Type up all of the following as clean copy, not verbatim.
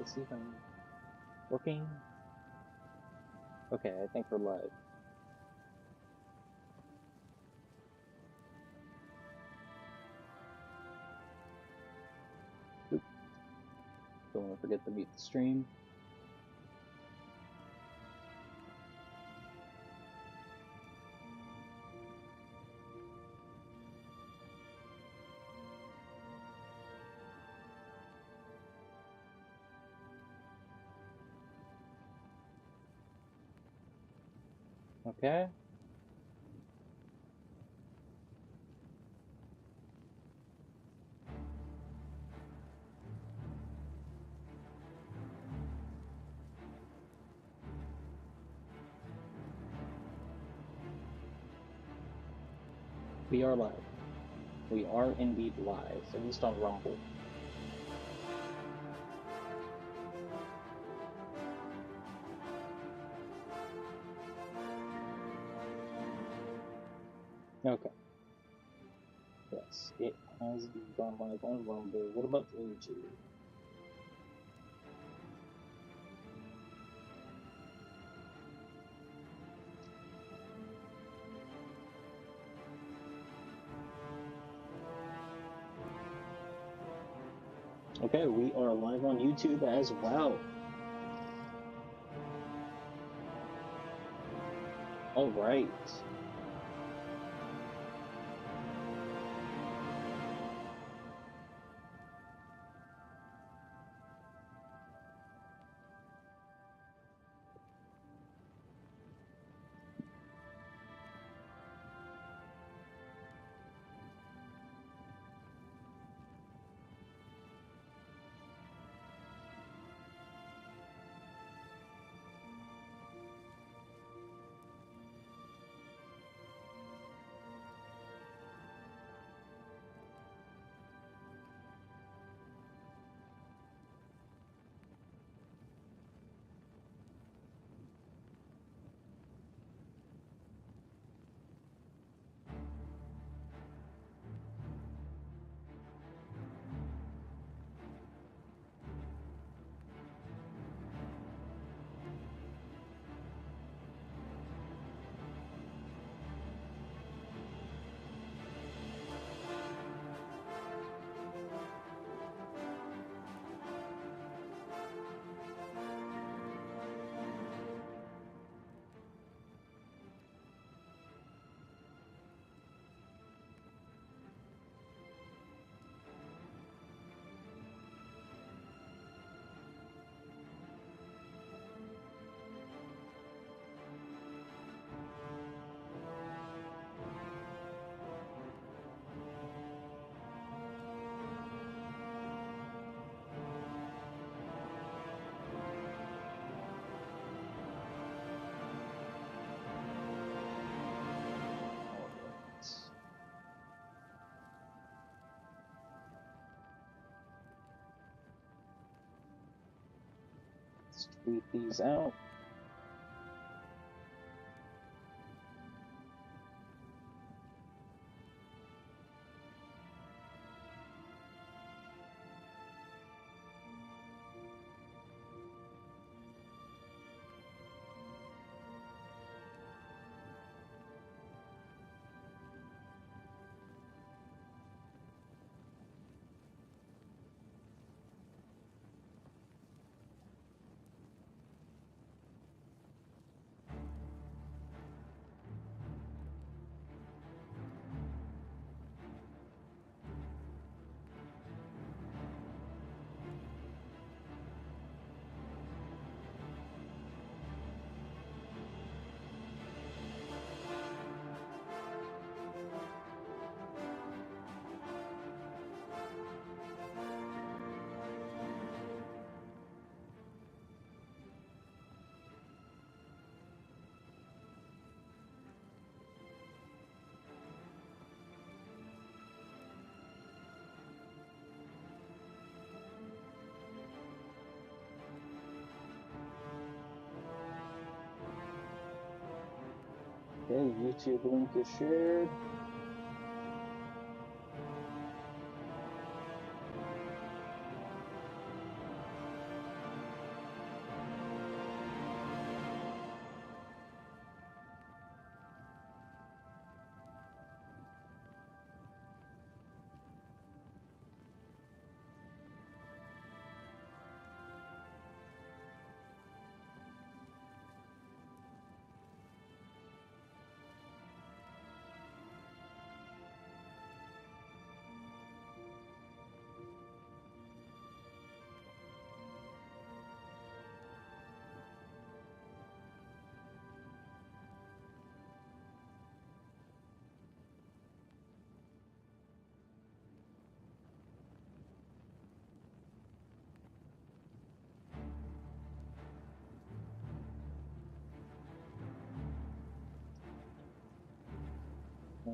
this even working? Okay, I think we're live. Oop. Don't want to forget to mute the stream. Okay. We are live. We are indeed live, at least on Rumble. Okay. Yes, it has gone live on Rumble. What about YouTube? Okay, we are live on YouTube as well. All right. Let's tweet these out. Okay, YouTube link is shared.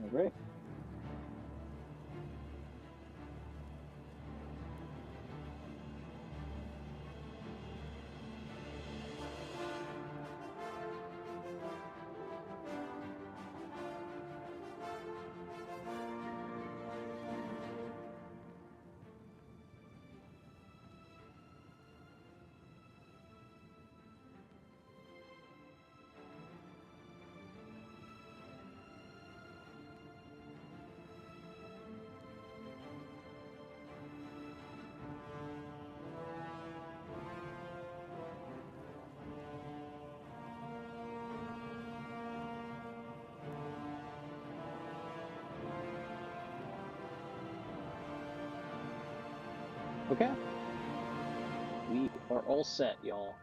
Alright. Okay. We are all set, y'all.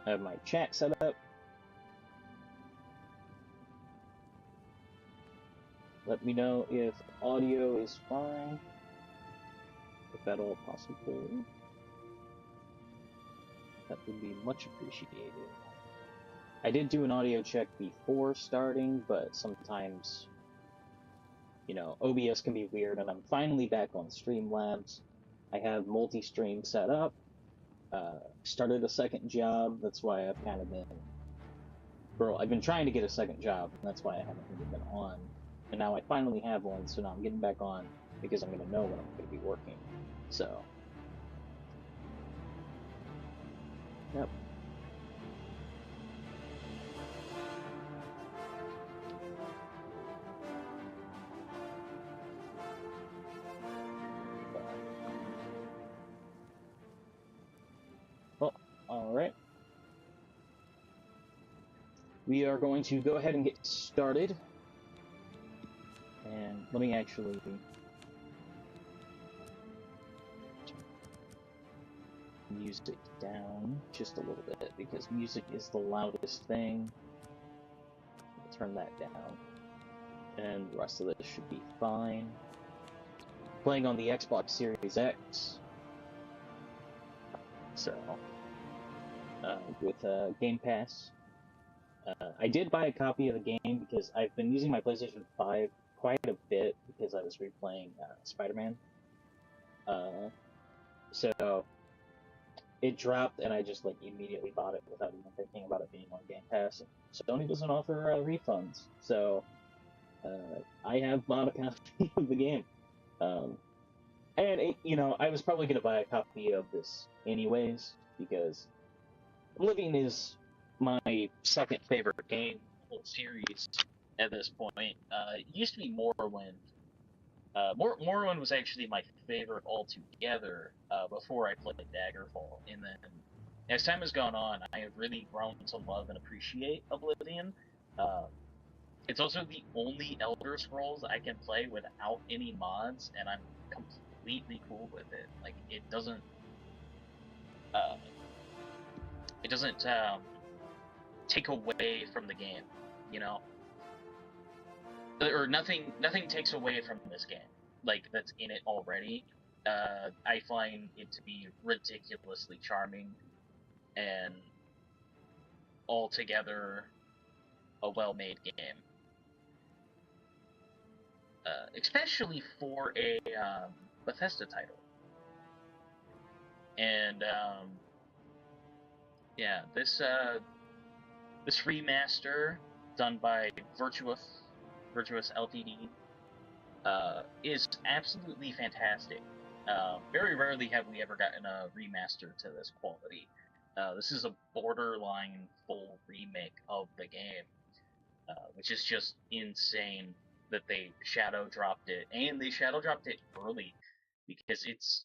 I have my chat set up. Let me know if audio is fine, if at all possible. That would be much appreciated. I did do an audio check before starting, but sometimes, you know, OBS can be weird, and I'm finally back on Streamlabs. I have multi-stream set up. Started a second job, that's why I've kind of been... Bro, I've been trying to get a second job, and that's why I haven't really been on. And now I finally have one, so now I'm getting back on, because I'm going to know when I'm going to be working. So... Yep. Well, alright. We are going to go ahead and get started. And let me actually... music down just a little bit, because music is the loudest thing. I'll turn that down. And the rest of this should be fine. Playing on the Xbox Series X. So, with Game Pass. I did buy a copy of the game because I've been using my PlayStation 5 quite a bit because I was replaying Spider-Man. So it dropped and I just like immediately bought it without even thinking about it being on Game Pass. And Sony doesn't offer refunds, so I have bought a copy of the game. And it, you know, I was probably gonna buy a copy of this anyways because Oblivion is my second favorite game in the whole series at this point. It used to be Morrowind. Morrowind was actually my favorite altogether before I played Daggerfall, and then as time has gone on, I have really grown to love and appreciate Oblivion. Uh, it's also the only Elder Scrolls I can play without any mods, and I'm completely cool with it. Like uh, it doesn't take away from the game, you know, or nothing takes away from this game like that's in it already. I find it to be ridiculously charming and altogether a well-made game, especially for a Bethesda title. And yeah, this remaster done by Virtuous Ltd. Is absolutely fantastic. Very rarely have we ever gotten a remaster to this quality. This is a borderline full remake of the game, which is just insane that they shadow dropped it, and they shadow dropped it early because it's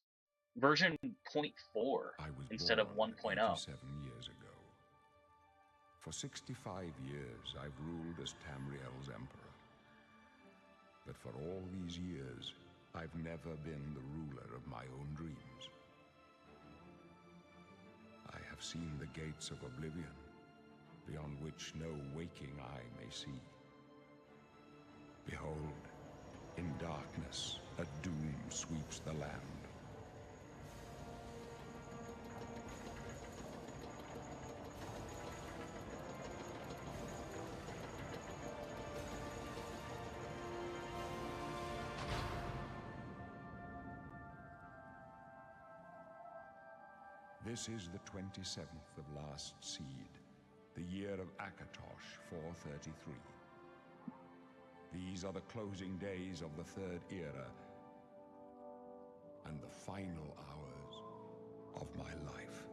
version 0.4 instead of 1.0. 87 years ago. For 65 years, I've ruled as Tamriel's emperor. But for all these years, I've never been the ruler of my own dreams. I have seen the gates of Oblivion, beyond which no waking eye may see. Behold, in darkness, a doom sweeps the land. This is the 27th of last seed, the year of Akatosh 433. These are the closing days of the Third Era, and the final hours of my life.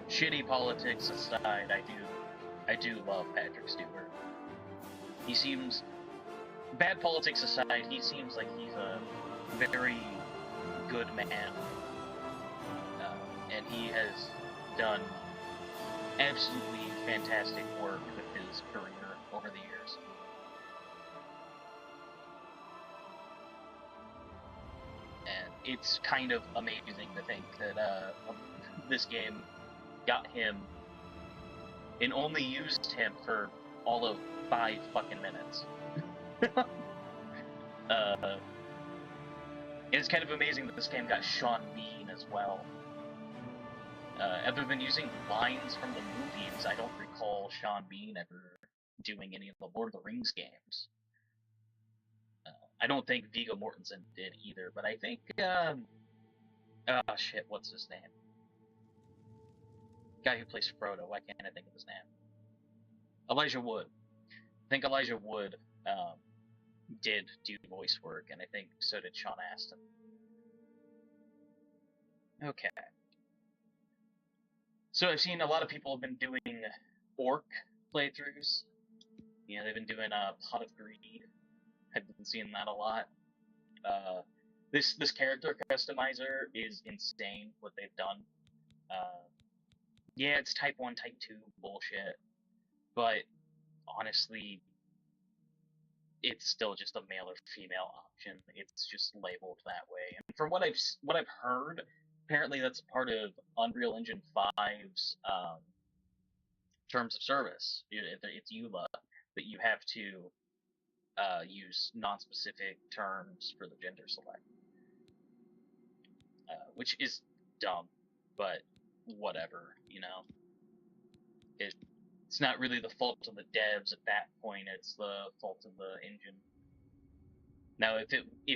Shitty politics aside, I do love Patrick Stewart. He seems, bad politics aside, he seems like he's a very good man. And he has done absolutely fantastic work with his career over the years. And it's kind of amazing to think that this game got him and only used him for all of 5 fucking minutes. It's kind of amazing that this game got Sean Bean as well. Other than using lines from the movies, I don't recall Sean Bean ever doing any of the Lord of the Rings games. I don't think Viggo Mortensen did either, but I think, oh shit, what's his name? Guy who plays Frodo, why can't I think of his name? Elijah Wood. I think Elijah Wood did do voice work, and I think so did Sean Astin. Okay. So I've seen a lot of people have been doing orc playthroughs. You know, they've been doing Pot of Greed. I've been seeing that a lot. This character customizer is insane, what they've done. Yeah, it's Type 1, Type 2 bullshit, but honestly, it's still just a male or female option. It's just labeled that way. And from what I've heard, apparently that's part of Unreal Engine 5's terms of service. It's EULA that you have to use non-specific terms for the gender select, which is dumb, but whatever, you know. It's not really the fault of the devs at that point. It's the fault of the engine. Now, if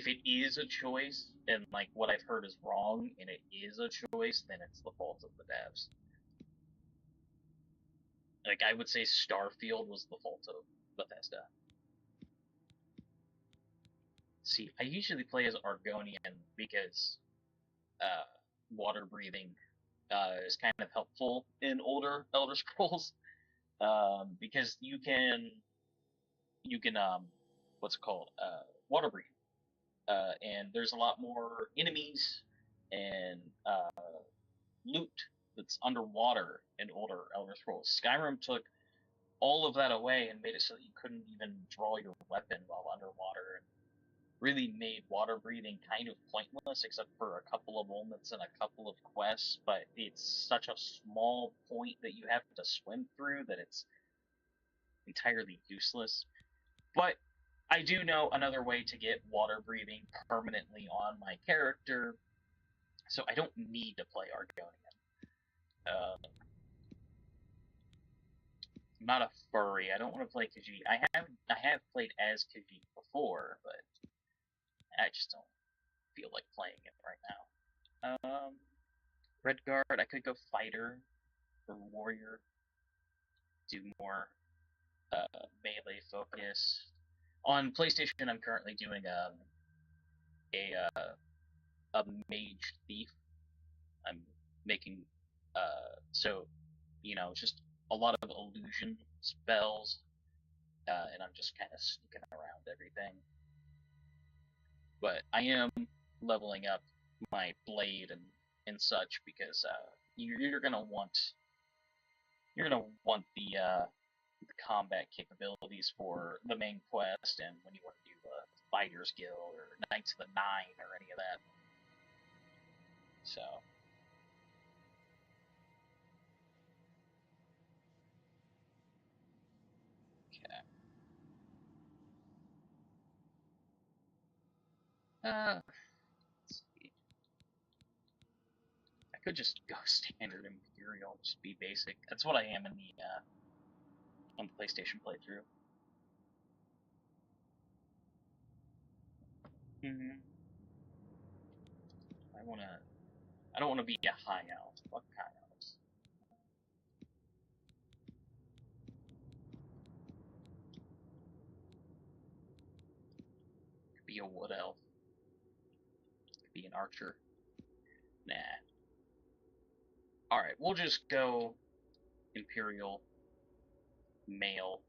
it is a choice, and like what I've heard is wrong, and it is a choice, then it's the fault of the devs. Like, I would say Starfield was the fault of Bethesda. See, I usually play as Argonian because water breathing is kind of helpful in older Elder Scrolls, because you can what's it called, water breathe, and there's a lot more enemies and loot that's underwater in older Elder Scrolls. Skyrim took all of that away and made it so that you couldn't even draw your weapon while underwater, and really made water breathing kind of pointless, except for a couple of moments and a couple of quests, but it's such a small point that you have to swim through that it's entirely useless. But I do know another way to get water breathing permanently on my character, so I don't need to play Argonian. I'm not a furry. I don't want to play Khajiit. I have played as Khajiit before, but I just don't feel like playing it right now. Redguard, I could go fighter or warrior, do more melee focus. On PlayStation, I'm currently doing a mage thief. I'm making so, you know, just a lot of illusion spells, and I'm just kind of sneaking around everything. But I am leveling up my blade and such, because you're gonna want the combat capabilities for the main quest, and when you want to do the Fighter's Guild or Knights of the Nine or any of that. So. Okay. Let's see. I could just go standard Imperial, just be basic. That's what I am in the on the PlayStation playthrough. I wanna I don't want to be a high elf. Fuck high elves. Could be a wood elf. Could be an archer. Nah. Alright, we'll just go Imperial male.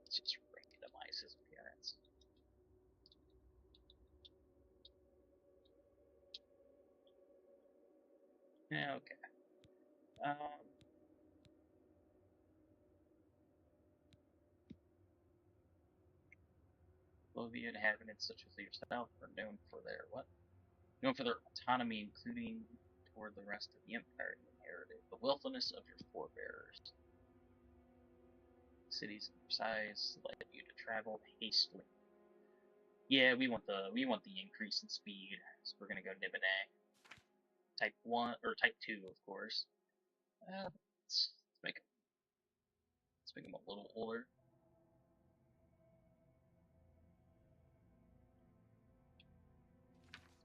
Let's just randomize his appearance. Yeah, okay. Oblivion inhabitants such as yourself are known for their what? Known for their autonomy, including toward the rest of the empire you inherited. The willfulness of your forebears. Cities of your size led you to travel hastily. Yeah, we want the increase in speed, so we're gonna go Nibene. Type 1 or Type 2, of course. Let's make him a little older.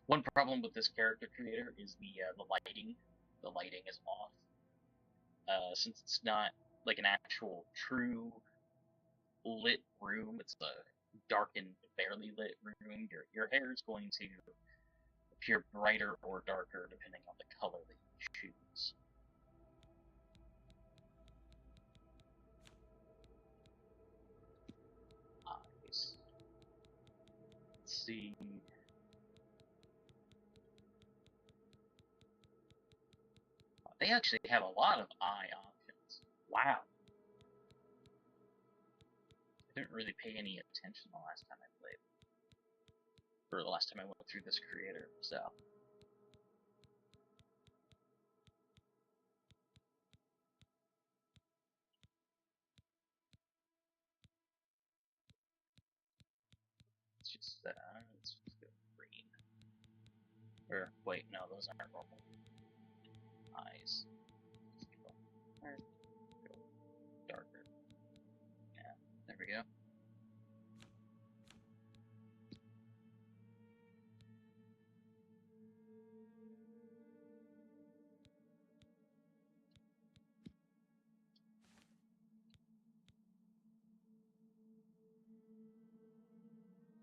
One problem with this character creator is the lighting. The lighting is off. Since it's not like an actual true lit room, it's a darkened, barely lit room. Your hair is going to appear brighter or darker depending on the color that you choose. Eyes. Let's see. They actually have a lot of eye options. Wow. I didn't really pay any attention the last time I played. Or the last time I went through this creator, so. Let's just go green. Or, wait, no, those aren't normal. Eyes. Go darker. Yeah, there we go.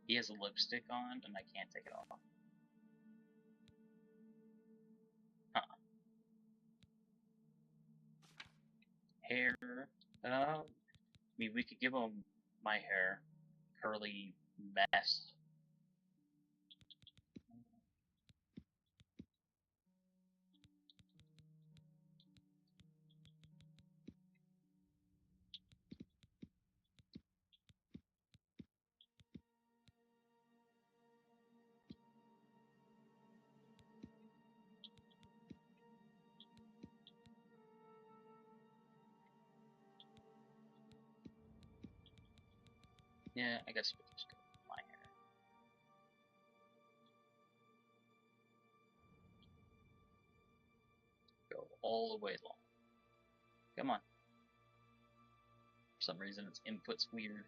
He has a lipstick on, and I can't take it off. Huh. Hair. I mean, we could give him my hair. Curly mess. Yeah, I guess we'll just go with my hair. Go all the way long. Come on. For some reason, its input's weird.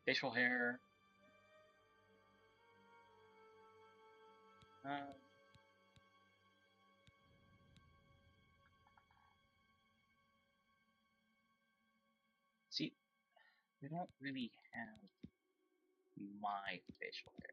Facial hair. See, we don't really have my facial hair.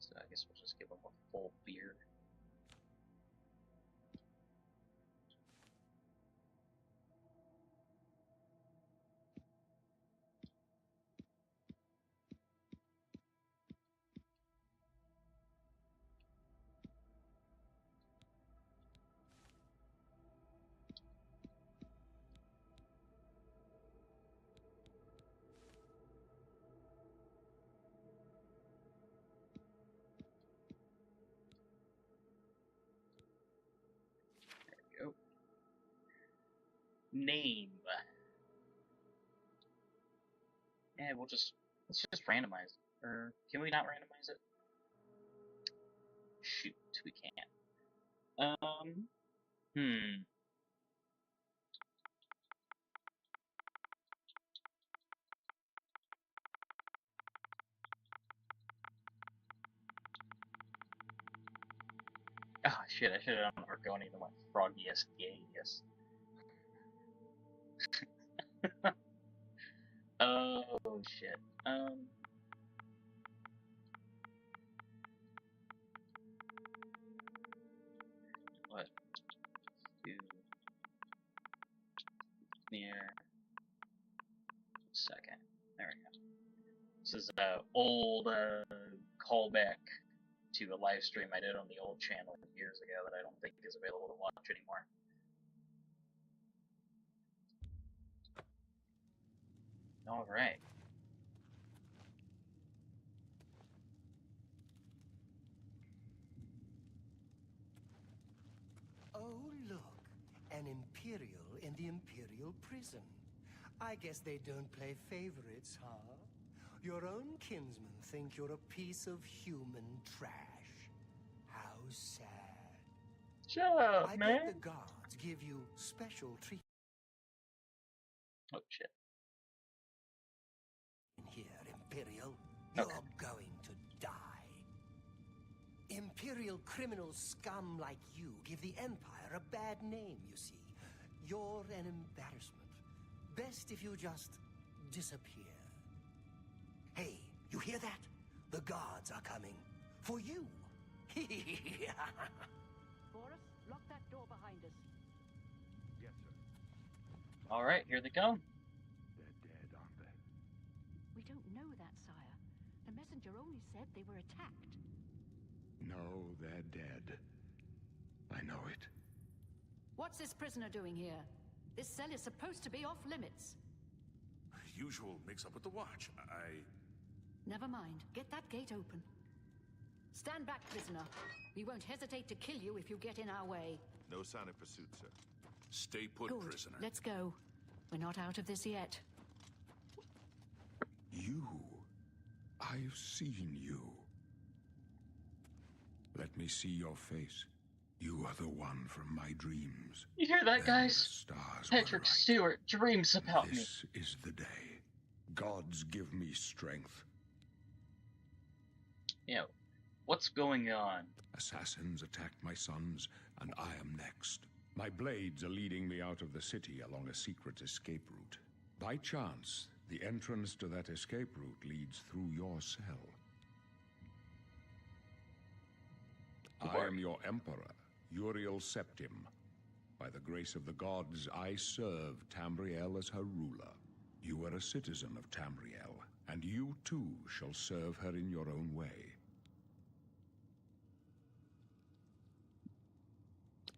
So I guess we'll just give him a full beard. There we go. Name. Yeah, we'll just Let's just randomize it. Or can we not randomize it? Shoot, we can't. Oh shit, I should have done Argonian and went Froggiest Gayiest. Oh shit. What? Do near second. There we go. This is an old callback to a live stream I did on the old channel years ago that I don't think is available to watch anymore. All right. Oh, look. An Imperial in the Imperial prison. I guess they don't play favorites, huh? Your own kinsmen think you're a piece of human trash. How sad. Shut up, I man. bet the guards give you special treatment. Oh, shit. Here, Imperial. Okay. You're going to die. Imperial criminal scum like you give the Empire a bad name, you see. You're an embarrassment. Best if you just disappear. Hey, you hear that? The guards are coming. For you. Boris, lock that door behind us. Yes, sir. All right, here they come. They're dead, aren't they? We don't know that, sire. The messenger only said they were attacked. No, they're dead. I know it. What's this prisoner doing here? This cell is supposed to be off limits. Usual mix-up with the watch. Never mind. Get that gate open. Stand back, prisoner. We won't hesitate to kill you if you get in our way. No sign of pursuit, sir. Stay put, Good. prisoner. Let's go. We're not out of this yet. You. I've seen you. Let me see your face. You are the one from my dreams. You hear that, Then guys? the stars were Patrick right. Stewart dreams about me. This is the day. Gods give me strength. Yeah, what's going on? Assassins attacked my sons, and I am next. My blades are leading me out of the city along a secret escape route. By chance, the entrance to that escape route leads through your cell. I am your emperor, Uriel Septim. By the grace of the gods, I serve Tamriel as her ruler. You are a citizen of Tamriel, and you too shall serve her in your own way.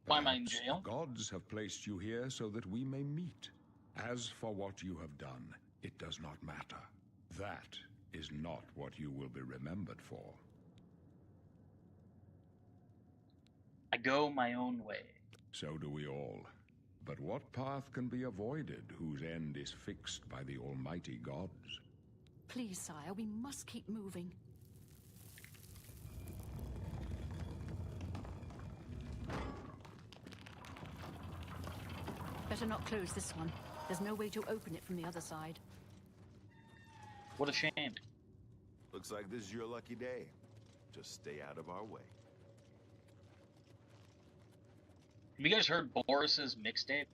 Why am I in Perhaps jail? the gods have placed you here so that we may meet. As for what you have done, it does not matter. That is not what you will be remembered for. I go my own way. So do we all. But what path can be avoided whose end is fixed by the almighty gods? Please, sire, we must keep moving. Better not close this one. There's no way to open it from the other side. What a shame. Looks like this is your lucky day. Just stay out of our way. Have you guys heard Boris's mixtape?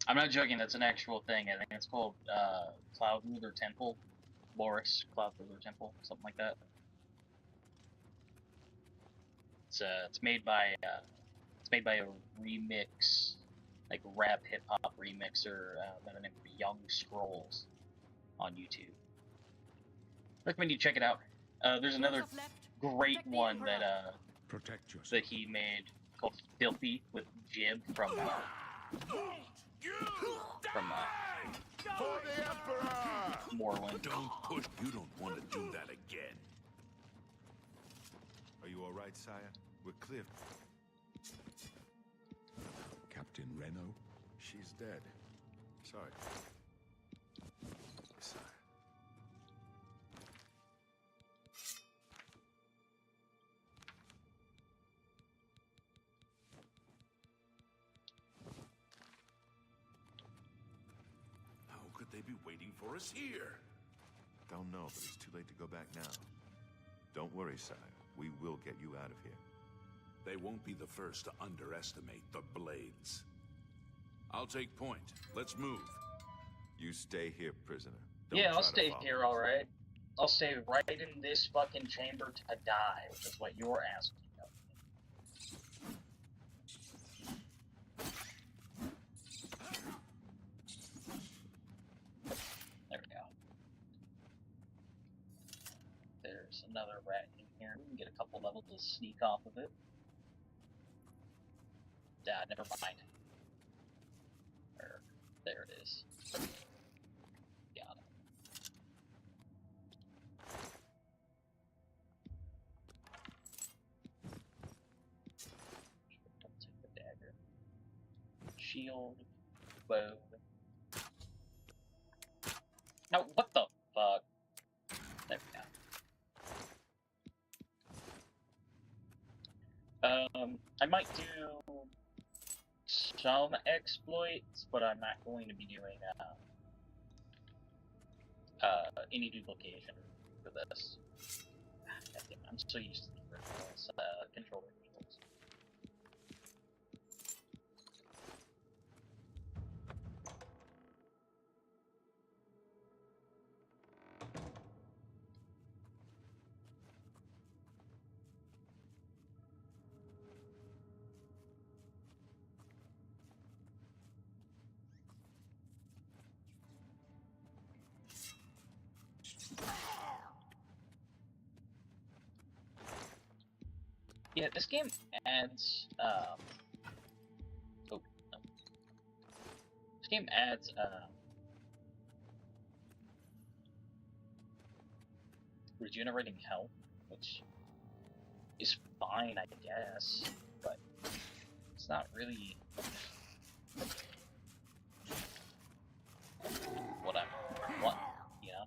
I'm not joking, that's an actual thing. I think it's called Cloud Ruler Temple. Boris Cloud Ruler Temple, something like that. It's made by a remix, like rap hip hop remixer by the name of Young Scrolls on YouTube. Recommend you check it out. There's another great one that Protect yourself. that he made called Filthy with Jib from For the Emperor! Morrowind. Don't push. You don't want to do that again. Are you all right, sire? We're clear. Captain Reno? She's dead. Sorry. Sire. they be waiting for us here? Don't know, but it's too late to go back now. Don't worry, sire. We will get you out of here. They won't be the first to underestimate the Blades. I'll take point. Let's move. You stay here, prisoner. Don't Yeah, try I'll to stay follow here, us. alright. I'll stay right in this fucking chamber to die, which is what you're asking of me. There we go. There's another rat in here. We can get a couple levels to sneak off of it. Never mind. There it is. Got it. Don't take the dagger. Shield. Bow. No, what the fuck? There we go. I might do some exploits, but I'm not going to be doing any duplication for this. I'm so used to the originals, controller controls. Yeah, this game adds, oh, no. This game adds, regenerating health, which is fine, I guess, but it's not really what I want, you know,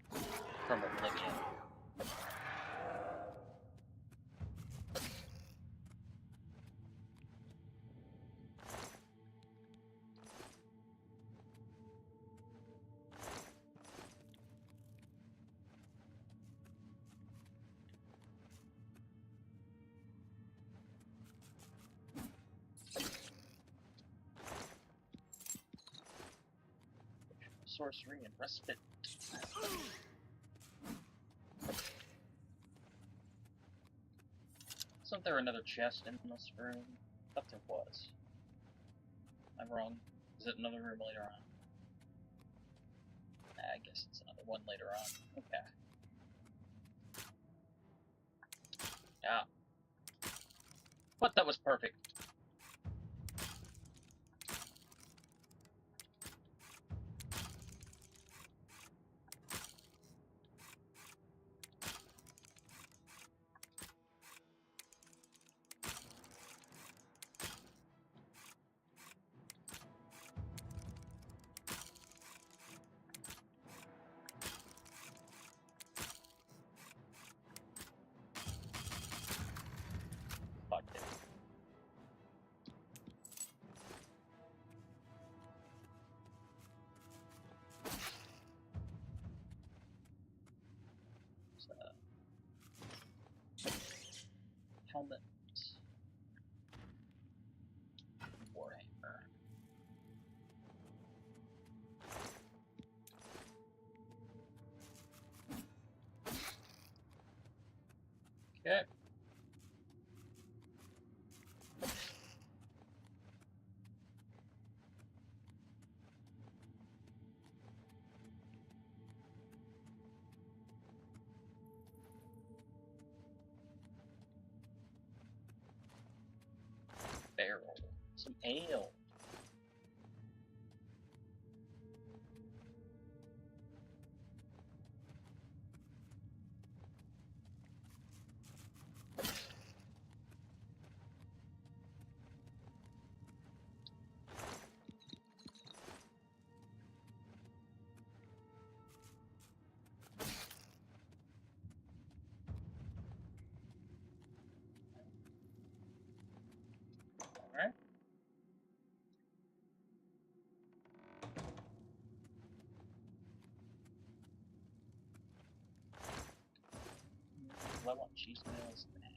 from Oblivion. Sorcery and respite. Isn't there another chest in this room? I thought there was. I'm wrong. Is it another room later on? I guess it's another one later on. Okay. Yeah. But that was perfect. Fuck it. Helmet. Warhammer. Okay. Barrel. Some ale. Alright. I want cheese nails? Nah.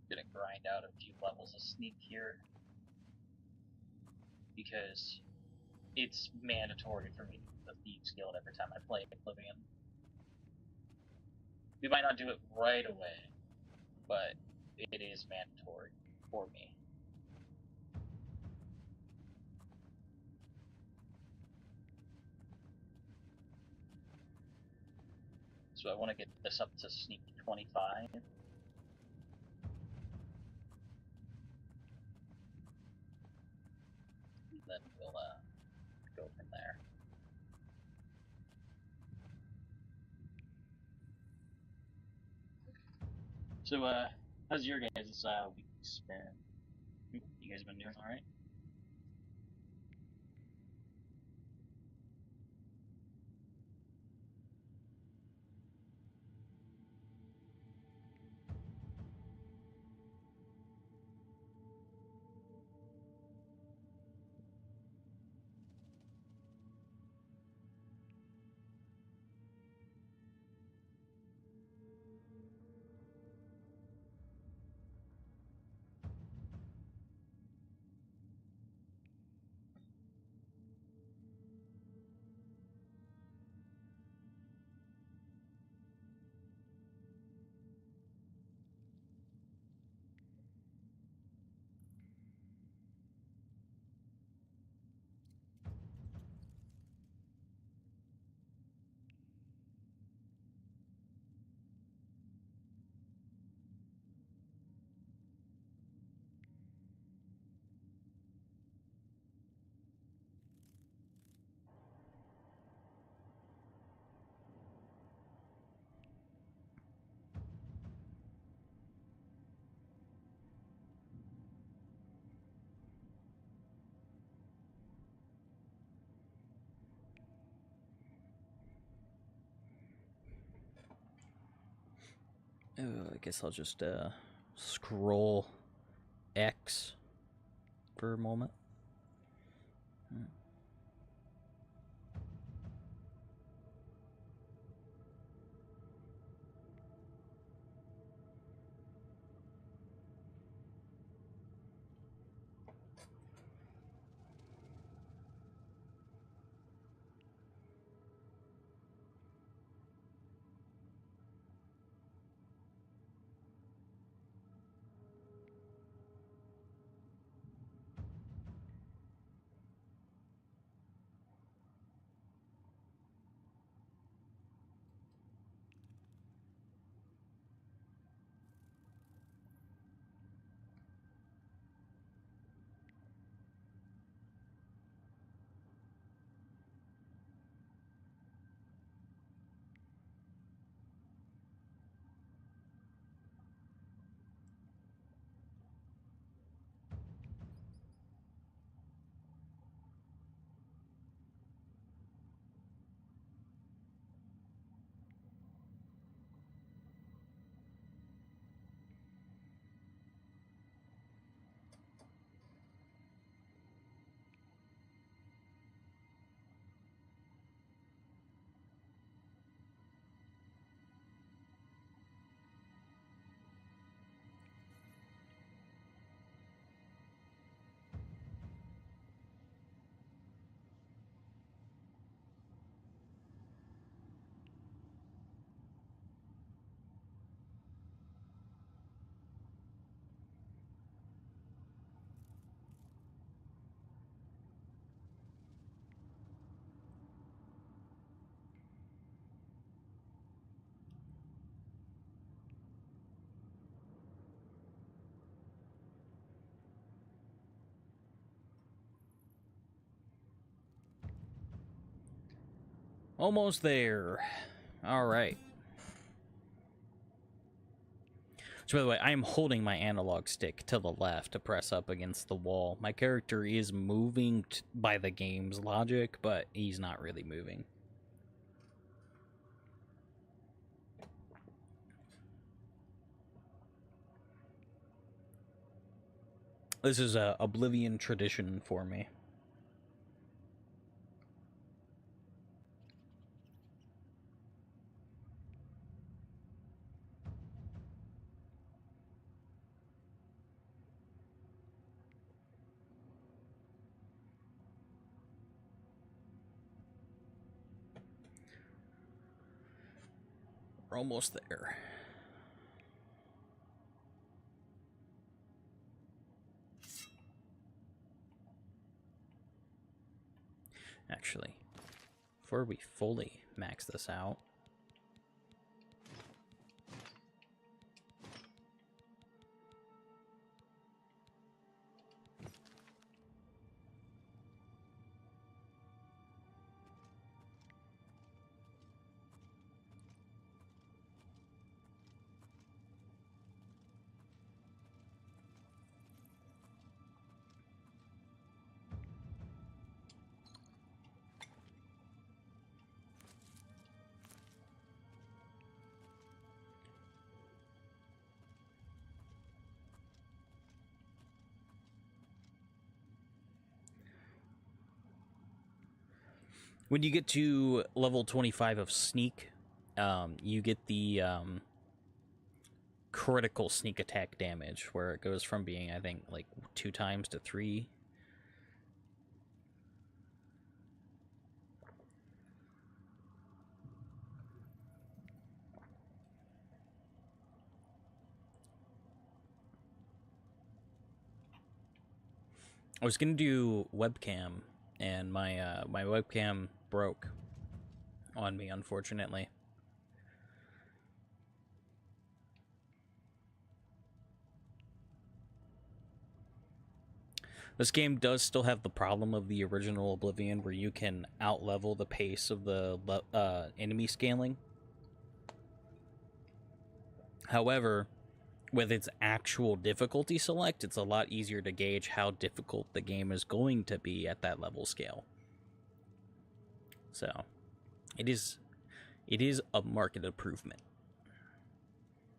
Gonna grind out a few levels of sneak here because it's mandatory for me to get the Thieves Guild every time I play Oblivion. We might not do it right away, but it is mandatory for me. So I want to get this up to sneak 25. And then we'll go from there. So, how's your guys' weeks been? You guys been doing alright? I guess I'll just scroll X for a moment. Almost there. All right. So by the way, I am holding my analog stick to the left to press up against the wall. My character is moving by the game's logic, but he's not really moving. This is a Oblivion tradition for me. We're almost there. Actually, before we fully max this out, when you get to level 25 of sneak, you get the critical sneak attack damage, where it goes from being, I think, like 2 times to 3. I was gonna do webcam, and my my webcam broke on me, unfortunately. This game does still have the problem of the original Oblivion, where you can outlevel the pace of the enemy scaling. However, with its actual difficulty select, it's a lot easier to gauge how difficult the game is going to be at that level scale. So, it is a marked improvement.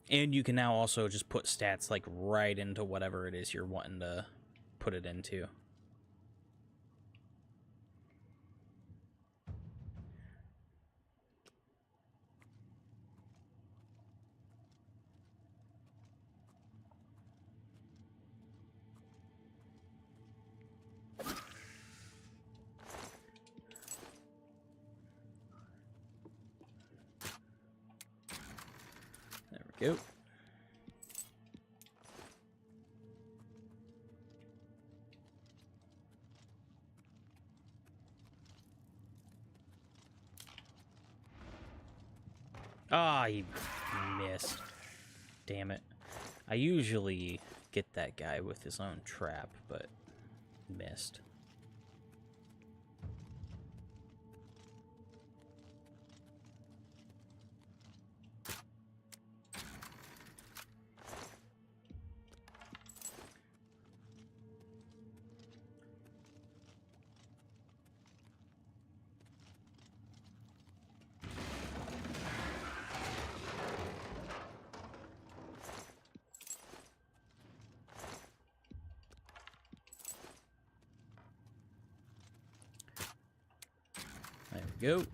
And you can now also just put stats like right into whatever it is you're wanting to put it into. There we go. Ah, he missed. Damn it. I usually get that guy with his own trap, but missed. There we go.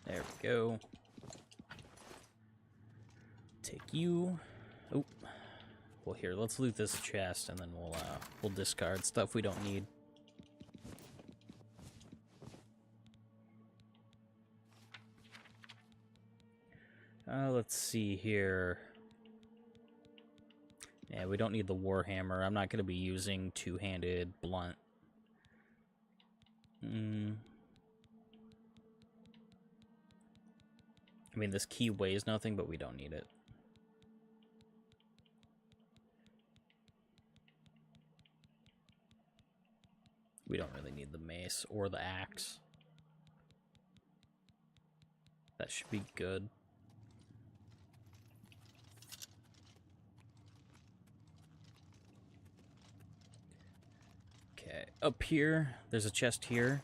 There we go. Take you. Oh. Well, here, let's loot this chest, and then we'll discard stuff we don't need. Let's see here. Yeah, we don't need the Warhammer. I'm not going to be using two-handed blunt. I mean, this key weighs nothing, but we don't need it. We don't really need the mace or the axe. That should be good. Okay, up here, there's a chest here.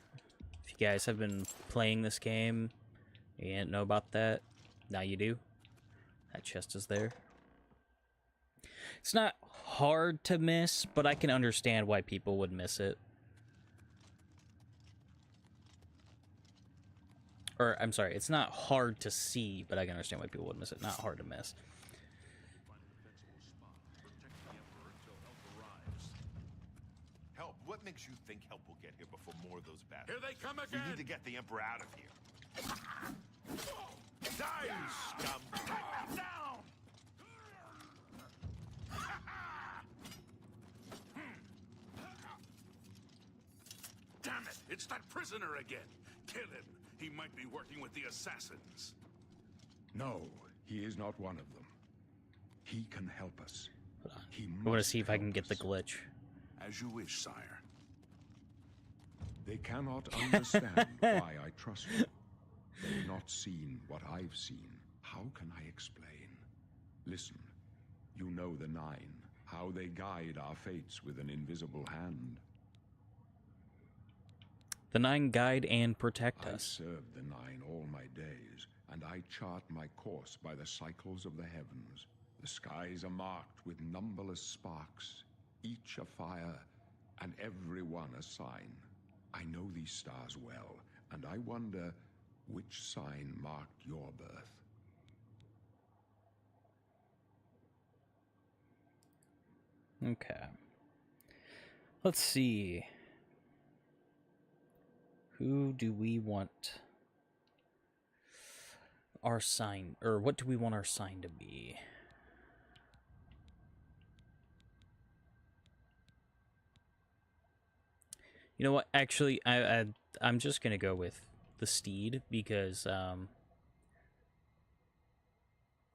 If you guys have been playing this game, you didn't know about that. Now you do. That chest is there. It's not hard to miss, but I can understand why people would miss it. Or, I'm sorry, it's not hard to see, but I can understand why people would miss it. Not hard to miss. Help? What makes you think help will get here before more of those battles? Here they come again! We need to get the Emperor out of here. Die, you scum! Down! Damn it! It's that prisoner again! Kill him! He might be working with the assassins. No, he is not one of them. He can help us. He I want to see if I can help get the us. glitch. As you wish, sire. They cannot understand why I trust you. They've not seen what I've seen. How can I explain? Listen, you know the Nine, how they guide our fates with an invisible hand. The Nine guide and protect I've us. served the Nine all my days, and I chart my course by the cycles of the heavens. The skies are marked with numberless sparks, each a fire, and every one a sign. I know these stars well, and I wonder which sign marked your birth. Okay. Let's see. Who do we want our sign, or what do we want our sign to be? You know what? Actually, I'm just gonna go with the steed because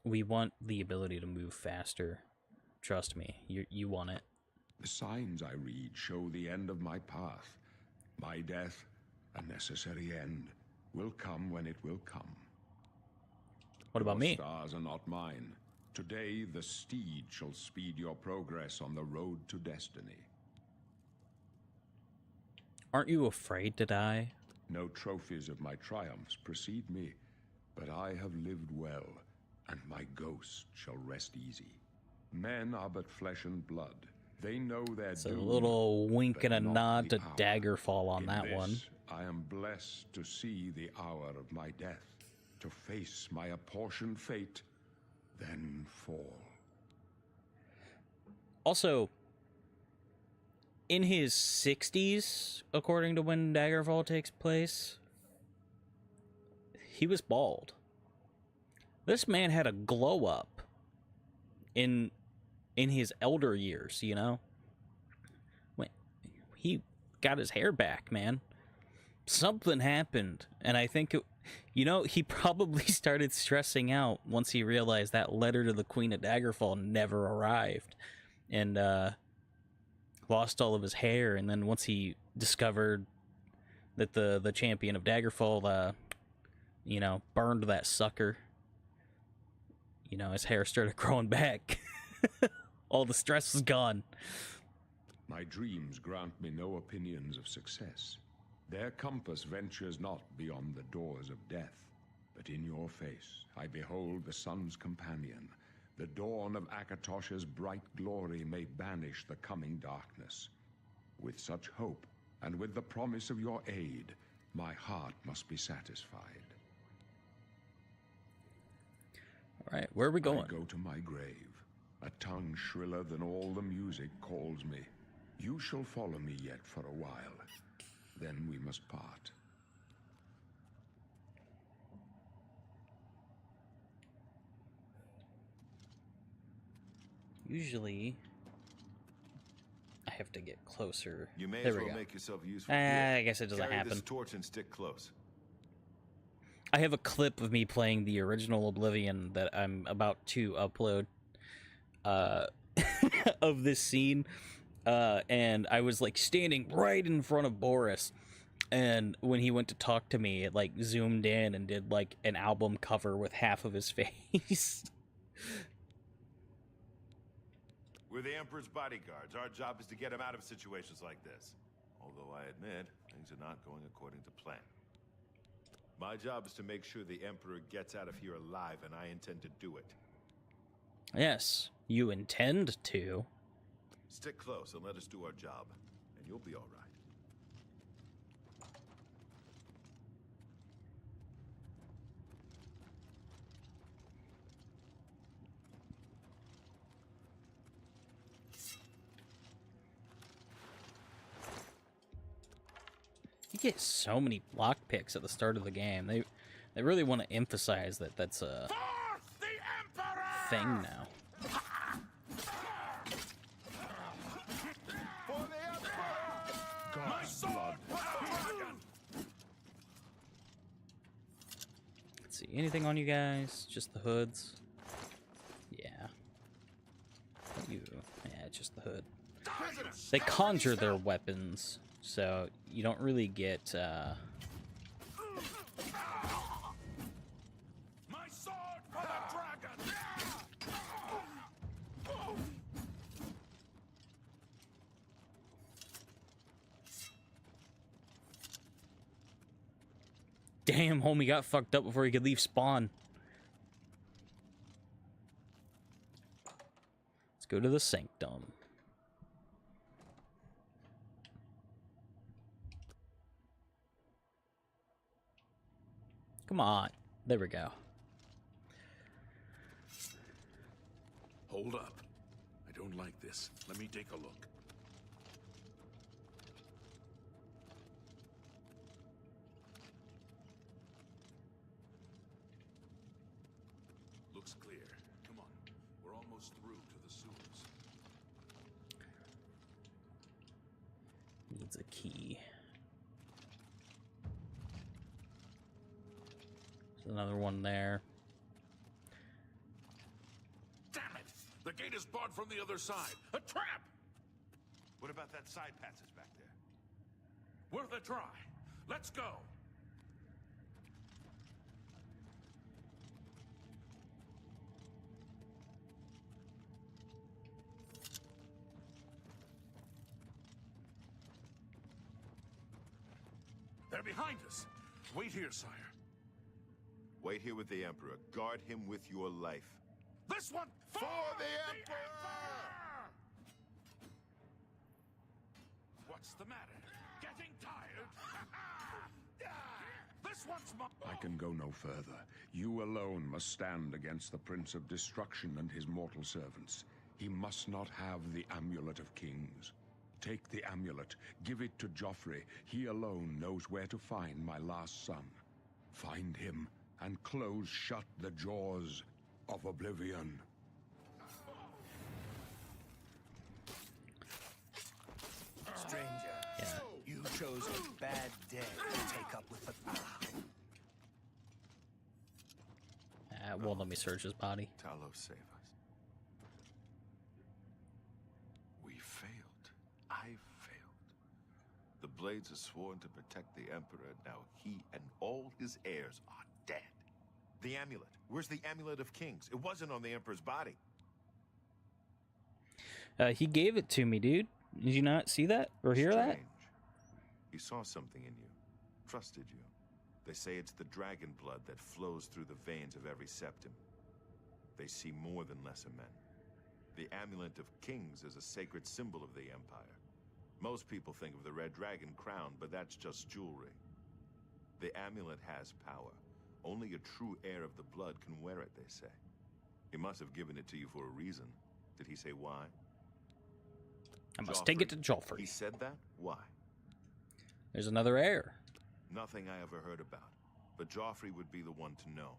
we want the ability to move faster. Trust me, you want it. The signs I read show the end of my path. My death, a necessary end, will come when it will come. What about me? Your stars are not mine. Today, the steed shall speed your progress on the road to destiny. Aren't you afraid to die? No trophies of my triumphs precede me, but I have lived well, and my ghost shall rest easy. Men are but flesh and blood. They know their It's a doom, little wink but and a not nod the to hour. Daggerfall on In that this, one. I am blessed to see the hour of my death, to face my apportioned fate, then fall. Also, in his 60s, according to when Daggerfall takes place, he was bald. This man had a glow up in his elder years, you know? He got his hair back, man. Something happened, and I think, he probably started stressing out once he realized that letter to the Queen of Daggerfall never arrived, and lost all of his hair. And then once he discovered that the champion of Daggerfall, burned that sucker, his hair started growing back. All the stress was gone. My dreams grant me no opinions of success. Their compass ventures not beyond the doors of death. But in your face I behold the sun's companion. The dawn of Akatosh's bright glory may banish the coming darkness. With such hope, and with the promise of your aid, my heart must be satisfied. All right, where are we going? I go to my grave. A tongue shriller than all the music calls me. You shall follow me yet for a while. Then we must part. Usually, I have to get closer. You may There as we well go. make yourself useful. I guess it doesn't Carry happen. this torch and stick close. I have a clip of me playing the original Oblivion that I'm about to upload of this scene. And I was like standing right in front of Boris. And when he went to talk to me, it like zoomed in and did like an album cover with half of his face. We're the Emperor's bodyguards. Our job is to get him out of situations like this. Although I admit, things are not going according to plan. My job is to make sure the Emperor gets out of here alive, and I intend to do it. Yes, you intend to. Stick close and let us do our job, and you'll be all right. You get so many lockpicks at the start of the game. They really want to emphasize that that's a thing now. Let's see, anything on you guys? Just the hoods? Yeah. You, yeah, just the hood. They conjure their weapons, so you don't really get, My sword for the dragon! Damn, homie got fucked up before he could leave spawn. Let's go to the sanctum. Come on. There we go. Hold up. I don't like this. Let me take a look. Looks clear. Come on. We're almost through to the sewers. Needs a key. There's another one there. Damn it! The gate is barred from the other side. A trap! What about that side passage back there? Worth a try. Let's go. They're behind us. Wait here, sire. Wait here with the Emperor. Guard him with your life. This one For the Emperor! What's the matter? Getting tired? This one's my... I can go no further. You alone must stand against the Prince of Destruction and his mortal servants. He must not have the Amulet of Kings. Take the amulet, give it to Joffrey. He alone knows where to find my last son. Find him and close shut the jaws of Oblivion. Stranger, Yeah. you chose a bad day to take up with the... Won't let me search his body. Talos, save us. We failed. I failed. The Blades are sworn to protect the Emperor. Now he and all his heirs are dead. The amulet. Where's the Amulet of Kings? It wasn't on the Emperor's body. He gave it to me, dude. Did you not see that or hear that? Strange. He saw something in you. Trusted you. They say it's the dragon blood that flows through the veins of every septim. They see more than lesser men. The Amulet of Kings is a sacred symbol of the Empire. Most people think of the red dragon crown, but that's just jewelry. The amulet has power. Only a true heir of the blood can wear it, they say. He must have given it to you for a reason. Did he say why? I must take it to Joffrey. He said that? Why? There's another heir. Nothing I ever heard about. But Joffrey would be the one to know.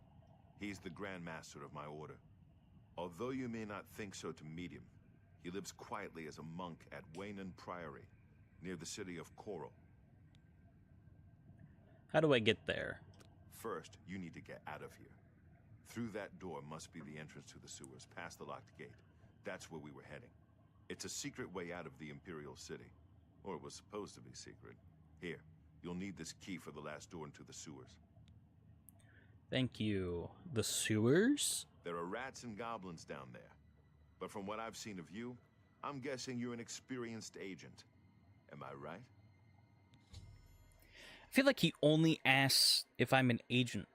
He's the Grand Master of my order. Although you may not think so to meet him, he lives quietly as a monk at Waynon Priory, near the city of Coral. How do I get there? First, you need to get out of here. Through that door must be the entrance to the sewers, past the locked gate. That's where we were heading. It's a secret way out of the Imperial City. Or it was supposed to be secret. Here, you'll need this key for the last door into the sewers. Thank you. The sewers? There are rats and goblins down there. But from what I've seen of you, I'm guessing you're an experienced agent. Am I right? I feel like he only asks if I'm an agent.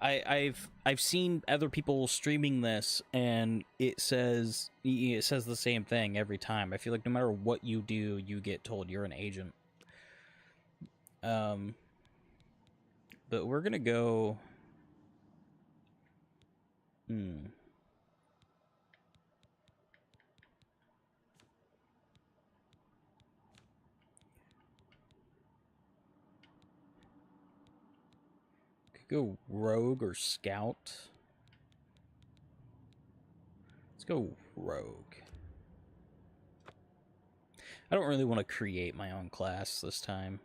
I've seen other people streaming this, and it says the same thing every time. I feel like no matter what you do, you get told you're an agent. But we're gonna go. Go rogue or scout. Let's go rogue. I don't really want to create my own class this time.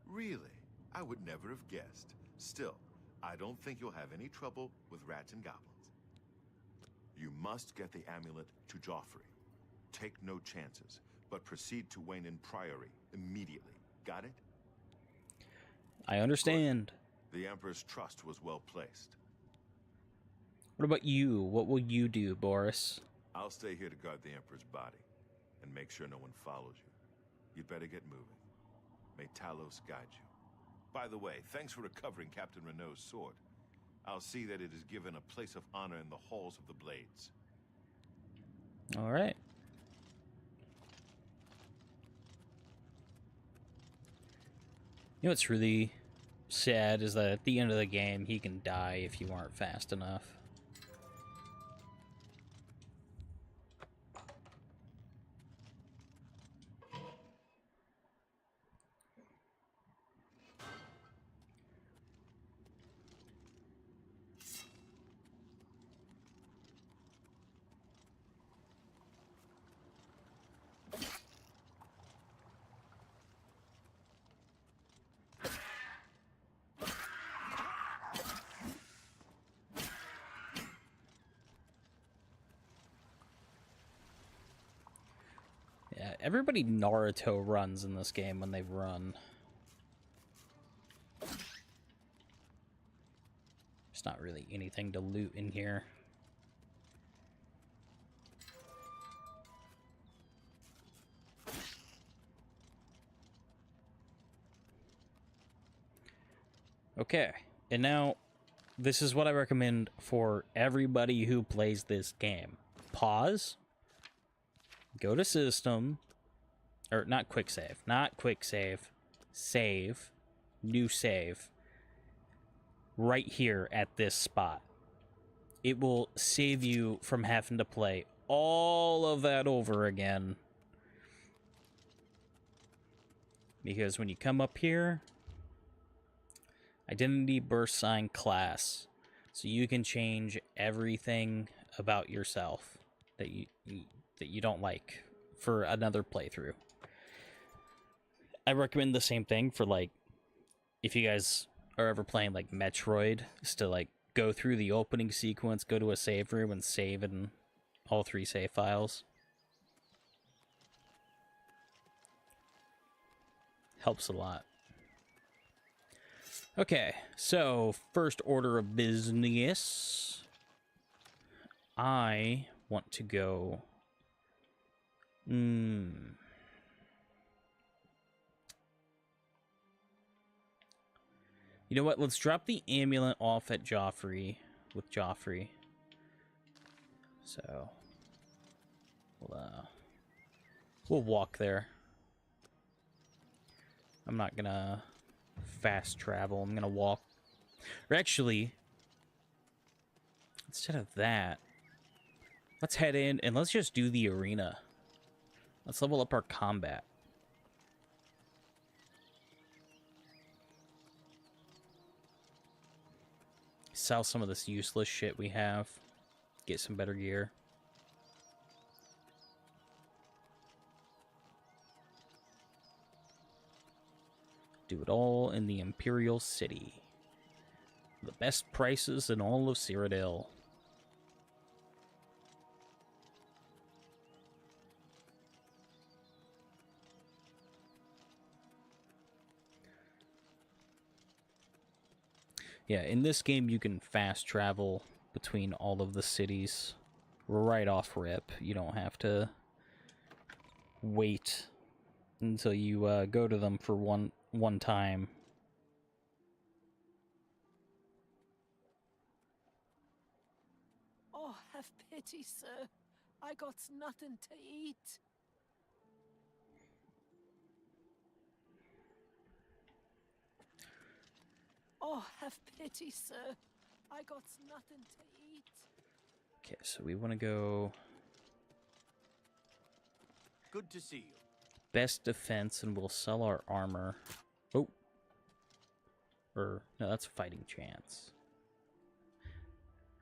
Really? I would never have guessed. Still, I don't think you'll have any trouble with rats and goblins. You must get the amulet to Joffrey. Take no chances, but proceed to Waynon Priory immediately. Got it? I understand. Good. The Emperor's trust was well placed. What about you? What will you do, Boris? I'll stay here to guard the Emperor's body and make sure no one follows you. You'd better get moving. May Talos guide you. By the way, thanks for recovering Captain Renault's sword. I'll see that it is given a place of honor in the halls of the Blades. All right. You know what's really sad is that at the end of the game, he can die if you aren't fast enough. Yeah, everybody Naruto runs in this game when they run. There's not really anything to loot in here. Okay, and now this is what I recommend for everybody who plays this game. Pause. Go to system, or not quick save, save, new save, right here at this spot. It will save you from having to play all of that over again. Because when you come up here, identity burst sign class, so you can change everything about yourself that you don't like for another playthrough. I recommend the same thing for, like, if you guys are ever playing like Metroid, is to like go through the opening sequence, go to a save room and save in all 3 save files. Helps a lot. Okay, so first order of business. I want to go... You know what? Let's drop the amulet off at Joffrey, with Joffrey. So, we'll walk there. I'm not gonna fast travel. I'm gonna walk. Or actually, instead of that, let's head in and let's just do the arena. Let's level up our combat. Sell some of this useless shit we have. Get some better gear. Do it all in the Imperial City. The best prices in all of Cyrodiil. Yeah, in this game you can fast travel between all of the cities right off rip. You don't have to wait until you go to them for one time. Oh, have pity, sir. I got nothing to eat. Oh, have pity, sir. I got nothing to eat. Okay, so we want to go Good to see you. best defense, and we'll sell our armor. Oh. Or, no, that's fighting chance.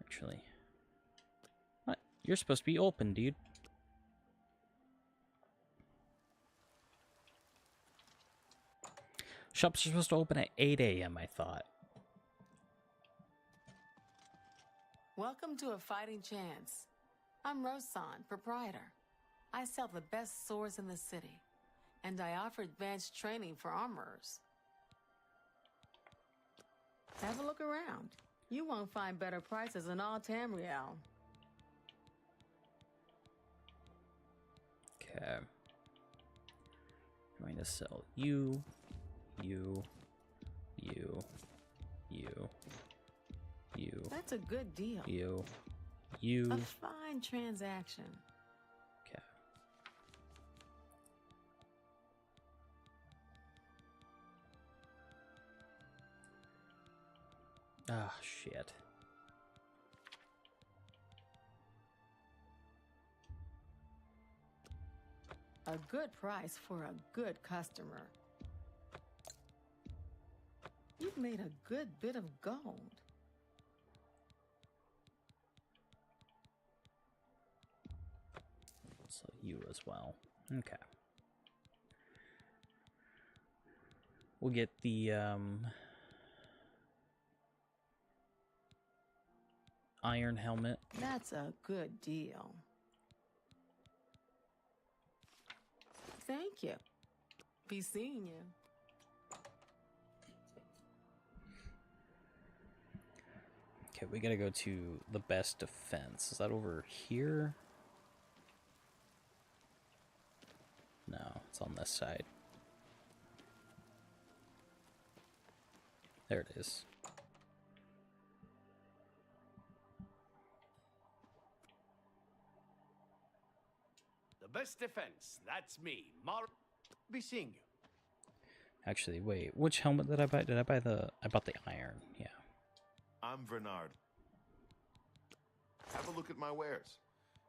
Actually. What? You're supposed to be open, dude. Shops are supposed to open at 8 a.m., I thought. Welcome to A Fighting Chance. I'm Rosan, proprietor. I sell the best swords in the city, and I offer advanced training for armorers. Have a look around. You won't find better prices in all Tamriel. Okay. I'm going to sell you, you, you, you, you. That's a good deal. You. A fine transaction. Okay. Ah, shit. A good price for a good customer. You've made a good bit of gold. So you as well. Okay. We'll get the iron helmet. That's a good deal. Thank you. Be seeing you. Okay, we gotta go to the best defense. Is that over here? No, it's on this side. There it is. The best defense. That's me. Be seeing you. Actually, wait. Which helmet did I buy? Did I buy the... I bought the iron. Yeah. I'm Bernard. Have a look at my wares.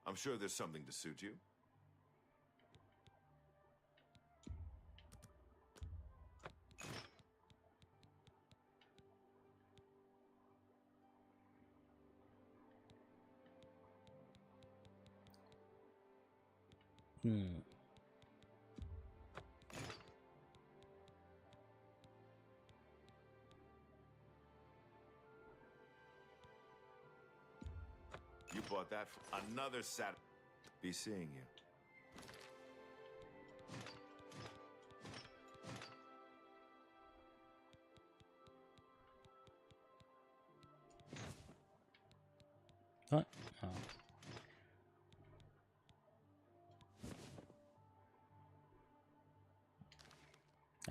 I'm sure there's something to suit you. Hmm. You bought that for another Sat. Be seeing you. What? Oh.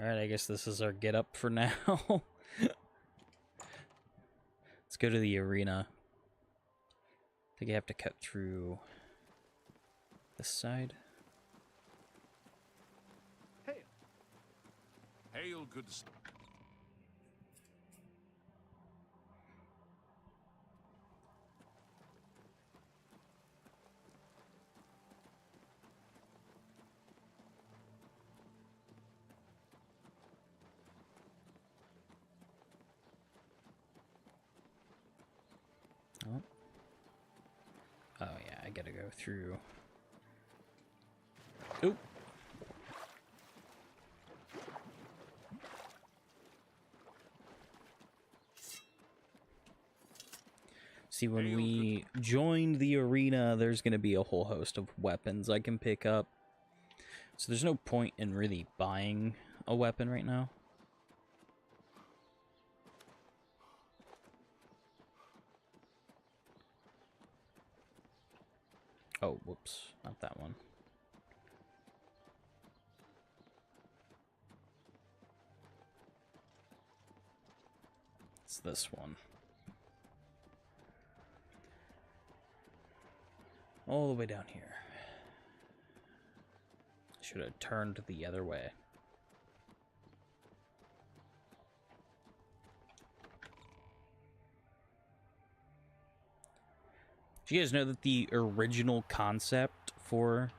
Alright, I guess this is our get up for now. Let's go to the arena. I think I have to cut through this side. Hail. Hail, good. I gotta go through. Oop. See, when we join the arena, there's going to be a whole host of weapons I can pick up. So there's no point in really buying a weapon right now. Oh, whoops. Not that one. It's this one. All the way down here. Should have turned the other way. Do you guys know that the original concept for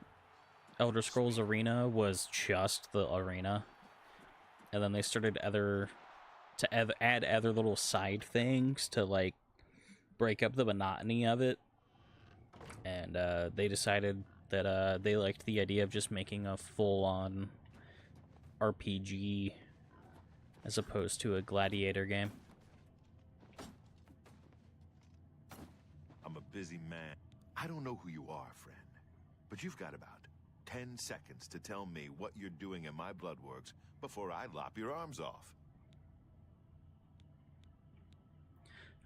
Elder Scrolls Arena was just the arena? And then they started add other little side things to, like, break up the monotony of it. And they decided that they liked the idea of just making a full-on RPG as opposed to a gladiator game. I'm a busy man. I don't know who you are, friend, but you've got about 10 seconds to tell me what you're doing in my bloodworks before I lop your arms off.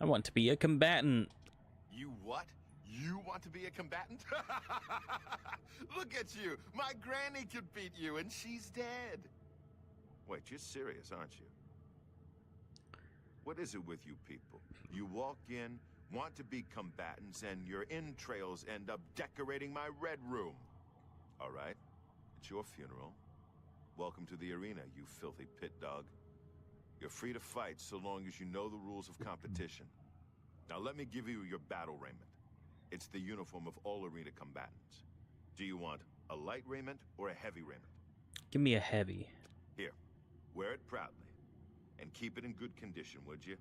I want to be a combatant. You what? You want to be a combatant? Look at you! My granny could beat you, and she's dead. Wait, you're serious, aren't you? What is it with you people? You walk in, want to be combatants, and your entrails end up decorating my red room. All right, it's your funeral. Welcome to the arena, you filthy pit dog. You're free to fight so long as you know the rules of competition. Now let me give you your battle raiment. It's the uniform of all arena combatants. Do you want a light raiment or a heavy raiment? Give me a heavy. Here, wear it proudly. And keep it in good condition, would you?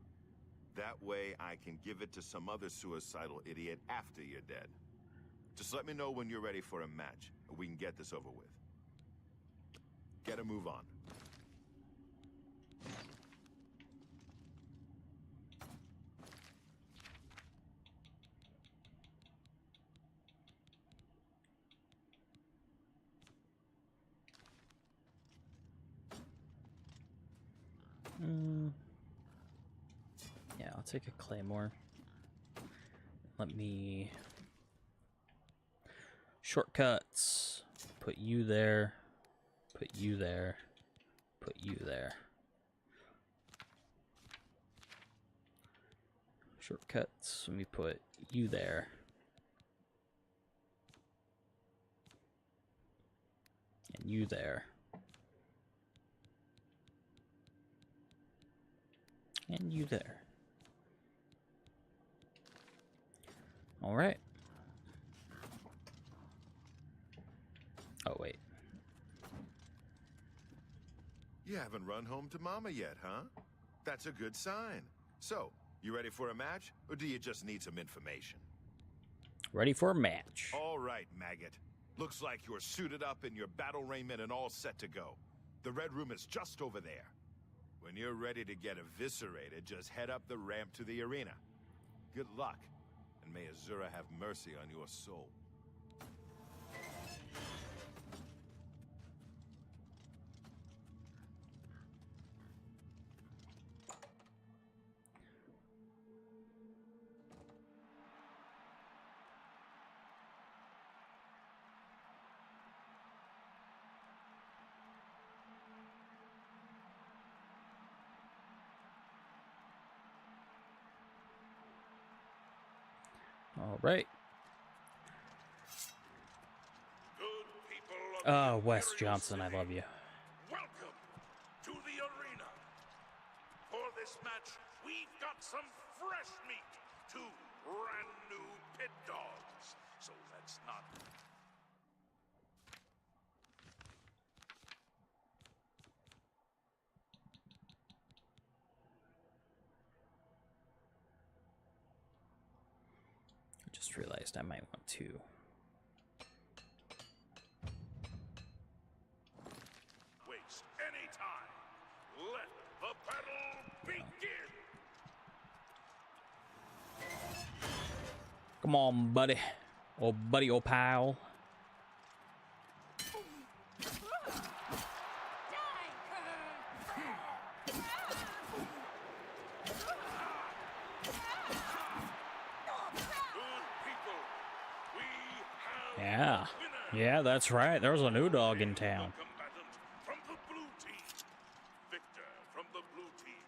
That way I can give it to some other suicidal idiot after you're dead. Just let me know when you're ready for a match, and we can get this over with. Get a move on. Yeah, I'll take a claymore. Let me... Shortcuts. Put you there. Put you there. Put you there. Shortcuts. Let me put you there. And you there. And you there. All right. Oh, wait. You haven't run home to Mama yet, huh? That's a good sign. So, you ready for a match, or do you just need some information? Ready for a match. All right, maggot. Looks like you're suited up in your battle raiment and all set to go. The red room is just over there. When you're ready to get eviscerated, just head up the ramp to the arena. Good luck, and may Azura have mercy on your soul. All right. Good people of Wes Imperial Johnson, I City, love you. welcome to the arena. For this match, we've got some fresh meat. Two brand new pit dogs. So let's not... Just realized I might want to. Waste any time. Let the battle begin. Come on, buddy. Oh, buddy, oh, pal. Yeah. Yeah, that's right. There's a new dog in town. From the blue team. Victor from the blue team.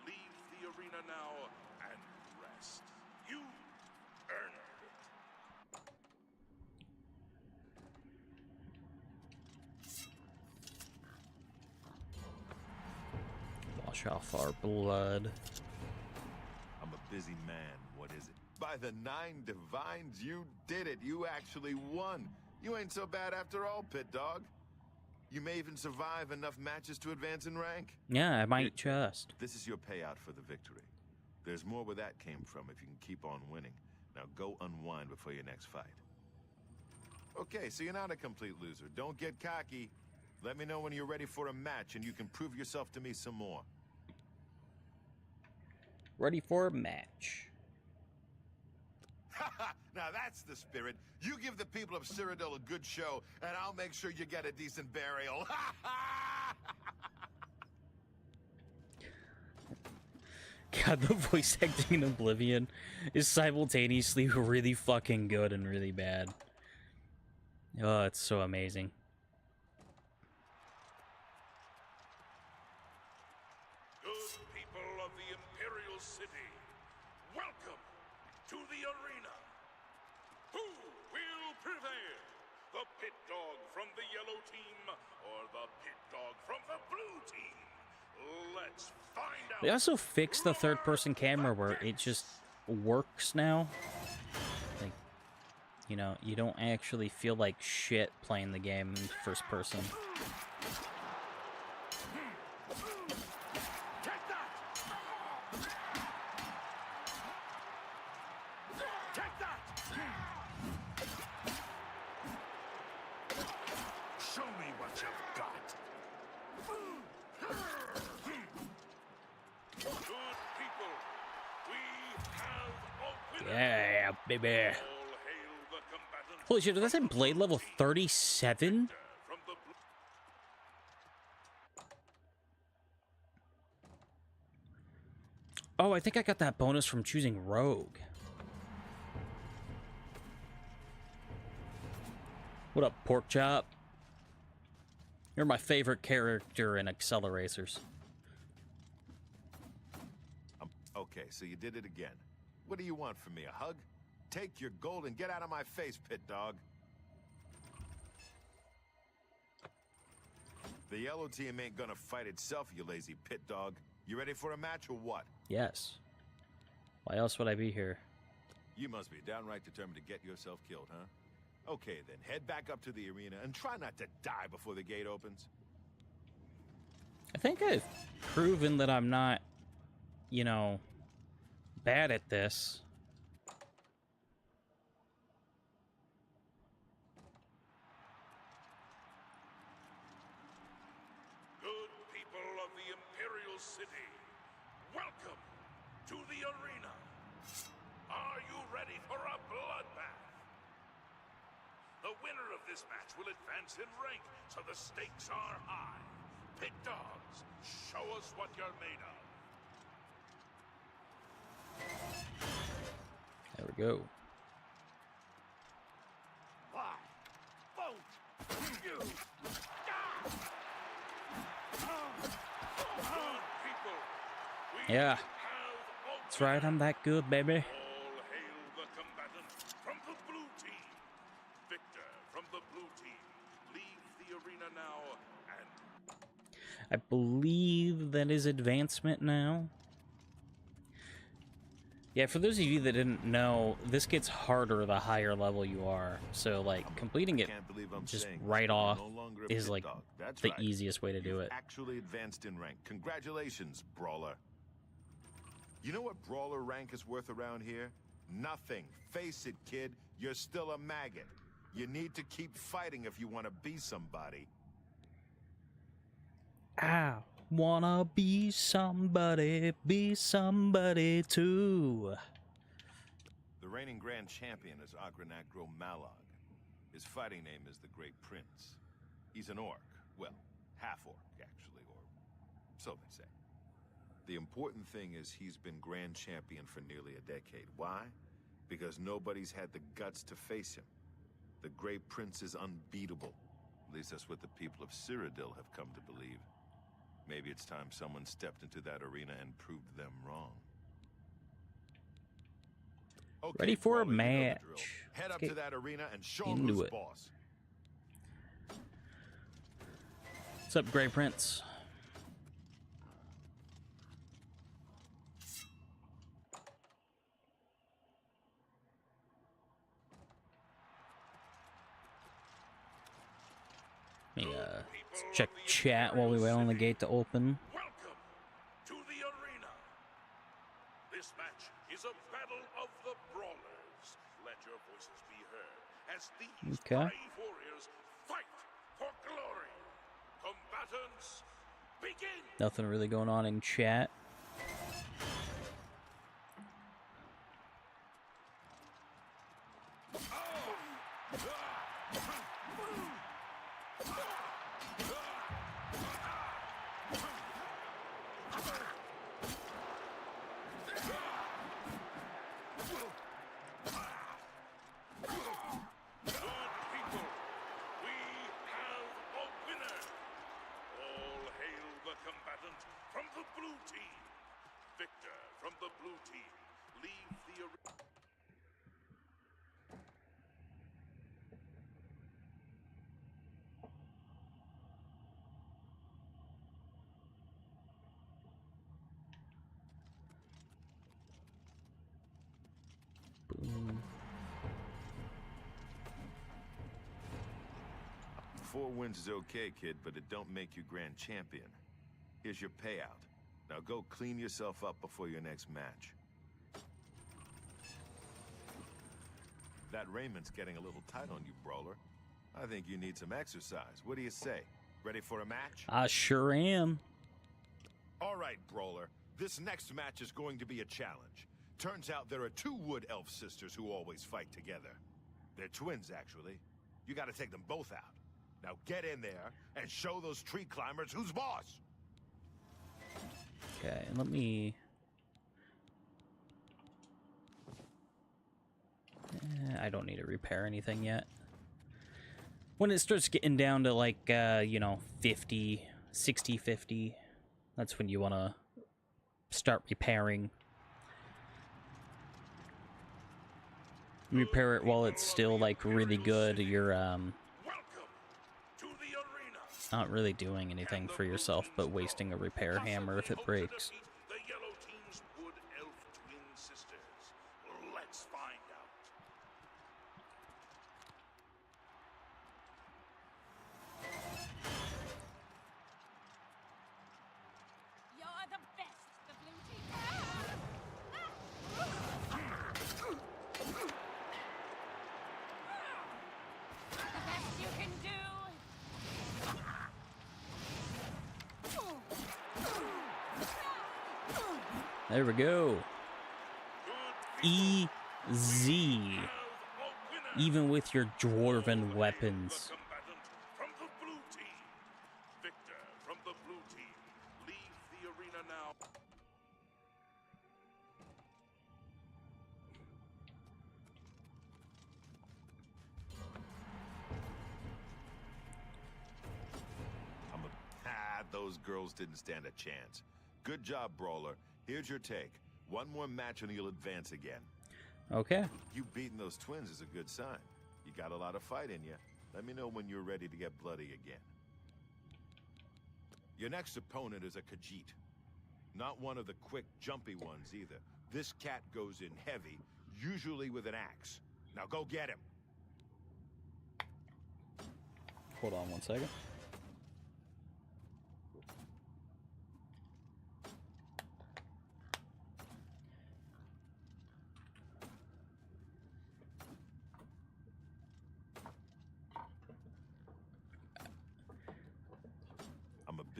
Leave the arena now and rest. You earned it. Wash off our blood. I'm a busy man. What is it? By the 9 divines, you did it. You actually won. You ain't so bad after all, Pit Dog. You may even survive enough matches to advance in rank. Yeah, I might just. This is your payout for the victory. There's more where that came from if you can keep on winning. Now go unwind before your next fight. Okay, so you're not a complete loser. Don't get cocky. Let me know when you're ready for a match and you can prove yourself to me some more. Ready for a match. Now that's the spirit. You give the people of Cyrodiil a good show, and I'll make sure you get a decent burial. God, the voice acting in Oblivion is simultaneously really fucking good and really bad. Oh, it's so amazing. Good people of the Imperial City, welcome to the arena. Who will prevail? The pit dog from the yellow team or the pit dog from the blue team? Let's find out. They also fixed the third-person camera where it just works now. Like, you know, you don't actually feel like shit playing the game in first person. Yeah, baby. Holy shit, did that say blade level 37? Oh, I think I got that bonus from choosing Rogue. What up, pork chop? You're my favorite character in Acceleracers. Okay, so you did it again. What do you want from me, a hug? Take your gold and get out of my face, Pit Dog. The yellow team ain't gonna fight itself, you lazy Pit Dog. You ready for a match or what? Yes. Why else would I be here? You must be downright determined to get yourself killed, huh? Okay, then, head back up to the arena and try not to die before the gate opens. I think I've proven that I'm not, you know, bad at this. Good people of the Imperial City, welcome to the arena. Are you ready for a bloodbath? The winner of this match will advance in rank, so the stakes are high. Pit Dogs, show us what you're made of. There we go. Why won't you? Yeah. That's right, I'm that good, baby. All hail the combatant from the blue team. Victor from the blue team. Leave the arena now and... I believe that is advancement now. Yeah, for those of you that didn't know, this gets harder the higher level you are. So, like, completing it just right off is, like, the easiest way to do it. Actually advanced in rank. Congratulations, Brawler. You know what Brawler rank is worth around here? Nothing. Face it, kid. You're still a maggot. You need to keep fighting if you want to be somebody. I wanna be somebody too. The reigning grand champion is Agranagro Malog. His fighting name is the Great Prince. He's an orc. Well, half-orc, actually, or so they say. The important thing is he's been grand champion for nearly a decade. Why? Because nobody's had the guts to face him. The Great Prince is unbeatable. At least that's what the people of Cyrodiil have come to believe. Maybe it's time someone stepped into that arena and proved them wrong. Okay, Ready for a Brawler, you know the match. drill. Head Let's up get to that arena and show him into who's it. boss. What's up, Grey Prince? Let me let's check chat while we wait on the gate to open. Welcome to the arena. This match is a battle of the brawlers. Let your voices be heard as these Okay. brave warriors fight for glory. Combatants, begin. Nothing really going on in chat. From the blue team, Victor from the blue team, leave the arena. Boom. 4 wins is okay, kid, but it don't make you grand champion. Here's your payout. Now go clean yourself up before your next match. That raiment's getting a little tight on you, Brawler. I think you need some exercise. What do you say? Ready for a match? I sure am. All right, Brawler. This next match is going to be a challenge. Turns out there are 2 wood elf sisters who always fight together. They're twins, actually. You gotta take them both out. Now get in there and show those tree climbers who's boss! Okay, let me... I don't need to repair anything yet. When it starts getting down to like, you know, 50, 60, 50, that's when you want to start repairing. Repair it while it's still like really good. You're not really doing anything for yourself, but wasting a repair hammer if it breaks. The yellow team's wood elf twin sisters. Let's find out. You're the best, the blue team. The best you can do. There we go. Easy. Even with your dwarven weapons. The combatant from the blue team. Victor from the blue team. Leave the arena now. Those girls didn't stand a chance. Good job, Brawler. Here's your take. One more match and you'll advance again. Okay. You beating those twins is a good sign. You got a lot of fight in you. Let me know when you're ready to get bloody again. Your next opponent is a Khajiit. Not one of the quick, jumpy ones either. This cat goes in heavy, usually with an axe. Now go get him. Hold on one second.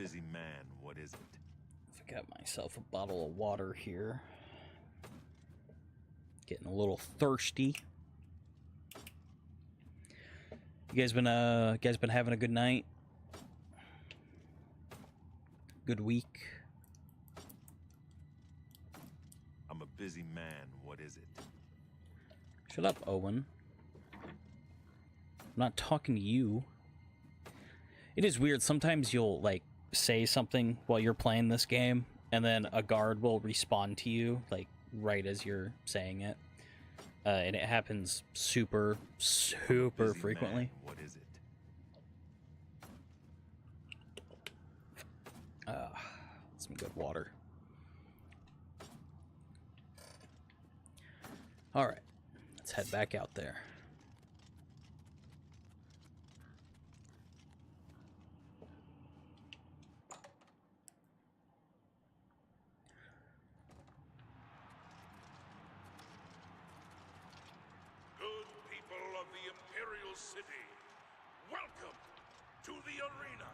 busy man. What is it? I got myself a bottle of water here. Getting a little thirsty. You guys been having a good night? Good week? I'm a busy man. What is it? Shut up, Owen. I'm not talking to you. It is weird. Sometimes you'll, like, say something while you're playing this game, and then a guard will respond to you, like, right as you're saying it. And it happens super frequently. Man. What is it? Some good water. All right, let's head back out there. Good people of the Imperial City, welcome to the arena.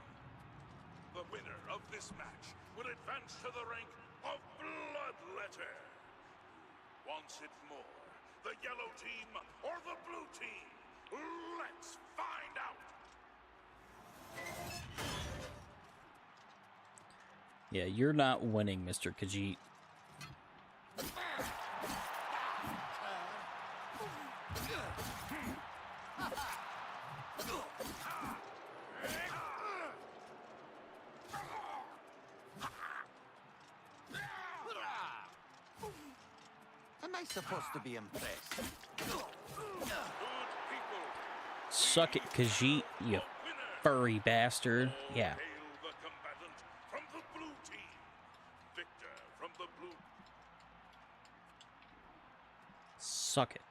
The winner of this match will advance to the rank of Bloodletter. Wants it more, the yellow team or the blue team? Let's find out. Yeah, you're not winning, Mr. Khajiit. Am I supposed to be impressed? Suck it, Khajiit, you furry bastard. Yeah. Hail the combatant from the blue team. Victor from the blue. Suck it.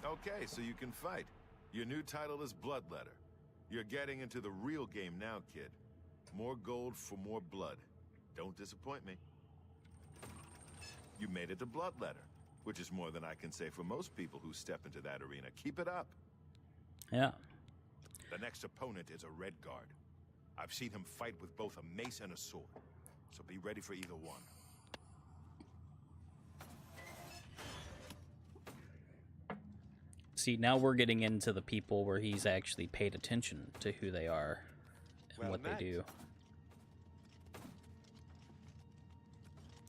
Okay, so you can fight. Your new title is Bloodletter. You're getting into the real game now, kid. More gold for more blood. Don't disappoint me. You made it to Bloodletter, which is more than I can say for most people who step into that arena. Keep it up. Yeah. The next opponent is a Red Guard. I've seen him fight with both a mace and a sword, so be ready for either one. See, now we're getting into the people where he's actually paid attention to who they are and what they do.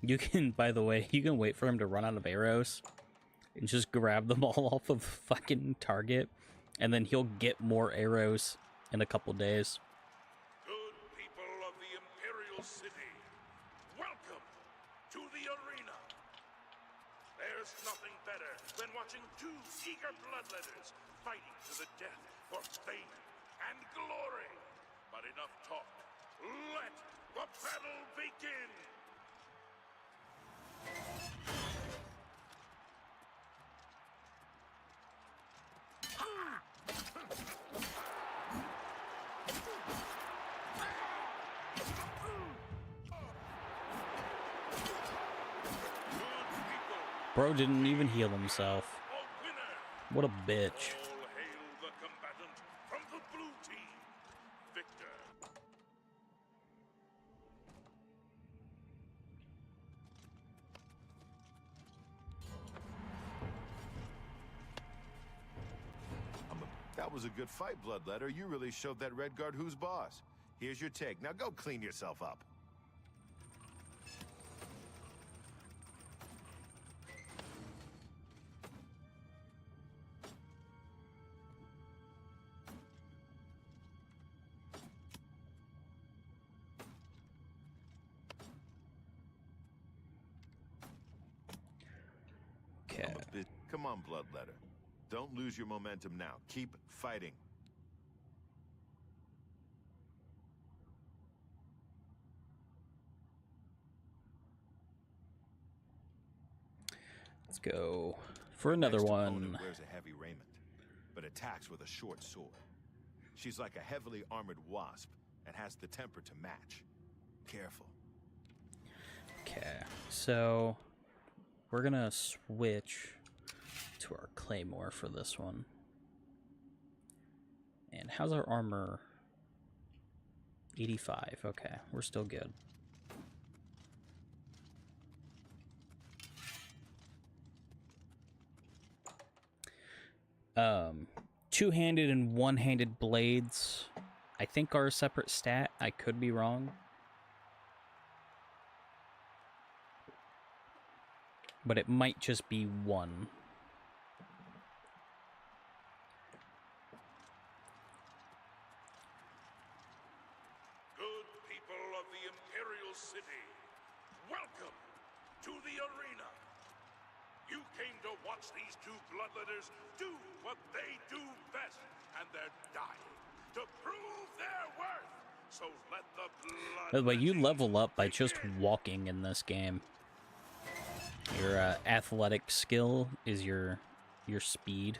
You can, by the way, you can wait for him to run out of arrows and just grab them all off of fucking target, and then he'll get more arrows in a couple days. Good people of the Imperial City, welcome to the arena. There's nothing better than watching two eager bloodletters fighting to the death for fame and glory. But enough talk. Let the battle begin. Bro didn't even heal himself. What a bitch. All hail the combatant from the blue team, Victor. That was a good fight, Bloodletter. You really showed that Red Guard who's boss. Here's your take. Now go clean yourself up. Okay. Come on, Bloodletter. Don't lose your momentum now. Keep fighting. Let's go for another Next one. opponent wears a heavy raiment, but attacks with a short sword. She's like a heavily armored wasp and has the temper to match. Careful. Okay, so we're gonna switch to our claymore for this one. And how's our armor? 85. Okay, we're still good. Two-handed and one-handed blades, I think, are a separate stat. I could be wrong. But it might just be one. Good people of the Imperial City, welcome to the arena. You came to watch these two bloodletters do what they do best, and they're dying to prove their worth. So let the blood. By the way, you level up by just walking in this game. Your athletic skill is your speed.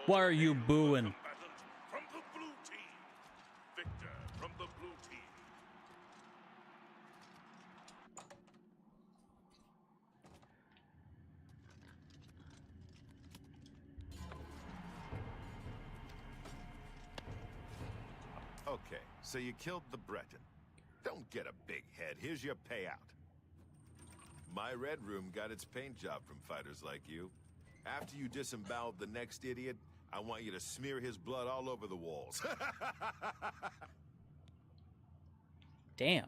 Why are you booing? From the blue team, Victor from the blue team. Okay, so you killed the Breton. Don't get a big head. Here's your payout. My Red Room got its paint job from fighters like you. After you disemboweled the next idiot, I want you to smear his blood all over the walls. Damn.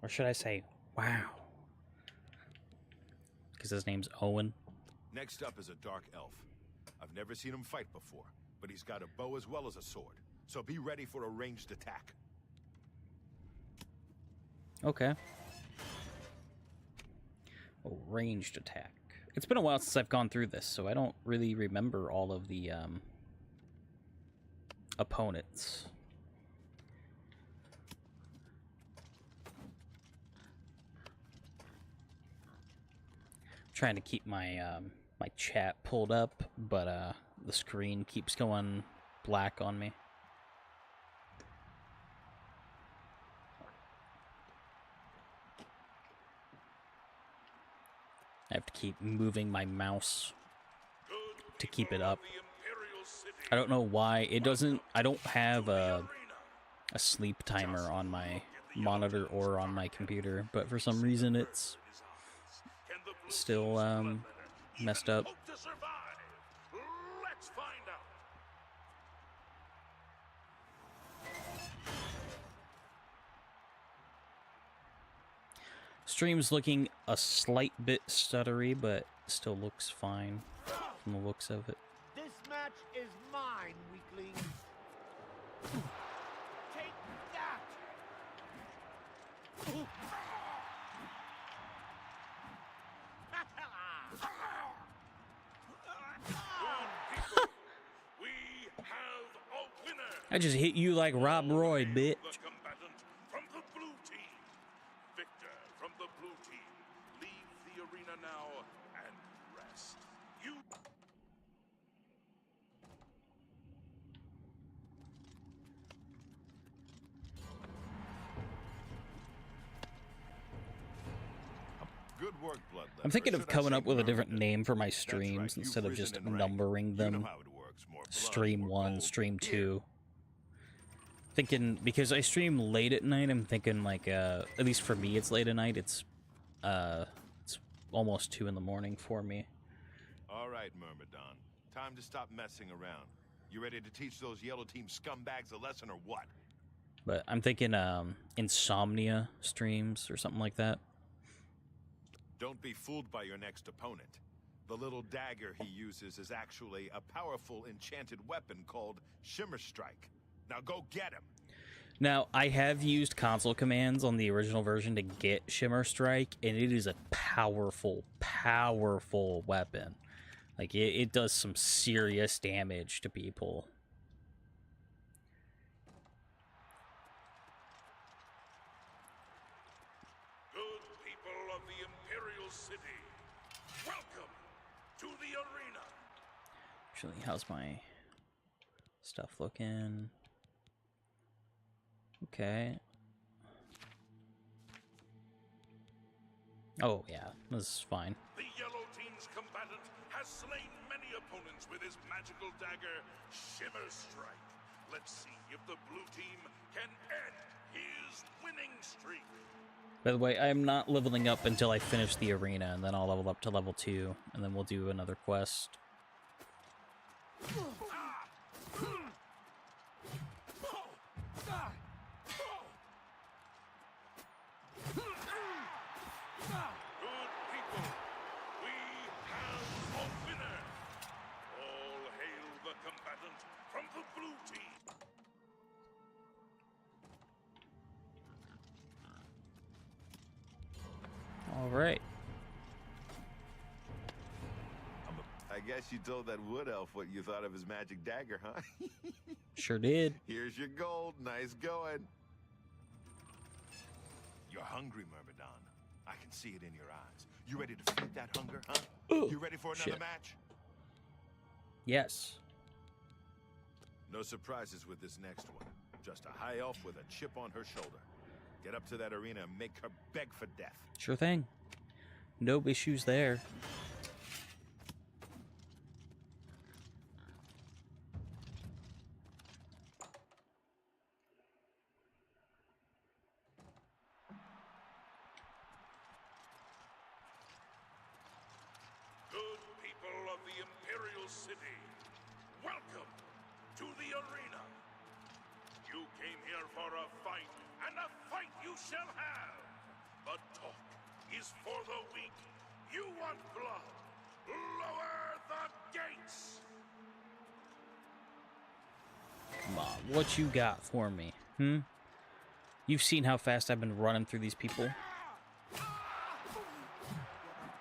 Or should I say, wow? Because his name's Owen. Next up is a dark elf. I've never seen him fight before, but he's got a bow as well as a sword. So be ready for a ranged attack. Okay. A ranged attack. It's been a while since I've gone through this, so I don't really remember all of the opponents. Trying to keep my my chat pulled up, but the screen keeps going black on me. I have to keep moving my mouse to keep it up. I don't know why it doesn't. I don't have a sleep timer on my monitor or on my computer, but for some reason it's still messed up. Let's find out. Stream's looking a slight bit stuttery, but still looks fine from the looks of it. This match is mine, weakling. Take that! We have a winner. I just hit you like Rob Roy, bitch. The combatant from the blue team, Victor from the blue team. Leave the arena now and rest. You. Good work, Bloodlet. I'm thinking of coming up with a different name for my streams instead of just numbering them. Stream 1, Stream 2. Thinking, because I stream late at night, I'm thinking like, at least for me it's late at night, it's almost 2 in the morning for me. All right, Myrmidon. Time to stop messing around. You ready to teach those yellow team scumbags a lesson or what? But I'm thinking Insomnia streams or something like that. Don't be fooled by your next opponent. The little dagger he uses is actually a powerful enchanted weapon called Shimmer Strike. Now go get him! Now, I have used console commands on the original version to get Shimmer Strike, and it is a powerful, powerful weapon. Like, it does some serious damage to people. Actually, how's my stuff looking? Okay. Oh, yeah, this is fine. The Yellow Team's combatant has slain many opponents with his magical dagger, Shimmer Strike. Let's see if the blue team can end his winning streak. By the way, I'm not leveling up until I finish the arena, and then I'll level up to level 2, and then we'll do another quest. All right. I guess you told that wood elf what you thought of his magic dagger, huh? Sure did. Here's your gold. Nice going. You're hungry, Myrmidon. I can see it in your eyes. You ready to feed that hunger, huh? Ooh, you ready for another match? Yes. No surprises with this next one. Just a high elf with a chip on her shoulder. Get up to that arena and make her beg for death. Sure thing. No issues there. Good people of the Imperial City, welcome to the arena. You came here for a fight, and a fight you shall have. But talk is for the weak. You want blood? Lower the gates! Come on, what you got for me? You've seen how fast I've been running through these people.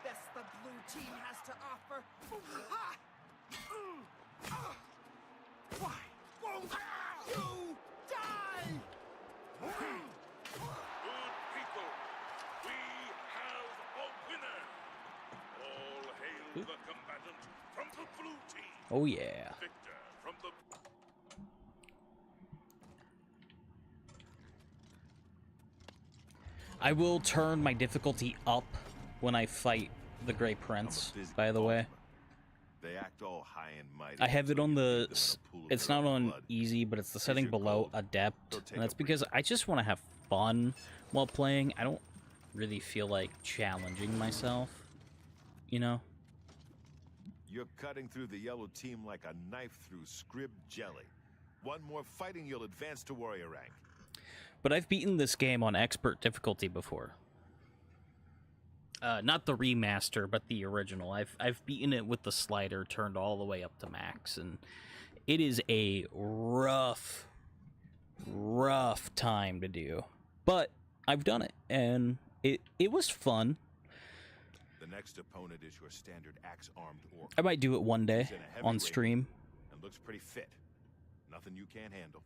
Best the blue team has to offer. Why won't you die? Good people, we have a winner. All hail the combatant from the blue team. Oh yeah. Victor from the... I will turn my difficulty up when I fight the Grey Prince, by the way. They act all high and mighty. I have it on the... It's not on easy, but it's the setting below Adept. And that's because I just want to have fun while playing. I don't really feel like challenging myself, you know? You're cutting through the yellow team like a knife through scrib jelly. One more fighting, you'll advance to warrior rank. But I've beaten this game on expert difficulty before. Not the remaster, but the original. I've beaten it with the slider turned all the way up to max, and it is a rough time to do. But I've done it, and it was fun. The next opponent is your standard axe-armed orc. I might do it one day on stream. And looks pretty fit. Nothing you can't handle.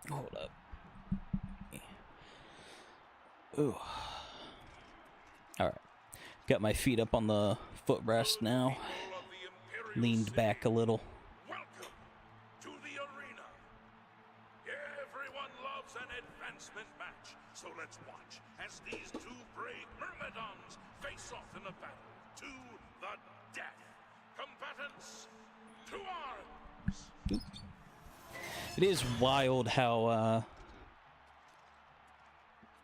Hold up. Ooh. Alright. Got my feet up on the footrest now. Leaned back a little. Welcome to the arena. Everyone loves an advancement match, so let's watch as these two brave myrmidons face off in a battle to the death. Combatants, to arms! It is wild how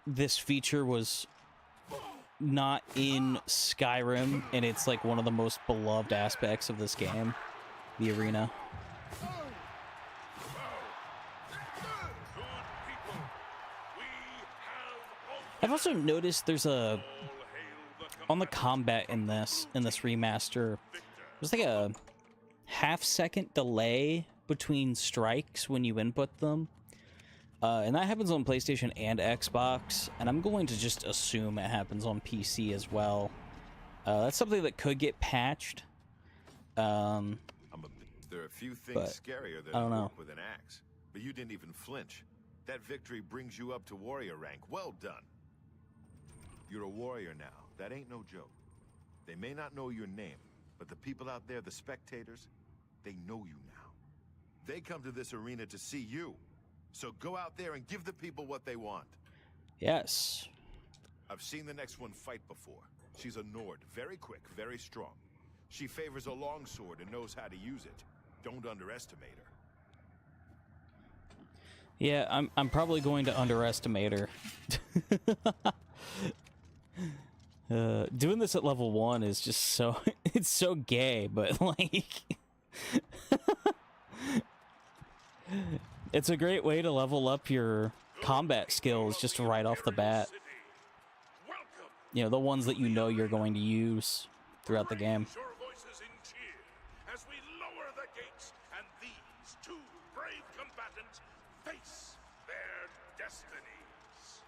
this feature was not in Skyrim, and it's like one of the most beloved aspects of this game, the arena. I've also noticed there's a on the combat in this remaster, there's like a half-second delay between strikes when you input them. And that happens on PlayStation and Xbox, and I'm going to just assume it happens on PC as well. That's something that could get patched. I'm a There are a few things But, scarier than I don't a know. orc with an axe. But you didn't even flinch. That victory brings you up to warrior rank. Well done. You're a warrior now. That ain't no joke. They may not know your name, but the people out there, the spectators, they know you now. They come to this arena to see you. So go out there and give the people what they want. Yes. I've seen the next one fight before. She's a Nord, very quick, very strong. She favors a longsword and knows how to use it. Don't underestimate her. Yeah, I'm probably going to underestimate her. Doing this at level 1 is just so it's so gay, but like it's a great way to level up your combat skills just right off the bat. You know, the ones that you know you're going to use throughout the game. Raise your voices in cheer as we lower the gates and these two brave combatants face their destinies.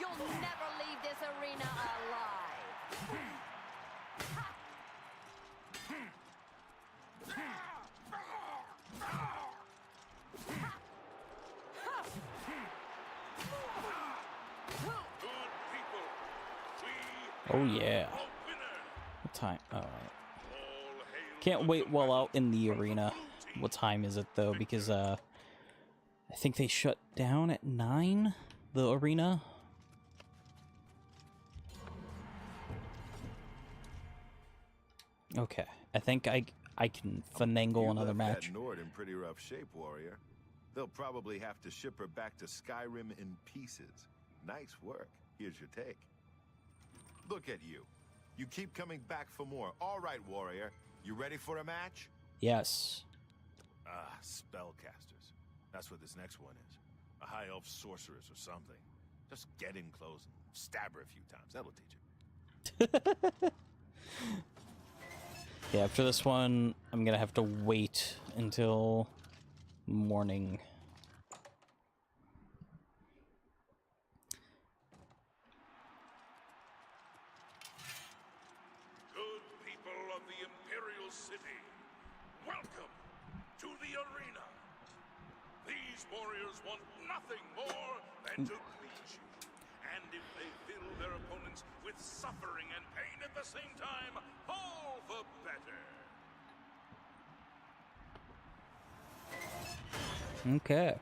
You'll never leave this arena alive. Oh yeah. What time? Alright. Can't wait while out in the arena. What time is it though? Because I think they shut down at 9, the arena. Okay. I think I can finagle another match. That Nord in pretty rough shape, warrior. They'll probably have to ship her back to Skyrim in pieces. Nice work. Here's your take. Look at you. You keep coming back for more. All right, warrior. You ready for a match? Yes. Ah, spellcasters. That's what this next one is. A high elf sorceress or something. Just get in close and stab her a few times. That'll teach you. Yeah, after this one, I'm gonna have to wait until morning. Good people of the Imperial City, welcome to the arena. These warriors want nothing more than to please you. And if they fill their opponents with suffering and pain at the same time, all the better. Okay.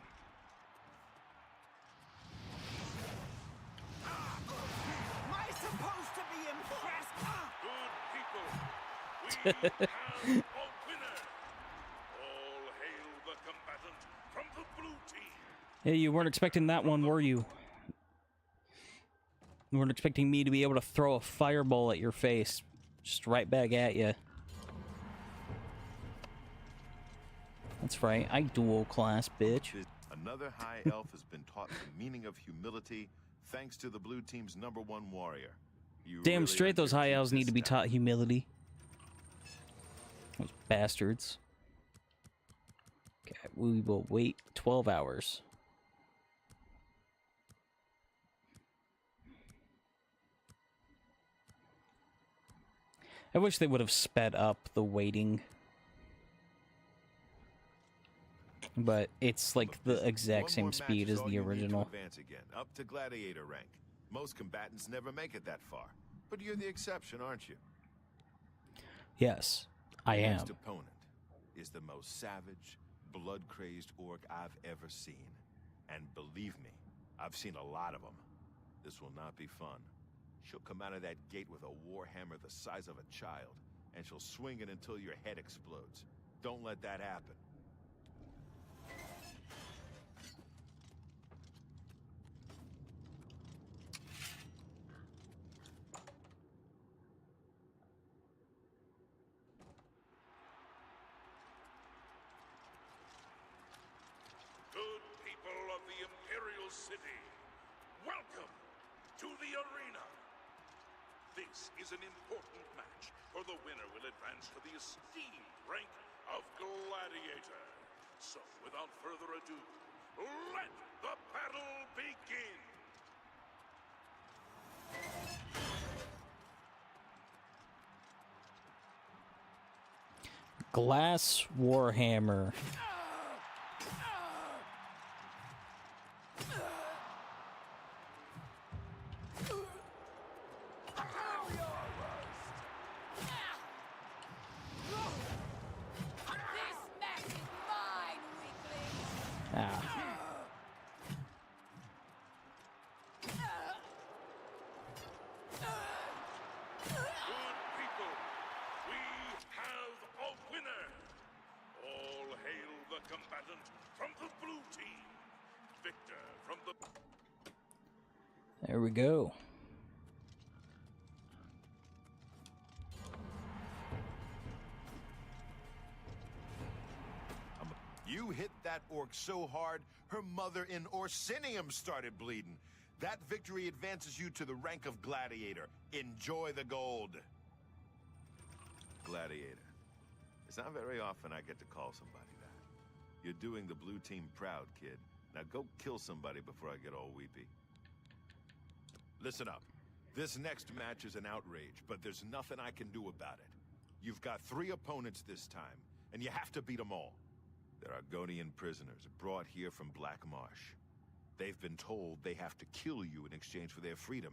Am I supposed to be impressed? Good people, we have a winner. All hail the combatant from the blue team. Yeah, you weren't expecting that one, were you? You weren't expecting me to be able to throw a fireball at your face. Just right back at you. That's right, I dual class, bitch. Another high elf has been taught the meaning of humility thanks to the blue team's #1 warrior. You Damn really straight earned those your high keep elves need this to be time. taught humility. Those bastards. Okay, we will wait 12 hours. I wish they would have sped up the waiting. But it's like the exact same speed as the original. Advance again, up to gladiator rank. Most combatants never make it that far, but you're the exception, aren't you? Yes, I Your am. next opponent is the most savage, blood-crazed orc I've ever seen. And believe me, I've seen a lot of them. This will not be fun. She'll come out of that gate with a warhammer the size of a child, and she'll swing it until your head explodes. Don't let that happen. Good people of the Imperial City, welcome to the arena. This is an important match, for the winner will advance to the esteemed rank of Gladiator. So, without further ado, Let the battle begin! Glass Warhammer. Ah. Good people, we have a winner! All hail the combatant from the blue team! Victor from the... There we go. You hit that orc so hard, her mother in Orsinium started bleeding. That victory advances you to the rank of gladiator. Enjoy the gold. Gladiator. It's not very often I get to call somebody that. You're doing the blue team proud, kid. Now go kill somebody before I get all weepy. Listen up. This next match is an outrage, but there's nothing I can do about it. You've got 3 opponents this time, and you have to beat them all. They're Argonian prisoners brought here from Black Marsh. They've been told they have to kill you in exchange for their freedom.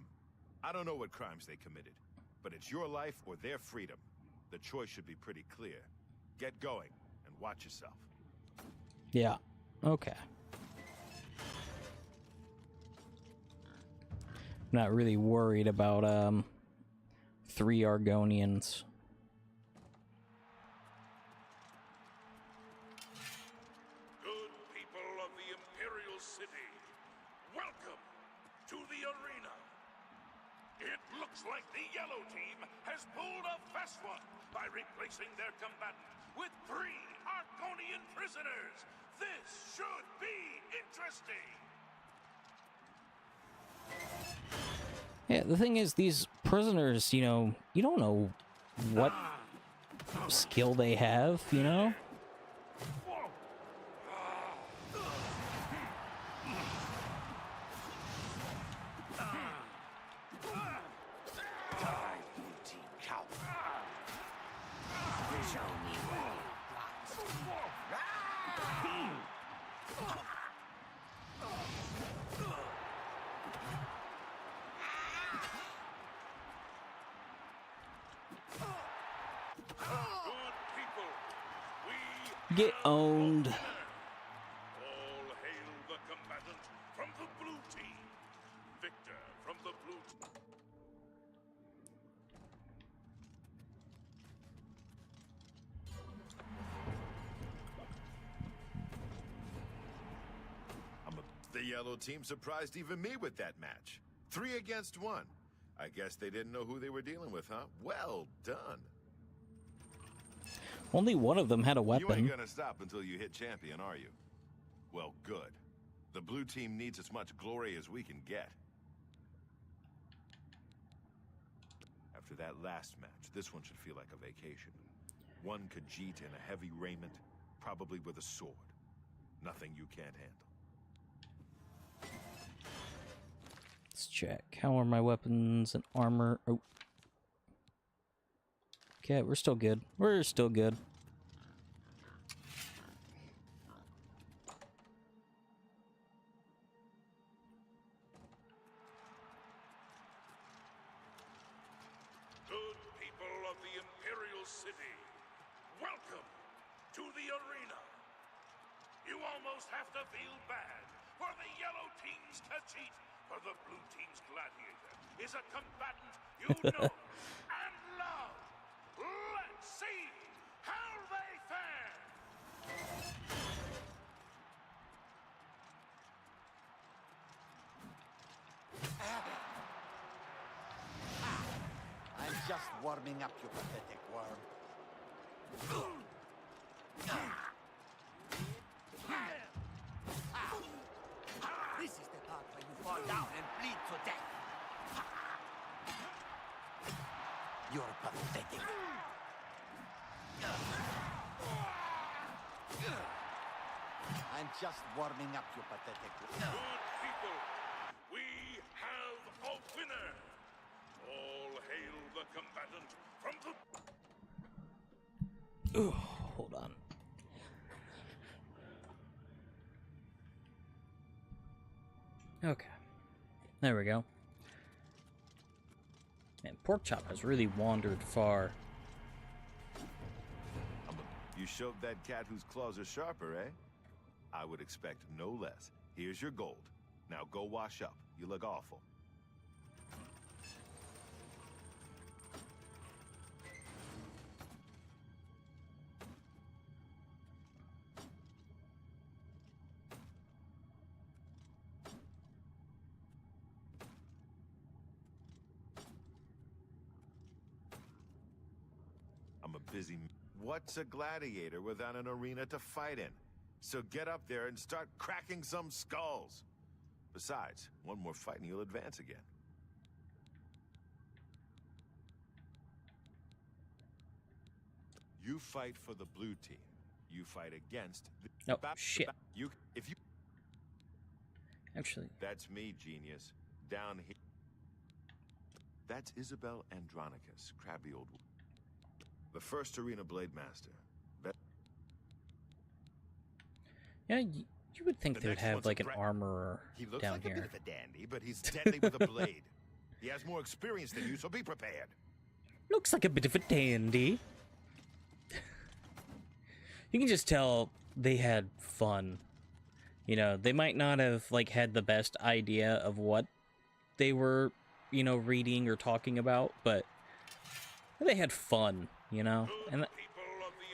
I don't know what crimes they committed, but it's your life or their freedom. The choice should be pretty clear. Get going, and watch yourself. Yeah. Okay. Not really worried about 3 Argonians. Good people of the Imperial City, welcome to the arena. It looks like the yellow team has pulled a fast one by replacing their combatant with 3 Argonian prisoners. This should be interesting. Yeah, the thing is, these prisoners, you know, you don't know what skill they have, you know? Get owned. All hail the combatant from the blue team. Victor from the blue team. The yellow team surprised even me with that match. 3 against 1. I guess they didn't know who they were dealing with, huh? Well done. Only one of them had a You weapon. ain't gonna stop until you hit champion, are you? Well, good. The blue team needs as much glory as we can get. After that last match, this one should feel like a vacation. One Khajiit in a heavy raiment, probably with a sword. Nothing you can't handle. Let's check. How are my weapons and armor? Oh. Okay, we're still good. We're still good. Good people of the Imperial City, welcome to the arena. You almost have to feel bad for the yellow team's Khajiit, for the blue team's gladiator is a combatant you know and love. Let's see how they fare. I'm just warming up, you pathetic worm. This is the part where you fall down and bleed to death. You're pathetic. I'm just warming up, you pathetic. Good people, we have a winner. All hail the combatant from the... Ooh, hold on. Okay. There we go. Man, Porkchop has really wandered far. You showed that cat whose claws are sharper, eh? I would expect no less. Here's your gold. Now go wash up. You look awful. I'm a busy... What's a gladiator without an arena to fight in? So get up there and start cracking some skulls. Besides, one more fight and you'll advance again. You fight for the blue team. You fight against the... Oh, shit. If you... Actually... That's me, genius. Down here. That's Isabel Andronicus, crabby old... The first arena blade master. Yeah, you would think they would have, like, an armorer down here. He looks like a bit of a dandy, but he's deadly with a blade. He has more experience than you, so be prepared. Looks like a bit of a dandy. You can just tell they had fun. You know, they might not have, like, had the best idea of what they were, you know, reading or talking about, but they had fun, you know? And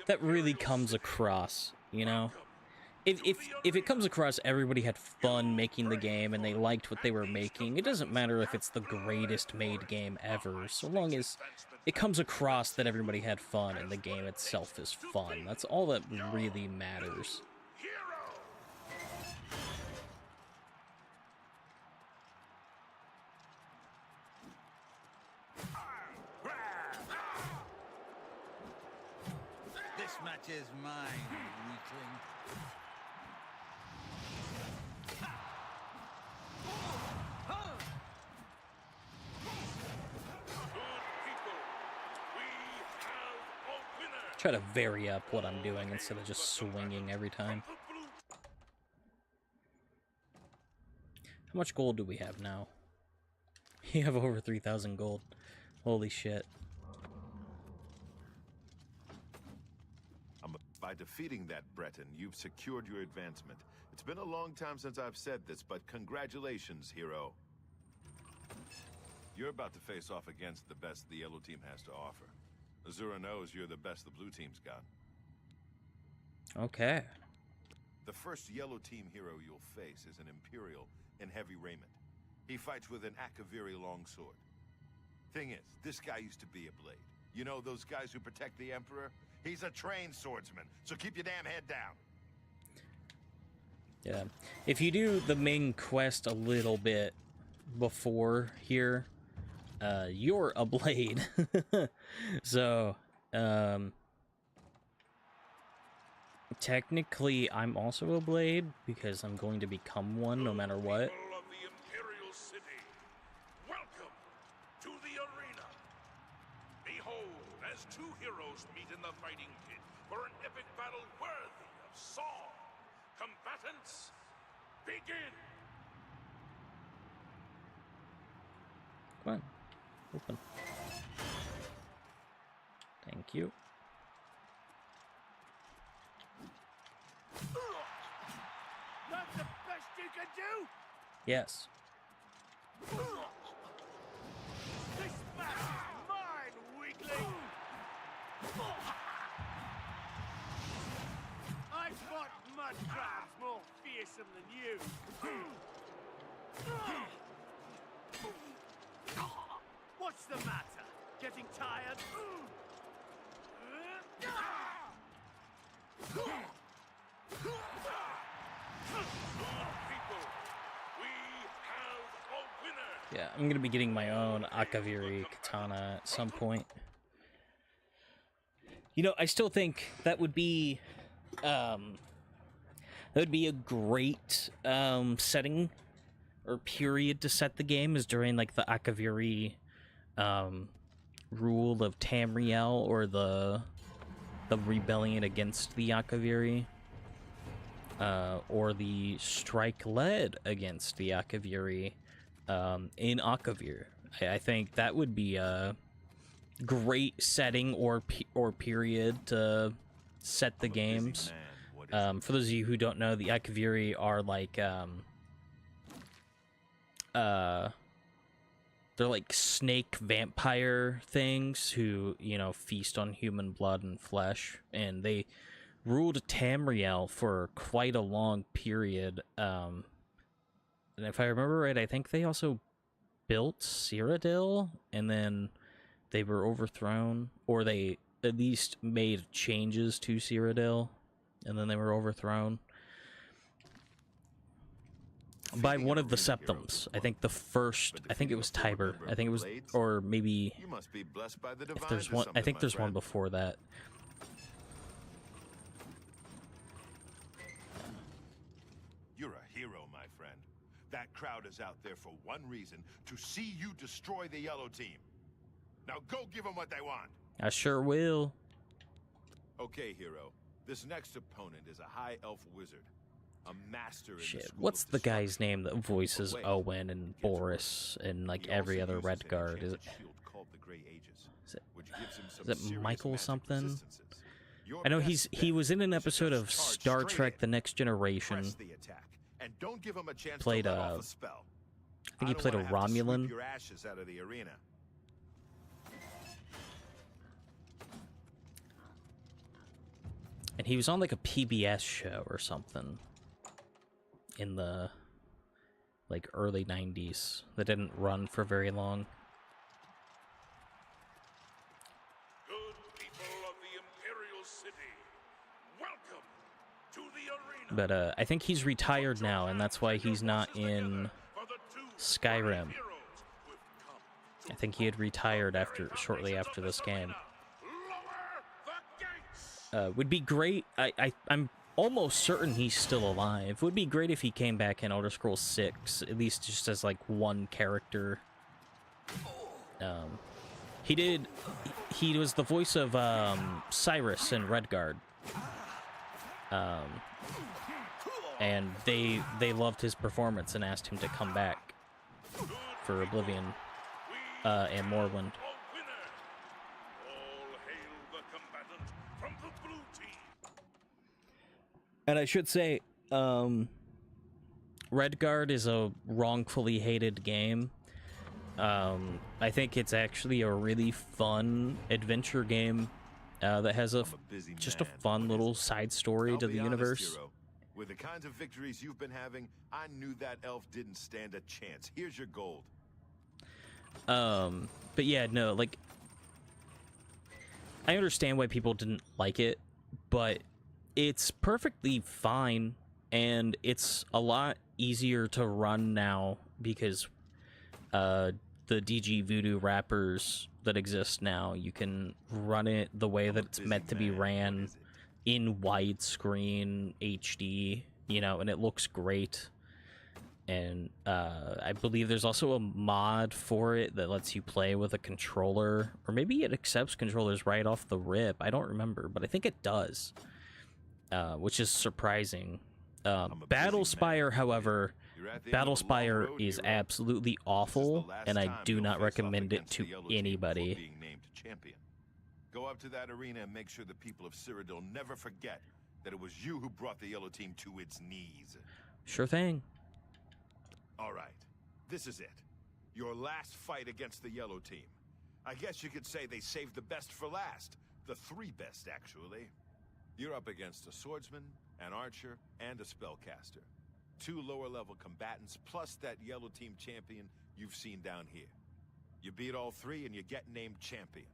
that really comes across, you know? If it comes across everybody had fun making the game and they liked what they were making, it doesn't matter if it's the greatest made game ever, so long as it comes across that everybody had fun and the game itself is fun. That's all that really matters. This match is mine, weakling. Try to vary up what I'm doing instead of just swinging every time. How much gold do we have now? You have over 3,000 gold. Holy shit. By defeating that Breton, you've secured your advancement. It's been a long time since I've said this, but congratulations, hero. You're about to face off against the best the yellow team has to offer. Azura knows you're the best the blue team's got. Okay. The first yellow team hero you'll face is an Imperial in heavy raiment. He fights with an Akaviri longsword. Thing is, this guy used to be a blade. You know those guys who protect the Emperor? He's a trained swordsman, so keep your damn head down. Yeah. If you do the main quest a little bit before here, you're a blade. So, technically, I'm also a blade, because I'm going to become one no matter what. People of the Imperial City, welcome to the arena. Behold, as two heroes meet in the fighting pit for an epic battle worthy of song. Combatants, begin! Come on. Open. Thank you. That's the best you can do? Yes. This match is mine, weakling! I fought mud crabs more fearsome than you. What's the matter? Getting tired? Yeah, I'm gonna be getting my own Akaviri katana at some point. You know, I still think that would be That would be a great setting or period to set the game, is during like the Akaviri rule of Tamriel, or the rebellion against the Akaviri, or the strike led against the Akaviri in Akavir. I think that would be a great setting or period to set the games. For those of you who don't know, the Akaviri are like they're like snake vampire things who, you know, feast on human blood and flesh, and they ruled Tamriel for quite a long period. And if I remember right, I think they also built Cyrodiil, and then they were overthrown, or they at least made changes to Cyrodiil, and then they were overthrown by one of the septums. I think the first, I think it was Tiber. I think it was, or maybe if there's one, I think there's one before that. You're a hero, my friend. That crowd is out there for one reason: to see you destroy the yellow team. Now go give them what they want. I sure will. Okay, hero. This next opponent is a high elf wizard. A master in Shit, the school what's of the guy's name that voices Owen and Boris and like every other Redguard? Is it Michael something? I know he was in an episode of Star Trek: The Next Generation. Played I think he played a Romulan. And he was on like a PBS show or something in the like early 90s that didn't run for very long. Good people of the Imperial City, welcome to the arena. But I think he's retired now, and that's why he's not in Skyrim. I think he had retired shortly after this game. Would be great. I'm almost certain he's still alive. Would be great if he came back in Elder Scrolls 6, at least just as like one character. He was the voice of Cyrus in Redguard. And they loved his performance and asked him to come back for Oblivion and Morrowind. And I should say, Redguard is a wrongfully hated game. I think it's actually a really fun adventure game that has just a fun little side story to the universe. Hero. With the kinds of victories you've been having, I knew that elf didn't stand a chance. Here's your gold. But yeah, no, like, I understand why people didn't like it, but it's perfectly fine, and it's a lot easier to run now because the DG Voodoo wrappers that exist now, you can run it the way that it's meant to be ran in widescreen HD, you know, and it looks great. And I believe there's also a mod for it that lets you play with a controller, or maybe it accepts controllers right off the rip. I don't remember, but I think it does. Which is surprising. Battlespire, however, Battlespire is absolutely awful, and I do not recommend it to anybody. Go up to that arena and make sure the people of Cyrodiil never forget that it was you who brought the yellow team to its knees. Sure thing. All right, this is it. Your last fight against the yellow team. I guess you could say they saved the best for last. The three best, actually. You're up against a swordsman, an archer, and a spellcaster. 2 lower-level combatants, plus that yellow team champion you've seen down here. You beat all 3 and you get named champion.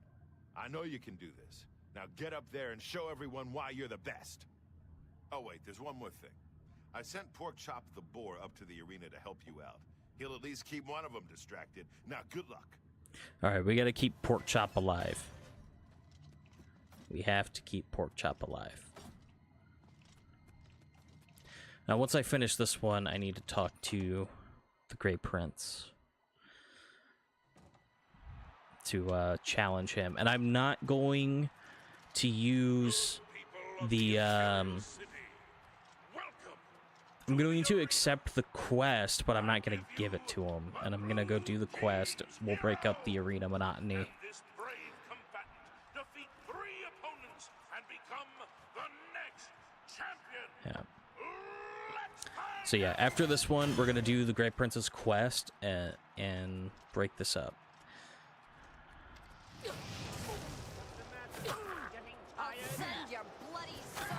I know you can do this. Now get up there and show everyone why you're the best. Oh wait, there's one more thing. I sent Porkchop the boar up to the arena to help you out. He'll at least keep one of them distracted. Now good luck. Alright, we gotta keep Porkchop alive. We have to keep Porkchop alive. Now, once I finish this one, I need to talk to the Great Prince to challenge him. And I'm not going to use the... I'm going to accept the quest, but I'm not going to give it to him. And I'm going to go do the quest. We'll break up the arena monotony. This brave combatant defeat 3 opponents and become the next champion. Yeah. So yeah, after this one, we're going to do the Great Prince's quest and break this up. I'll send your bloody soul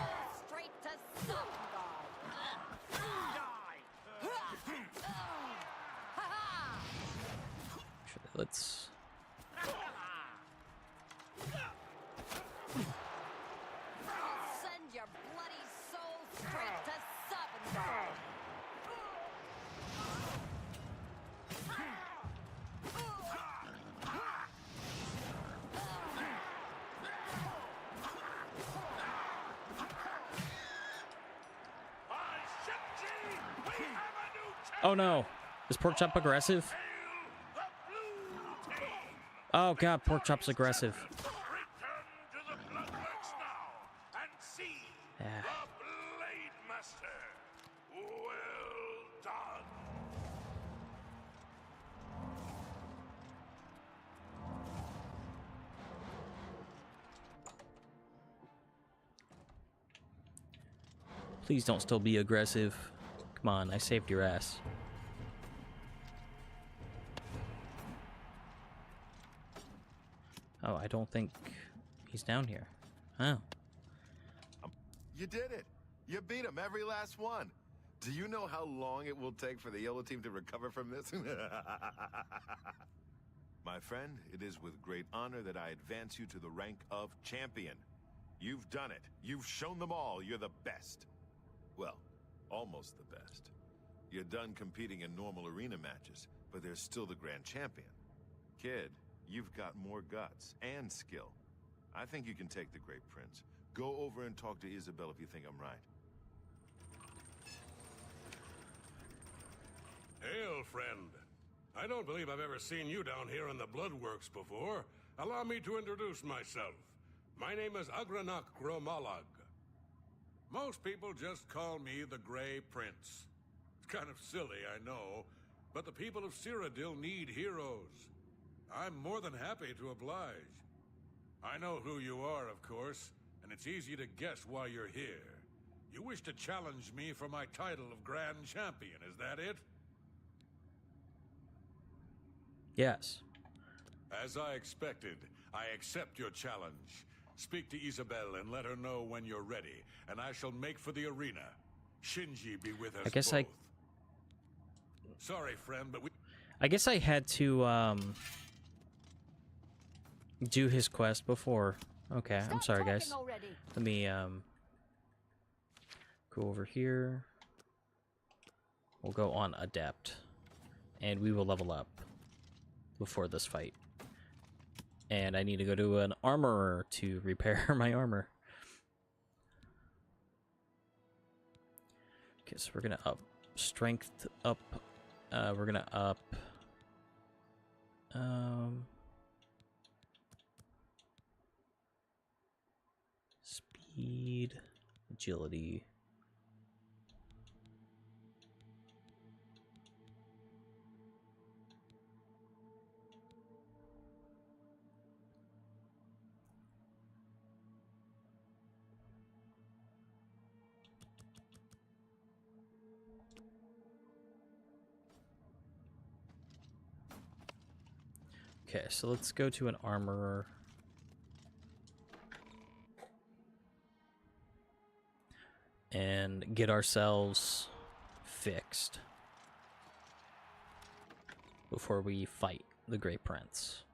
straight to Sovngarde. Actually, let's... I'll send your bloody soul straight to Sovngarde. Oh no! Is Porkchop aggressive? Oh god, Porkchop's aggressive. Yeah. Please don't still be aggressive. Come on, I saved your ass. Oh, I don't think he's down here. Oh. You did it! You beat him every last one! Do you know how long it will take for the yellow team to recover from this? My friend, it is with great honor that I advance you to the rank of champion. You've done it. You've shown them all you're the best. Well, almost the best. You're done competing in normal arena matches, but there's still the grand champion. Kid, you've got more guts and skill. I think you can take the Great Prince. Go over and talk to Isabel if you think I'm right. Hail, friend. I don't believe I've ever seen you down here in the Bloodworks before. Allow me to introduce myself. My name is Agranak Gromalag. Most people just call me the Grey Prince. It's kind of silly, I know, but the people of Cyrodiil need heroes. I'm more than happy to oblige. I know who you are, of course, and it's easy to guess why you're here. You wish to challenge me for my title of Grand Champion, is that it? Yes. As I expected, I accept your challenge. Speak to Isabel and let her know when you're ready, and I shall make for the arena. Shinji be with us I guess both. Sorry, friend, but I guess I had to do his quest before. Okay, I'm sorry guys. Already. Let me go over here. We'll go on Adept. And we will level up before this fight. And I need to go to an armorer to repair my armor. Okay, so we're gonna up strength up. We're gonna up speed, agility. Okay, so let's go to an armorer. And get ourselves fixed before we fight the Great Prince.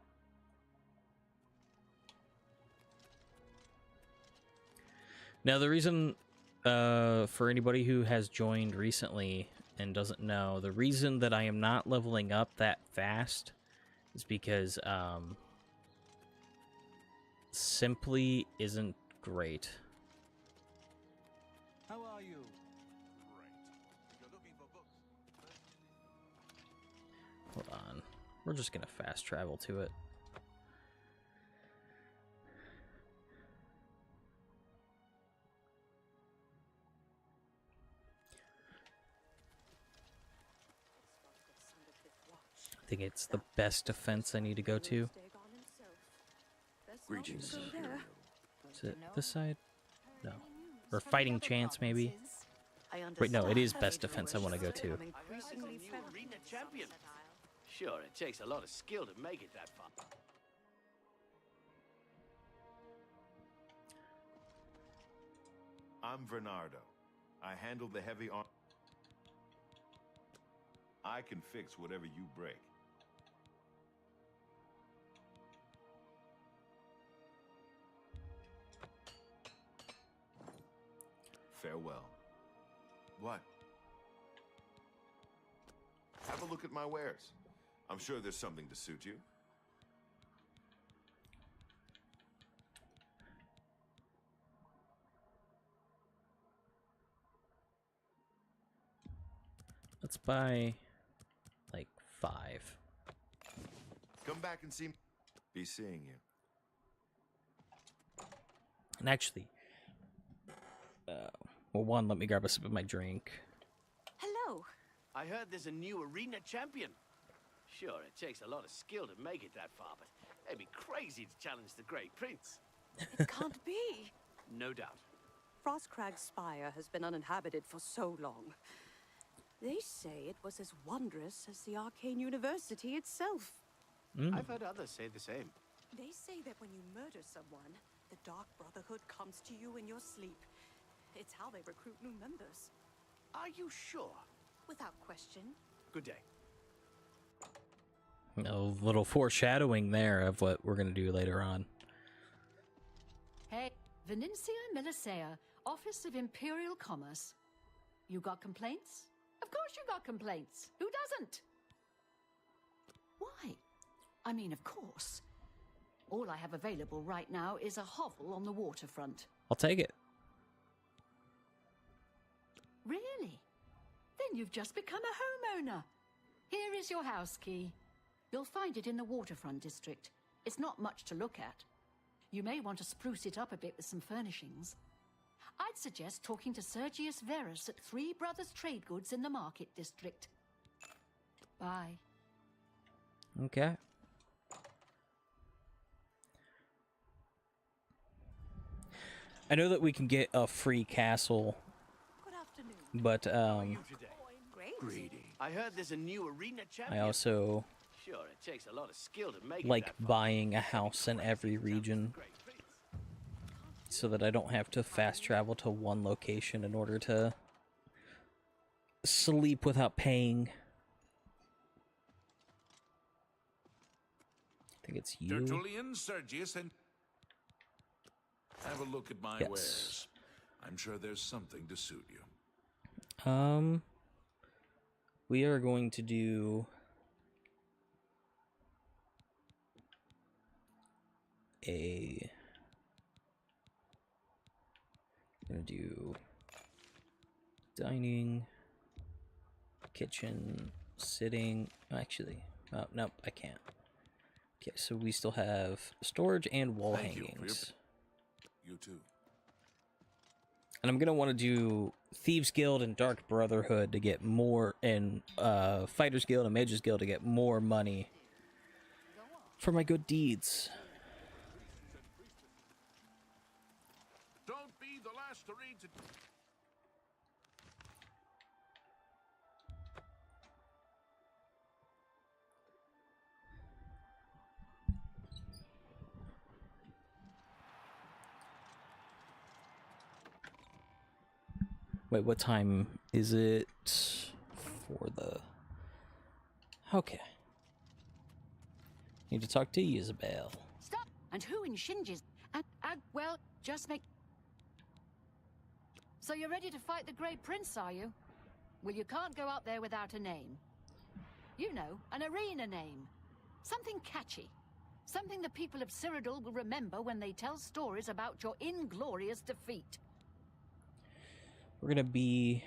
Now, the reason, for anybody who has joined recently and doesn't know, the reason that I am not leveling up that fast is because simply isn't great. How are you? Great. We're just gonna fast travel to it. I think it's the best defense I need to go to. Greetings. Is it this side? No. Or fighting chance, maybe? Wait, no, it is best defense I want to go to. Arena champion. Sure, it takes a lot of skill to make it that far. I'm Bernardo. I handle the heavy arm. I can fix whatever you break. Farewell. What? Have a look at my wares. I'm sure there's something to suit you. Let's buy like 5. Come back and see me. Be seeing you. And actually, well, one, let me grab a sip of my drink. Hello. I heard there's a new arena champion. Sure, it takes a lot of skill to make it that far, but it'd be crazy to challenge the Great Prince. It can't be. No doubt. Frostcrag's spire has been uninhabited for so long. They say it was as wondrous as the Arcane University itself. I've heard others say the same. They say that when you murder someone, the Dark Brotherhood comes to you in your sleep. It's how they recruit new members. Are you sure? Without question. Good day. A little foreshadowing there of what we're going to do later on. Hey, Venencia Melisea, Office of Imperial Commerce. You got complaints? Of course you got complaints. Who doesn't? Why? I mean, of course. All I have available right now is a hovel on the waterfront. I'll take it. Really? Then you've just become a homeowner. Here is your house key. You'll find it in the waterfront district. It's not much to look at. You may want to spruce it up a bit with some furnishings. I'd suggest talking to Sergius Verus at Three Brothers Trade Goods in the Market District. Bye. Okay. I know that we can get a free castle, but Greedy. I heard there's a new arena champion. I also Sure, it takes a lot of skill to make like it that far. buying a house in every region so that I don't have to fast travel to one location in order to sleep without paying. I think it's you. Tertullian, Sergius, and have a look at my Yes. wares. I'm sure there's something to suit you. We are going to do gonna do dining, kitchen, sitting. Actually, oh, nope, I can't. Okay, so we still have storage and wall Thank you for hangings. You too. And I'm gonna want to do Thieves Guild and Dark Brotherhood to get more, and Fighters Guild and Mages Guild to get more money for my good deeds. Don't be the last to read. Wait, what time is it for the... Okay. Need to talk to Isabel. Stop! And who in Shinji's? And, well, just make... So you're ready to fight the Grey Prince, are you? Well, you can't go out there without a name. You know, an arena name. Something catchy. Something the people of Cyrodiil will remember when they tell stories about your inglorious defeat. We're gonna be...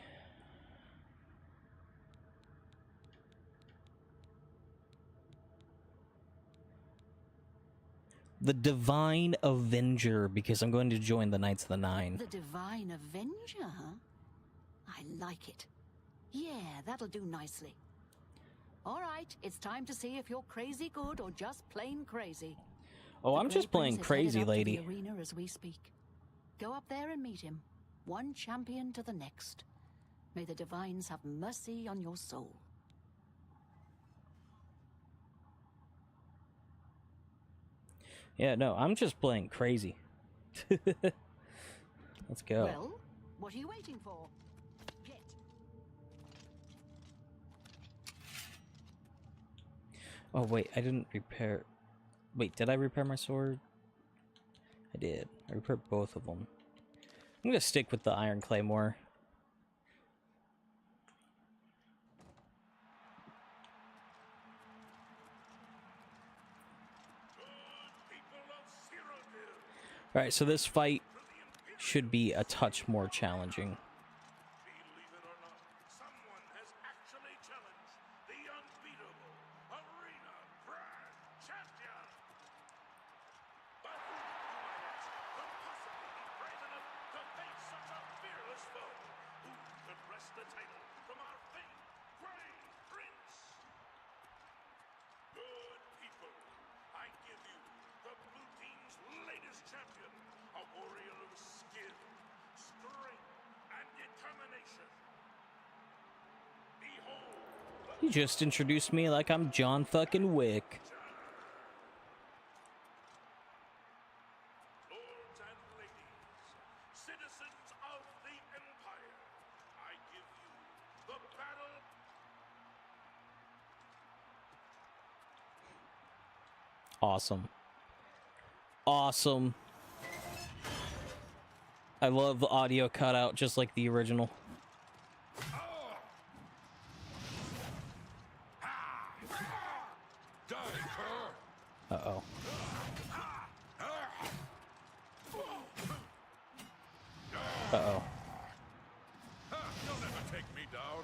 The Divine Avenger, because I'm going to join the Knights of the Nine. The Divine Avenger, huh? I like it. Yeah, that'll do nicely. All right, it's time to see if you're crazy good or just plain crazy. Oh, I'm just playing crazy, lady. The arena as we speak. Go up there and meet him, one champion to the next. May the divines have mercy on your soul. Yeah, no, I'm just playing crazy. Let's go. Well, what are you waiting for? Get. Oh, wait, I didn't repair... Wait, did I repair my sword? I did. I repaired both of them. I'm gonna stick with the Iron Claymore. Alright, so this fight should be a touch more challenging. Believe it or not, someone has actually challenged the unbeatable Arena Grand Champion. But who, you might ask, could possibly be brave enough to face such a fearless foe? Who could wrest the title from our famed Grey Prince? Good people, I give you the blue team's latest champion, a warrior of skill, strength, and determination. Behold, You just introduced me like I'm John fucking Wick. lords and ladies, citizens of the Empire, I give you the battle. Awesome. Awesome. I love the audio cutout just like the original. Uh-oh. Uh-oh. You'll never take me down.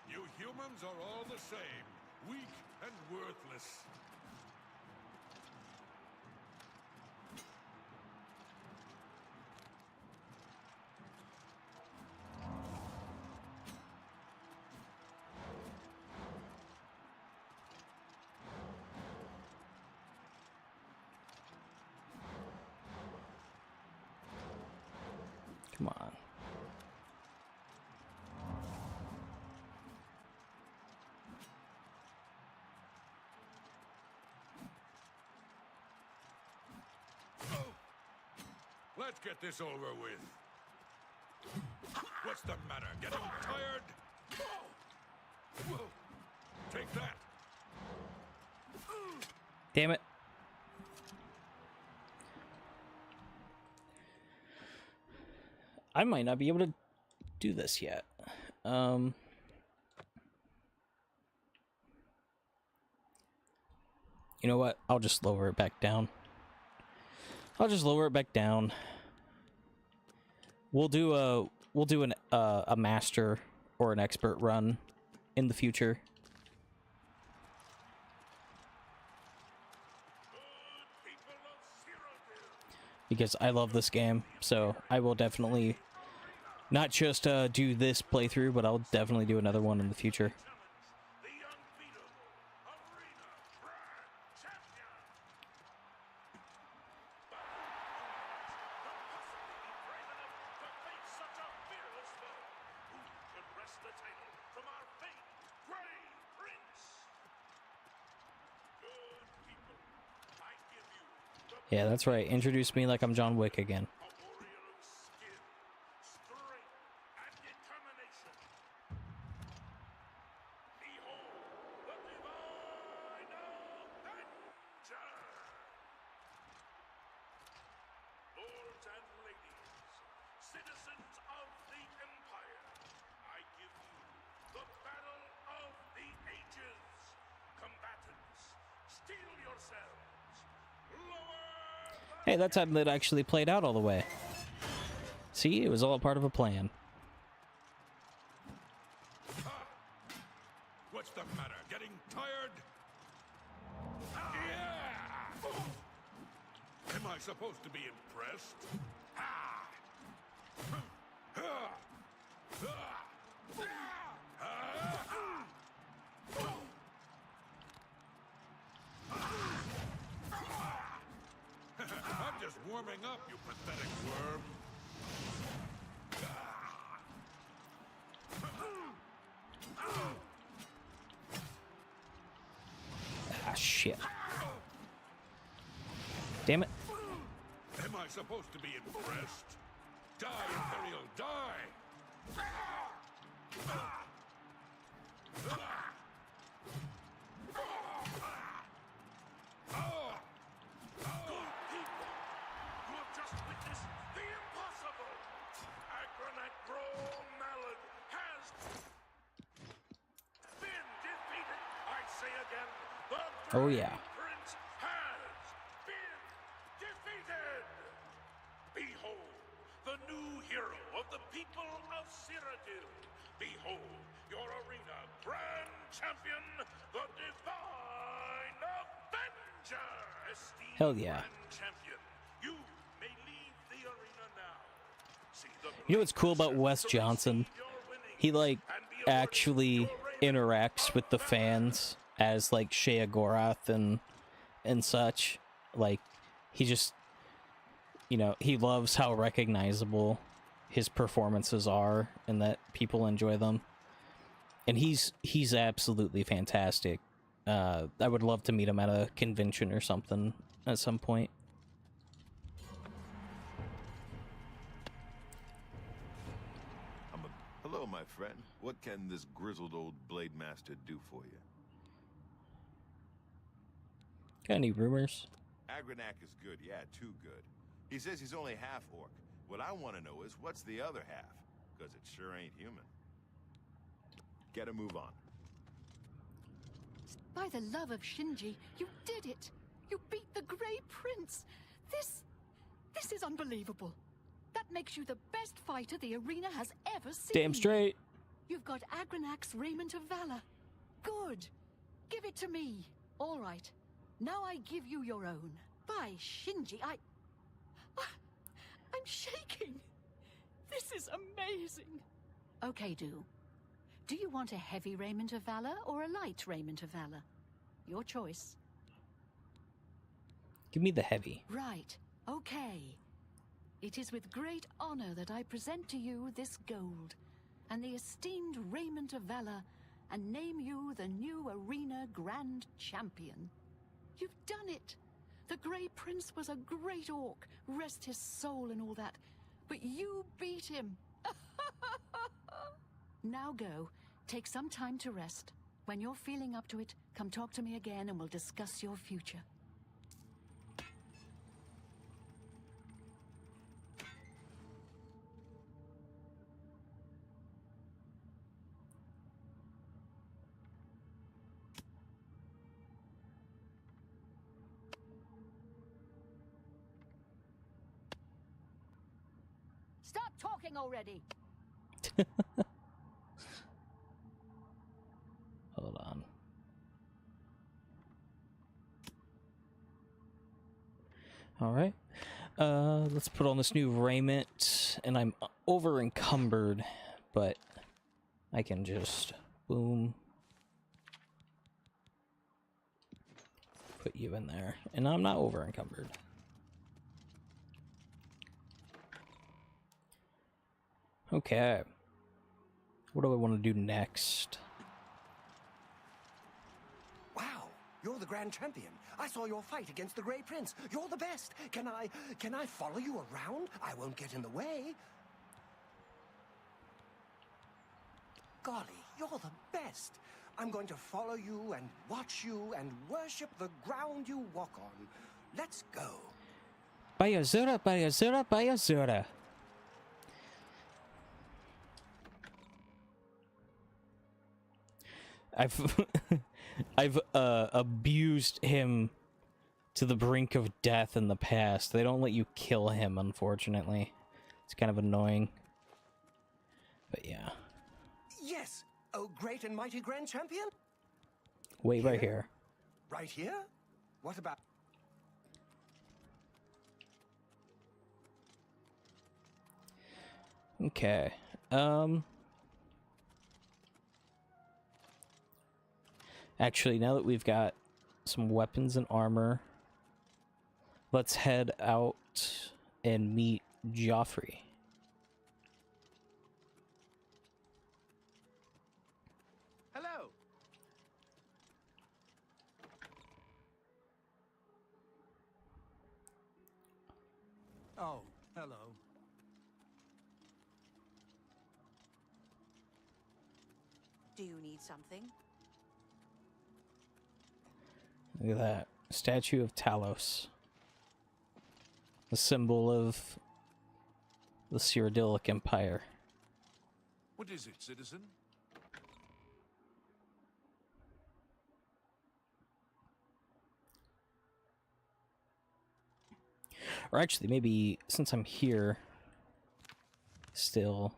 You humans are all the same, weak and worthless. Come on. Let's get this over with. What's the matter? Getting tired? Take that. Damn it. I might not be able to do this yet. You know what? I'll just lower it back down. I'll just lower it back down. We'll do a master or an expert run in the future. Because I love this game, so I will definitely not just do this playthrough, but I'll definitely do another one in the future. Yeah, that's right. Introduce me like I'm John Wick again. Lords and ladies, citizens of the Empire, I give you the battle of the ages. Combatants, steel yourselves. Lower. Hey, that time that actually played out all the way. See, it was all part of a plan. What's the matter? Getting tired? Am I supposed to be impressed? I'm just warming up, you pathetic worm. Ah, shit. Damn it. Am I supposed to be impressed? Die, Imperial, die! Good people, you have just witnessed the impossible! Agronac Malad has been defeated! I say again, the Oh, yeah. Prince has been defeated! Behold, the new hero of the people of Cyrodiil! Behold, your arena grand champion, the Divine Avenger! Esteemed Hell yeah. grand champion, you may leave the arena now. See the You know what's cool about Wes Johnson? He, like, actually interacts with the fans as, like, Shea Gorath and such. Like, he just, you know, he loves how recognizable his performances are and that people enjoy them. And he's absolutely fantastic. I would love to meet him at a convention or something at some point. Hello, my friend. What can this grizzled old blade master do for you? Got any rumors? Agronac is good, yeah, too good. He says he's only half orc. What I want to know is what's the other half? Because it sure ain't human. Get a move on. By the love of Shinji, you did it! You beat the Grey Prince! This is unbelievable. That makes you the best fighter the arena has ever seen. Damn straight. You've got Agronac's Raiment of Valor. Good. Give it to me. All right. Now I give you your own. By Shinji, I'm shaking. This is amazing. Okay, do you want a heavy Raiment of Valor or a light Raiment of Valor? Your choice. Give me the heavy. Right. Okay. It is with great honor that I present to you this gold and the esteemed Raiment of Valor and name you the new arena grand champion. You've done it. The Grey Prince was a great orc, rest his soul and all that, but you beat him. Now go. Take some time to rest. When you're feeling up to it, come talk to me again and we'll discuss your future. Stop talking already! Hold on. All right. Let's put on this new raiment, and I'm over encumbered, but I can just boom, put you in there, and I'm not over encumbered. Okay. What do I want to do next? Wow, you're the grand champion. I saw your fight against the Grey Prince. You're the best. Can I follow you around? I won't get in the way. Golly, you're the best. I'm going to follow you and watch you and worship the ground you walk on. Let's go. Bayazura, Bayazura, Bayazura. I've abused him to the brink of death in the past. They don't let you kill him, unfortunately. It's kind of annoying. But yeah. Yes, oh great and mighty grand champion. Wait, right here. Right here? What about... Okay. Actually, now that we've got some weapons and armor, let's head out and meet Joffrey. Hello. Oh, hello. Do you need something? Look at that. Statue of Talos. The symbol of the Cyrodiilic Empire. What is it, citizen? Or actually, maybe since I'm here still.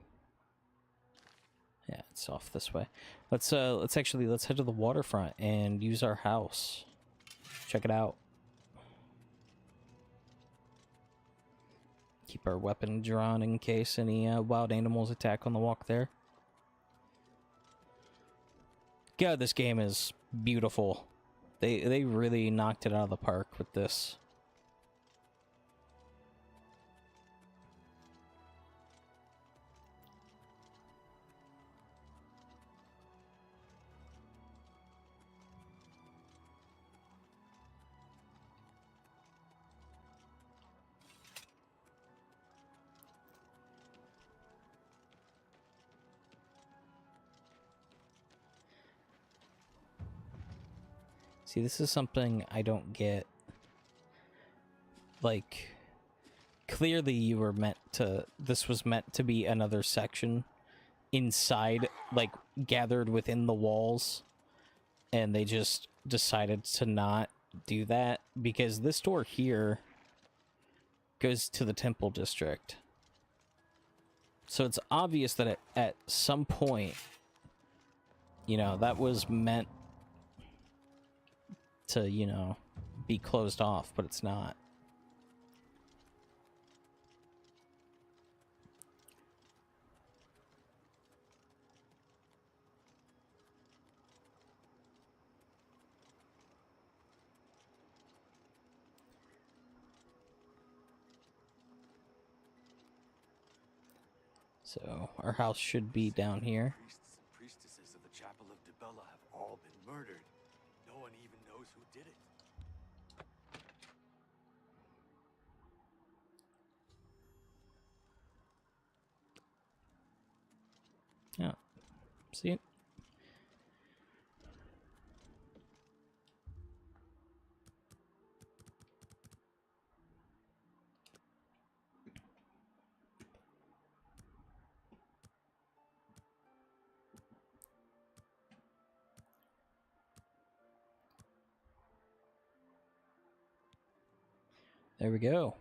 Yeah, it's off this way. Let's head to the waterfront and use our house. Check it out. Keep our weapon drawn in case any wild animals attack on the walk there. God, this game is beautiful. They really knocked it out of the park with this. See, this is something I don't get. Like, clearly you were meant to... This was meant to be another section inside, like, gathered within the walls. And they just decided to not do that. Because this door here goes to the Temple District. So it's obvious that at some point, you know, that was meant to, you know, be closed off, but it's not. So our house should be down here. Priests and priestesses of the Chapel of Dibella have all been murdered. No one even knows who did it. Yeah. See it? There we go.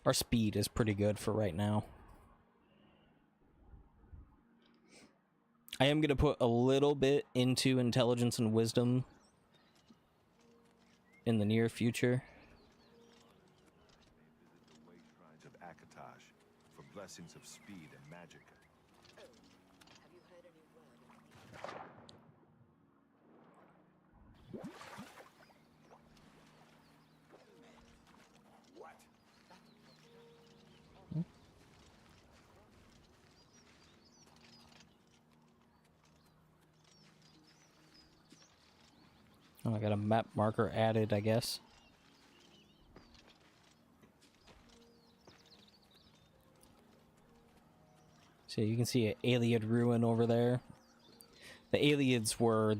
Our speed is pretty good for right now. I am going to put a little bit into intelligence and wisdom in the near future. Visit the way shrines of Akatosh for blessings of speed and magic. Have you heard any word? What? Oh, I got a map marker added, I guess. So you can see an Ayleid ruin over there. The Ayleids were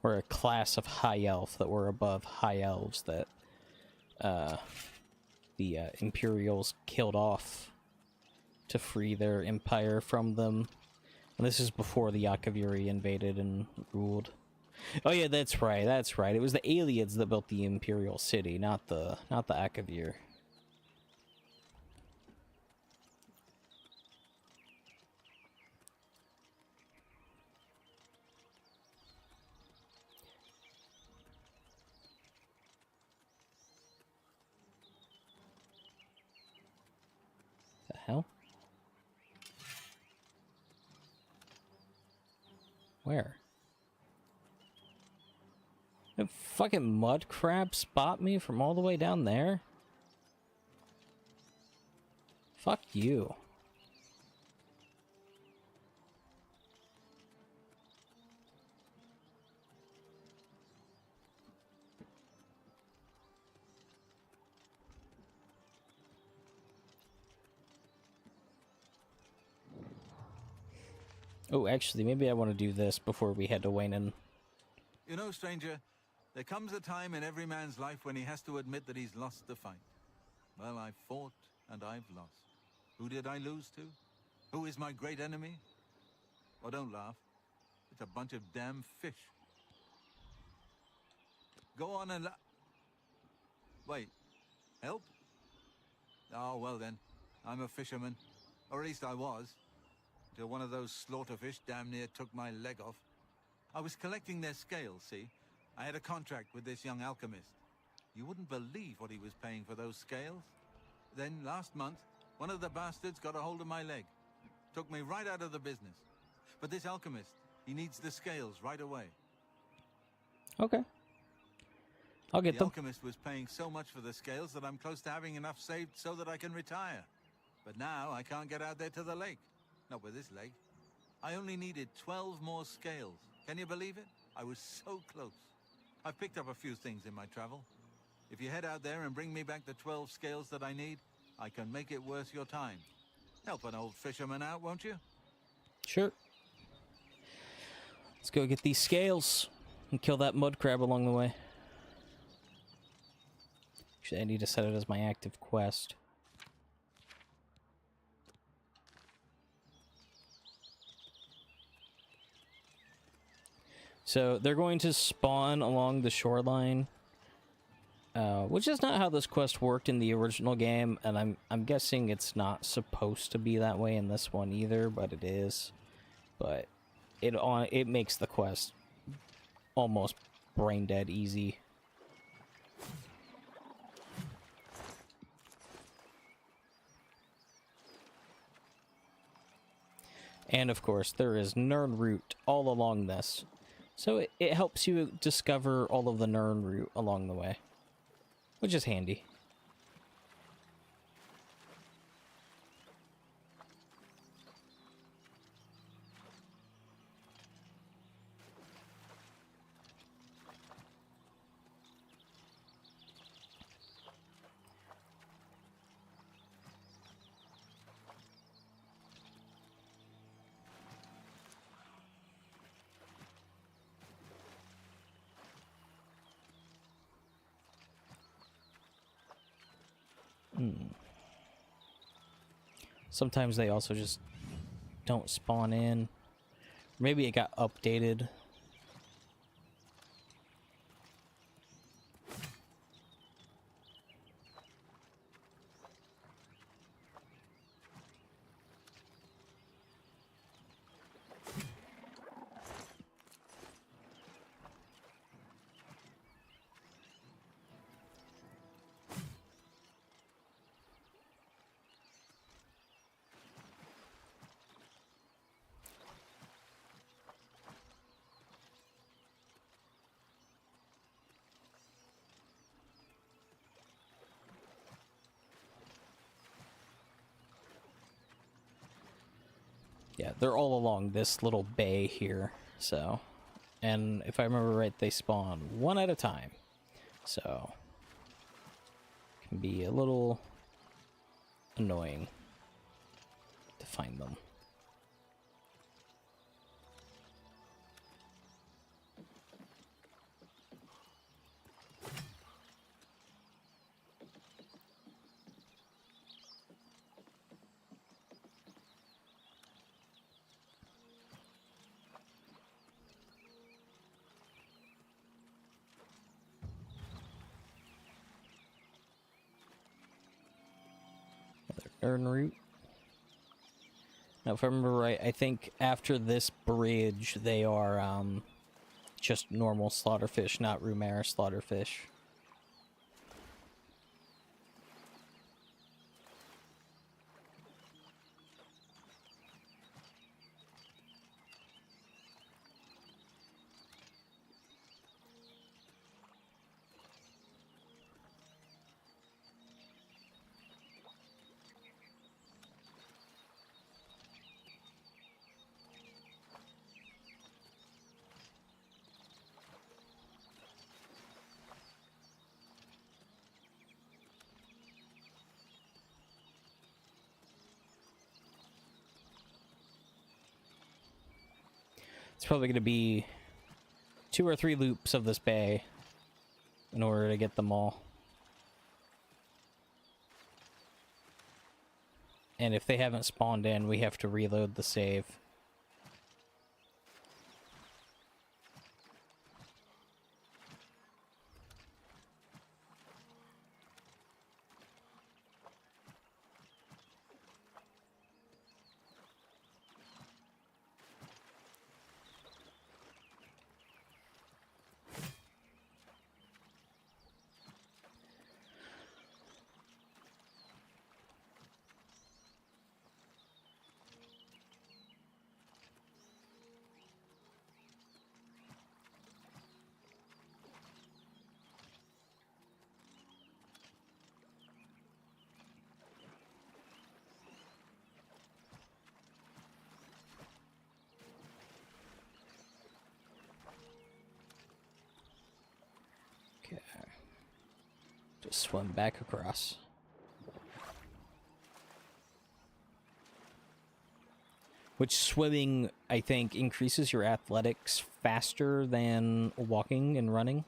were a class of high elf that were above high elves that the Imperials killed off to free their empire from them And this is before the Yakaviri invaded and ruled. Oh yeah, that's right, that's right. It was the aliens that built the Imperial City, not the Akavir. The hell? Where? Did fucking mud crab spot me from all the way down there? Fuck you. Oh, actually, maybe I want to do this before we head to Wayne. You know, stranger, there comes a time in every man's life when he has to admit that he's lost the fight. Well, I've fought and I've lost. Who did I lose to? Who is my great enemy? Oh, don't laugh. It's a bunch of damn fish. Go on and wait, help? Oh, well then, I'm a fisherman. Or at least I was. Till one of those slaughterfish damn near took my leg off. I was collecting their scales, see? I had a contract with this young alchemist. You wouldn't believe what he was paying for those scales. Then, last month, one of the bastards got a hold of my leg. Took me right out of the business. But this alchemist, he needs the scales right away. Okay. I'll get the them. The alchemist was paying so much for the scales that I'm close to having enough saved so that I can retire. But now I can't get out there to the lake. Not with this leg. I only needed 12 more scales. Can you believe it? I was so close. I've picked up a few things in my travel. If you head out there and bring me back the 12 scales that I need, I can make it worth your time. Help an old fisherman out, won't you? Sure. Let's go get these scales and kill that mud crab along the way. Actually, I need to set it as my active quest. So they're going to spawn along the shoreline, which is not how this quest worked in the original game, and I'm guessing it's not supposed to be that way in this one either, but it is. But it makes the quest almost brain dead easy. And of course, there is Nern route all along this. So it helps you discover all of the Nern route along the way, which is handy. Sometimes they also just don't spawn in. Maybe it got updated. Yeah, they're all along this little bay here, so... And if I remember right, they spawn one at a time. So... It can be a little... annoying to find them. en route. Now, if I remember right, I think after this bridge, they are just normal slaughterfish, not Rumare slaughterfish. It's probably going to be 2 or 3 loops of this bay in order to get them all. And if they haven't spawned in, we have to reload the save. Just swim back across. Which swimming, I think, increases your athletics faster than walking and running.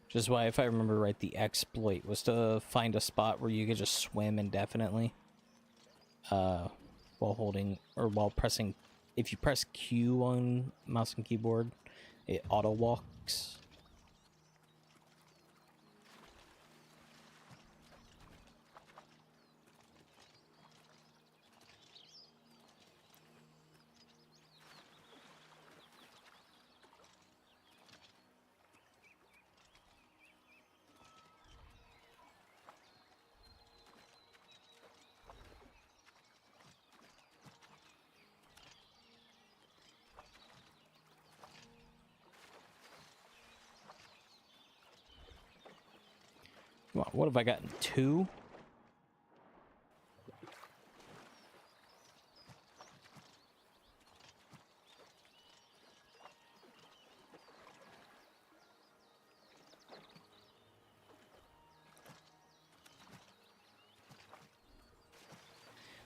Which is why, if I remember right, the exploit was to find a spot where you could just swim indefinitely. While holding, or while pressing, if you press Q on mouse and keyboard, it auto-walks. What have I gotten? 2?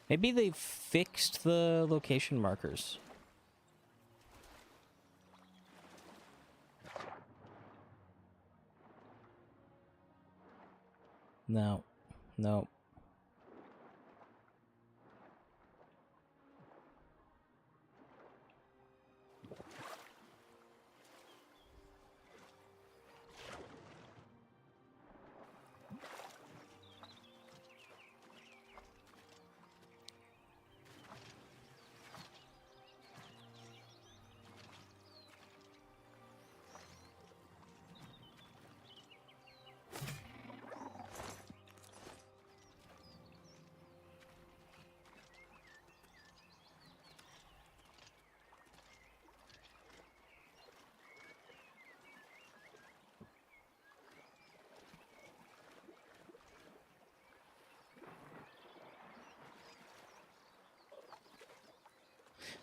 Maybe they fixed the location markers. No. No.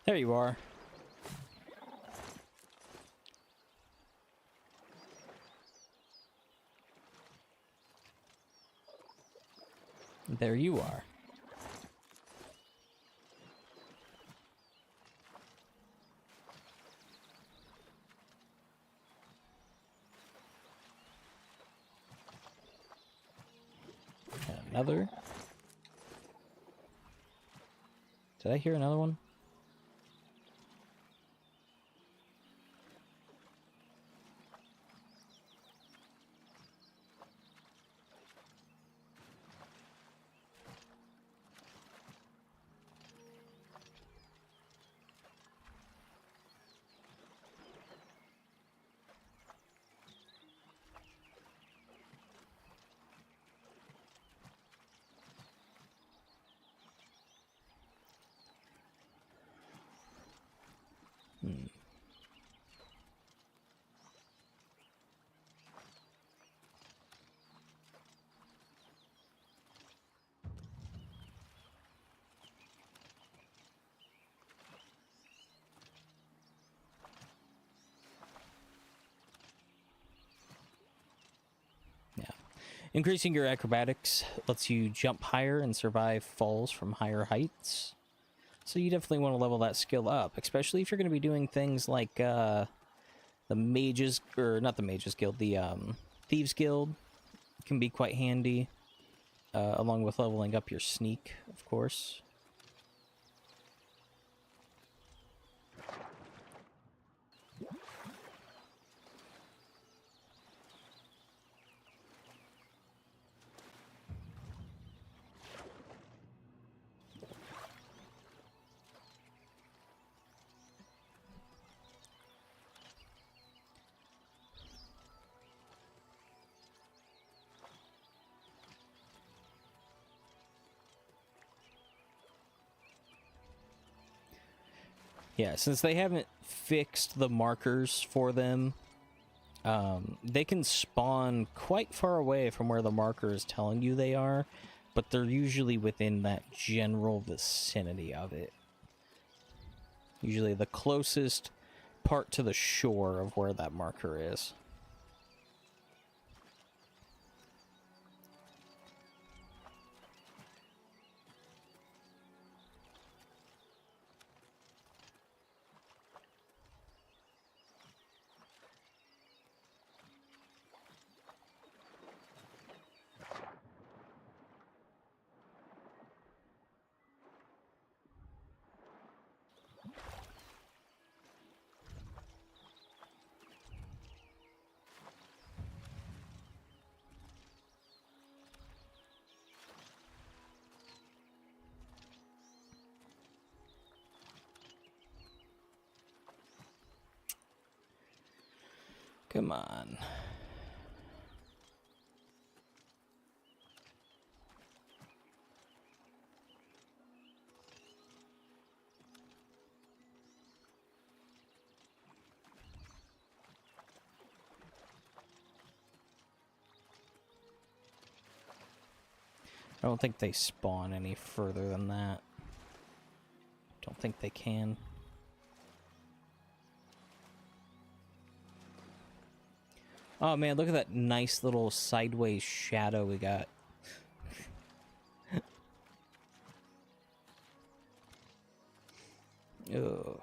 There you are. There you are. Another. Did I hear another one? Increasing your acrobatics lets you jump higher and survive falls from higher heights. So you definitely want to level that skill up, especially if you're going to be doing things like the Mages, or not the Mages Guild, the Thieves Guild can be quite handy, along with leveling up your sneak, of course. Yeah, since they haven't fixed the markers for them, they can spawn quite far away from where the marker is telling you they are, but they're usually within that general vicinity of it. Usually the closest part to the shore of where that marker is. Come on. I don't think they spawn any further than that. Don't think they can. Oh man, look at that nice little sideways shadow we got. Ugh.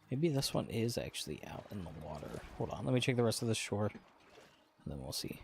Maybe this one is actually out in the water. Hold on, let me check the rest of the shore, and then we'll see.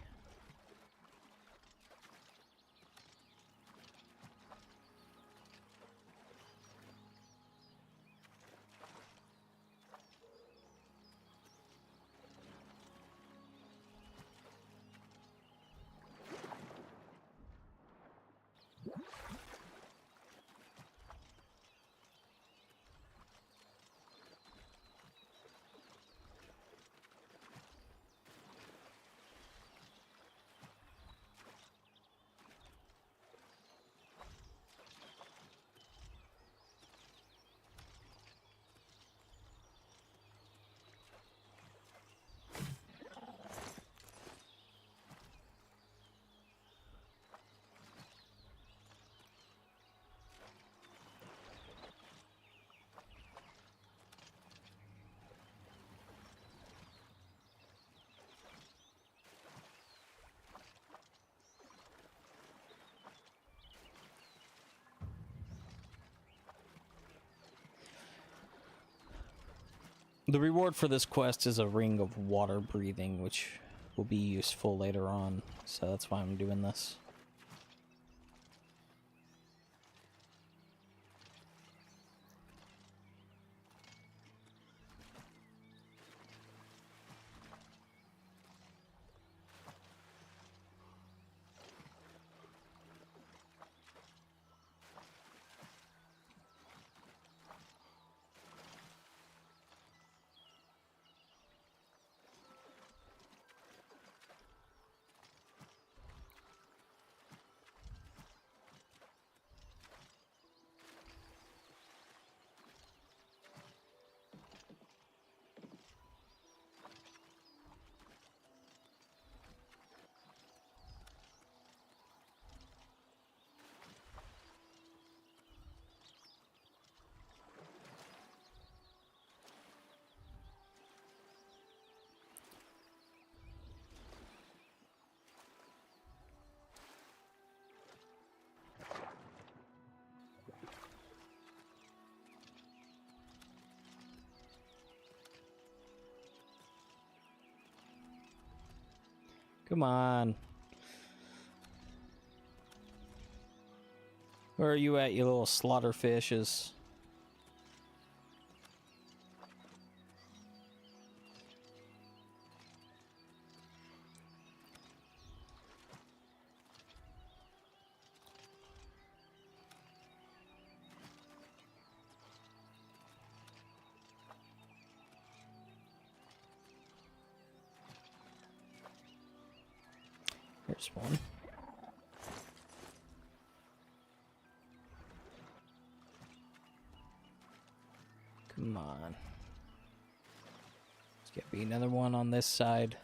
The reward for this quest is a ring of water breathing, which will be useful later on, so that's why I'm doing this. Come on. Where are you at, you little slaughter fishes? Here's one. Come on. Let's get me another one on this side.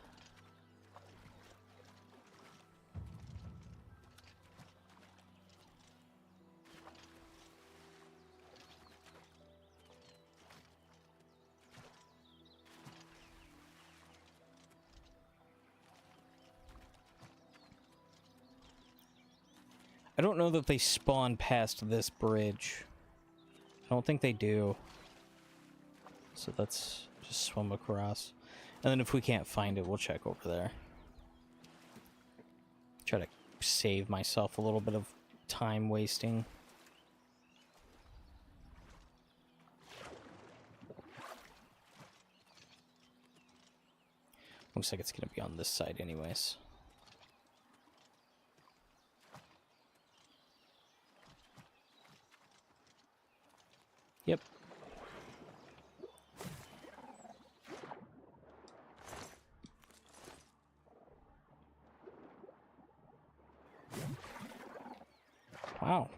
I don't know that they spawn past this bridge. I don't think they do. So let's just swim across. And then if we can't find it, we'll check over there. Try to save myself a little bit of time wasting. Looks like it's going to be on this side anyways. Yep. Wow.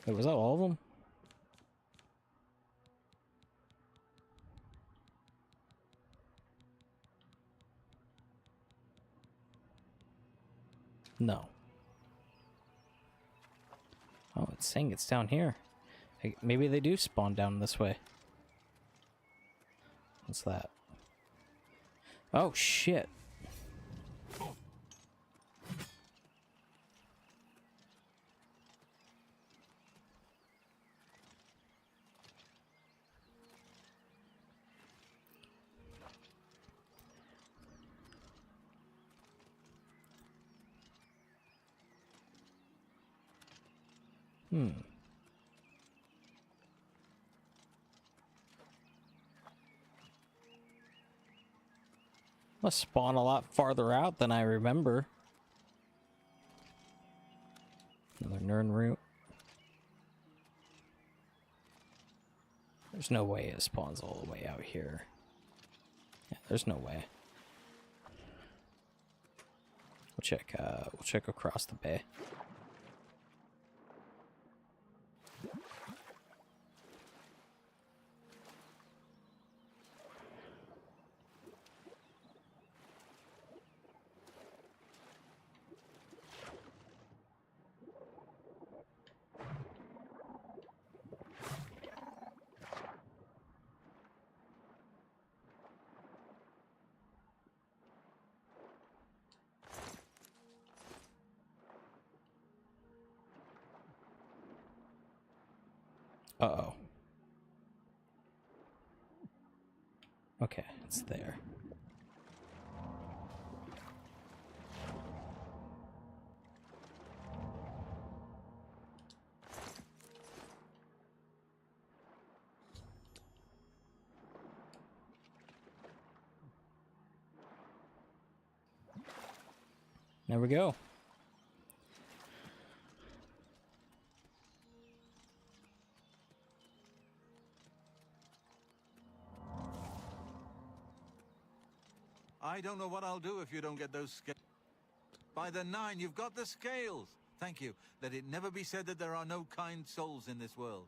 Wait, was that all of them? No. Oh, it's saying it's down here. Maybe they do spawn down this way. What's that? Oh, shit. Must spawn a lot farther out than I remember. Another Nern root. There's no way it spawns all the way out here. Yeah, there's no way. We'll check across the bay. Uh-oh. Okay, it's there. There we go. I don't know what I'll do if you don't get those scales. By the 9, you've got the scales. Thank you. Let it never be said that there are no kind souls in this world.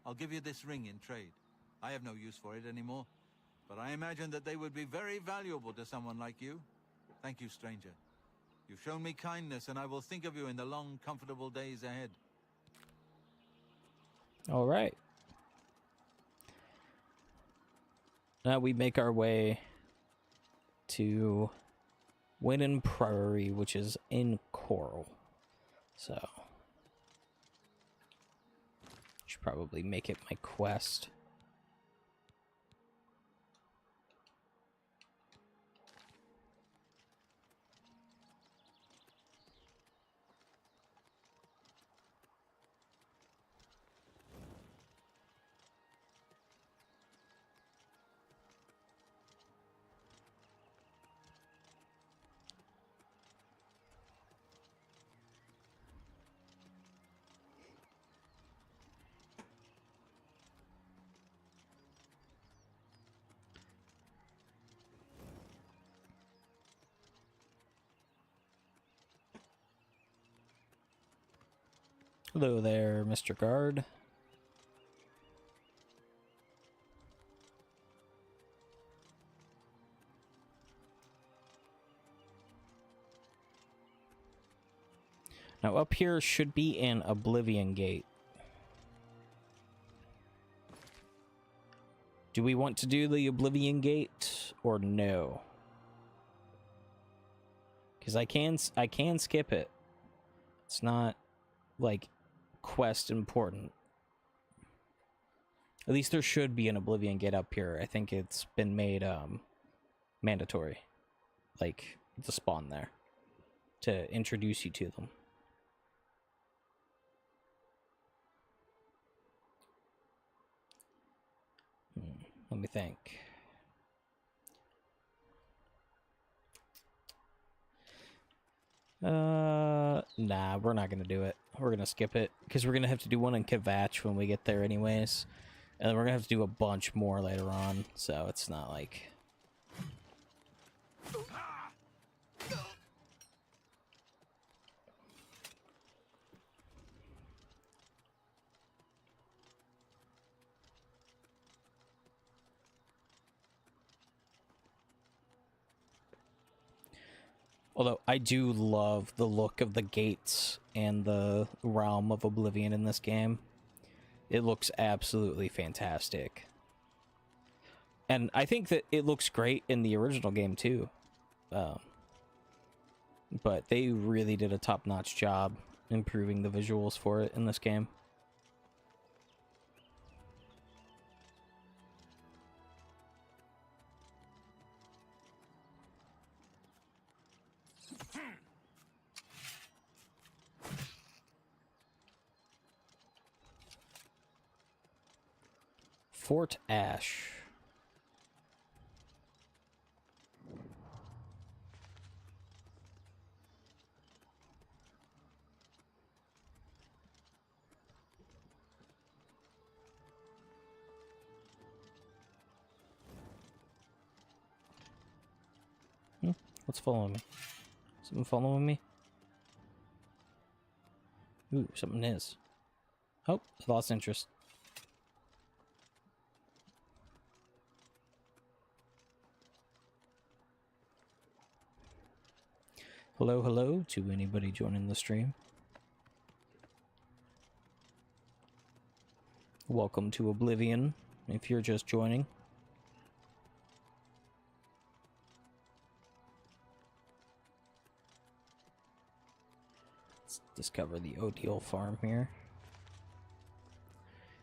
I'll give you this ring in trade. I have no use for it anymore, but I imagine that they would be very valuable to someone like you. Thank you, stranger. You've shown me kindness, and I will think of you in the long, comfortable days ahead. All right. Now we make our way to Winnon Priory, which is in Coral. So Should probably make it my quest. Hello there, Mr. Guard. Now up here should be an Oblivion Gate. Do we want to do the Oblivion Gate or no? Because I can skip it. It's not like quest important. At least there should be an Oblivion Gate up here. I think it's been made mandatory, like the spawn there, to introduce you to them. Let me think. Nah, we're not gonna do it. We're gonna skip it because we're gonna have to do one in Kvatch when we get there anyways, and then we're gonna have to do a bunch more later on. So it's not like. Although I do love the look of the gates and the realm of Oblivion in this game. It looks absolutely fantastic. And I think that it looks great in the original game too. But they really did a top-notch job improving the visuals for it in this game. Fort Ash. What's following me? Something following me? Ooh, something is. Oh, I lost interest. Hello, hello to anybody joining the stream. Welcome to Oblivion, if you're just joining. Let's discover the Odile farm here.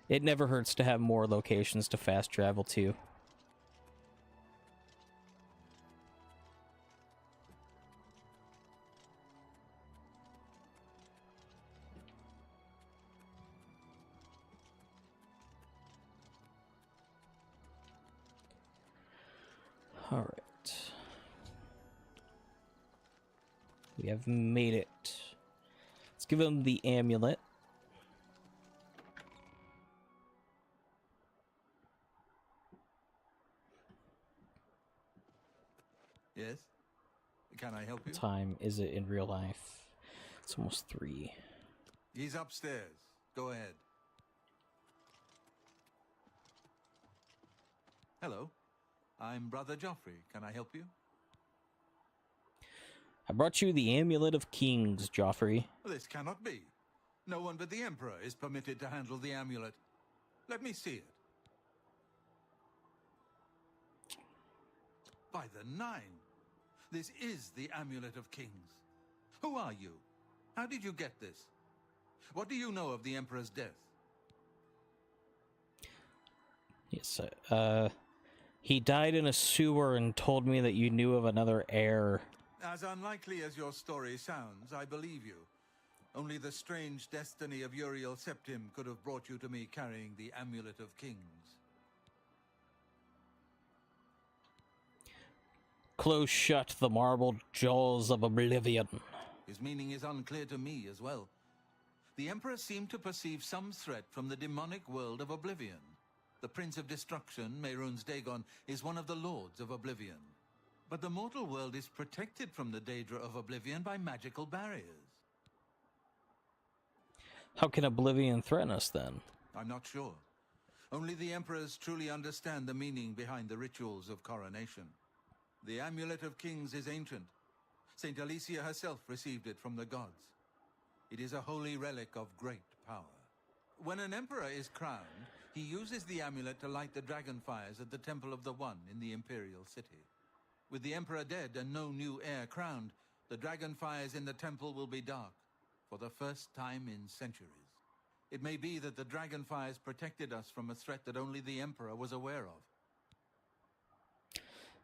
It never hurts to have more locations to fast travel to. All right. We have made it. Let's give him the amulet. Yes? Can I help you? What time is it in real life? It's almost 3. He's upstairs. Go ahead. Hello. I'm Brother Joffrey. Can I help you? I brought you the Amulet of Kings, Joffrey. This cannot be. No one but the Emperor is permitted to handle the amulet. Let me see it. By the 9! This is the Amulet of Kings. Who are you? How did you get this? What do you know of the Emperor's death? Yes, he died in a sewer and told me that you knew of another heir. As unlikely as your story sounds, I believe you. Only the strange destiny of Uriel Septim could have brought you to me carrying the Amulet of Kings. Close shut the marbled jaws of Oblivion. His meaning is unclear to me as well. The Emperor seemed to perceive some threat from the demonic world of Oblivion. The Prince of Destruction, Mehrunes Dagon, is one of the Lords of Oblivion. But the mortal world is protected from the Daedra of Oblivion by magical barriers. How can Oblivion threaten us then? I'm not sure. Only the Emperors truly understand the meaning behind the rituals of coronation. The Amulet of Kings is ancient. Saint Alicia herself received it from the gods. It is a holy relic of great power. When an emperor is crowned, he uses the amulet to light the dragon fires at the Temple of the One in the Imperial City. With the emperor dead and no new heir crowned, the dragon fires in the temple will be dark, for the first time in centuries. It may be that the dragon fires protected us from a threat that only the emperor was aware of.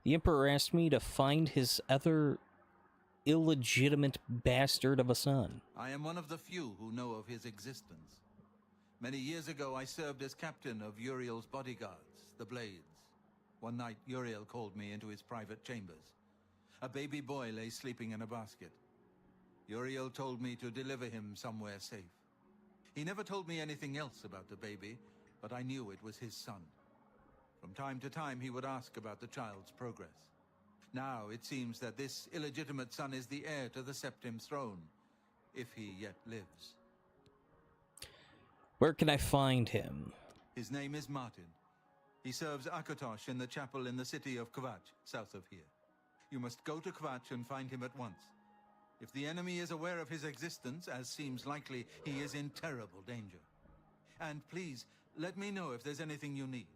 The Emperor asked me to find his other illegitimate bastard of a son. I am one of the few who know of his existence. Many years ago, I served as captain of Uriel's bodyguards, the Blades. One night, Uriel called me into his private chambers. A baby boy lay sleeping in a basket. Uriel told me to deliver him somewhere safe. He never told me anything else about the baby, but I knew it was his son. From time to time, he would ask about the child's progress. Now, it seems that this illegitimate son is the heir to the Septim throne, if he yet lives. Where can I find him? His name is Martin. He serves Akatosh in the chapel in the city of Kvatch, south of here. You must go to Kvatch and find him at once. If the enemy is aware of his existence, as seems likely, he is in terrible danger. And please, let me know if there's anything you need.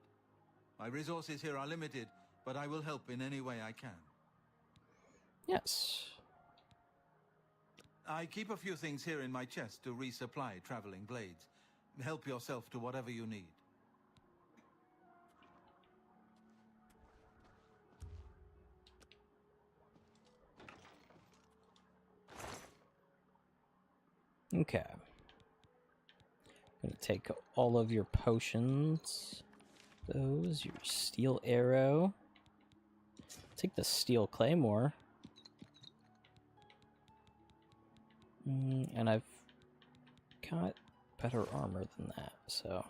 My resources here are limited, but I will help in any way I can. Yes. I keep a few things here in my chest to resupply traveling blades. Help yourself to whatever you need. Okay. I'm gonna take all of your potions. Those, your steel arrow. Take the steel claymore. And I've got better armor than that, so.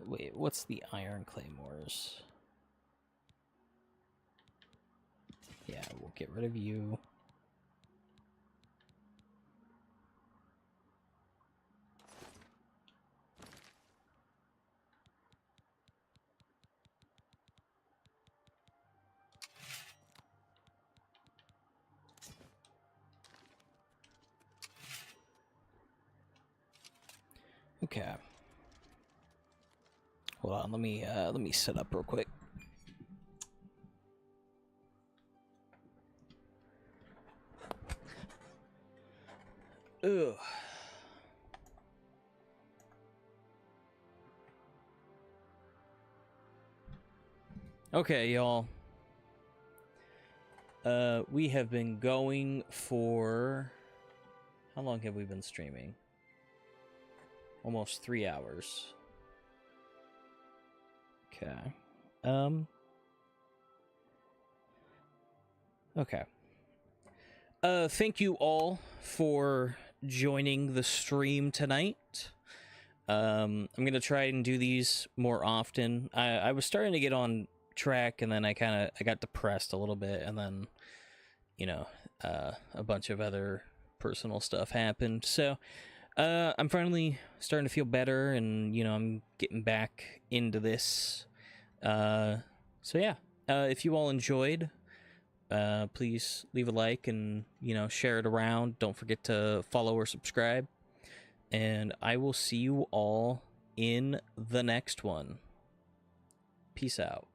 Wait, what's the iron claymores? Yeah, we'll get rid of you. Okay. Hold on, let me set up real quick. Ugh. Okay, y'all. We have been going for... How long have we been streaming? Almost 3 hours. Okay. Okay. Thank you all for joining the stream tonight. I'm gonna try and do these more often. I was starting to get on track, and then I got depressed a little bit, and then, you know, a bunch of other personal stuff happened. So, I'm finally starting to feel better, and, you know, I'm getting back into this. So yeah, if you all enjoyed, please leave a like and, share it around. Don't forget to follow or subscribe. And I will see you all in the next one. Peace out.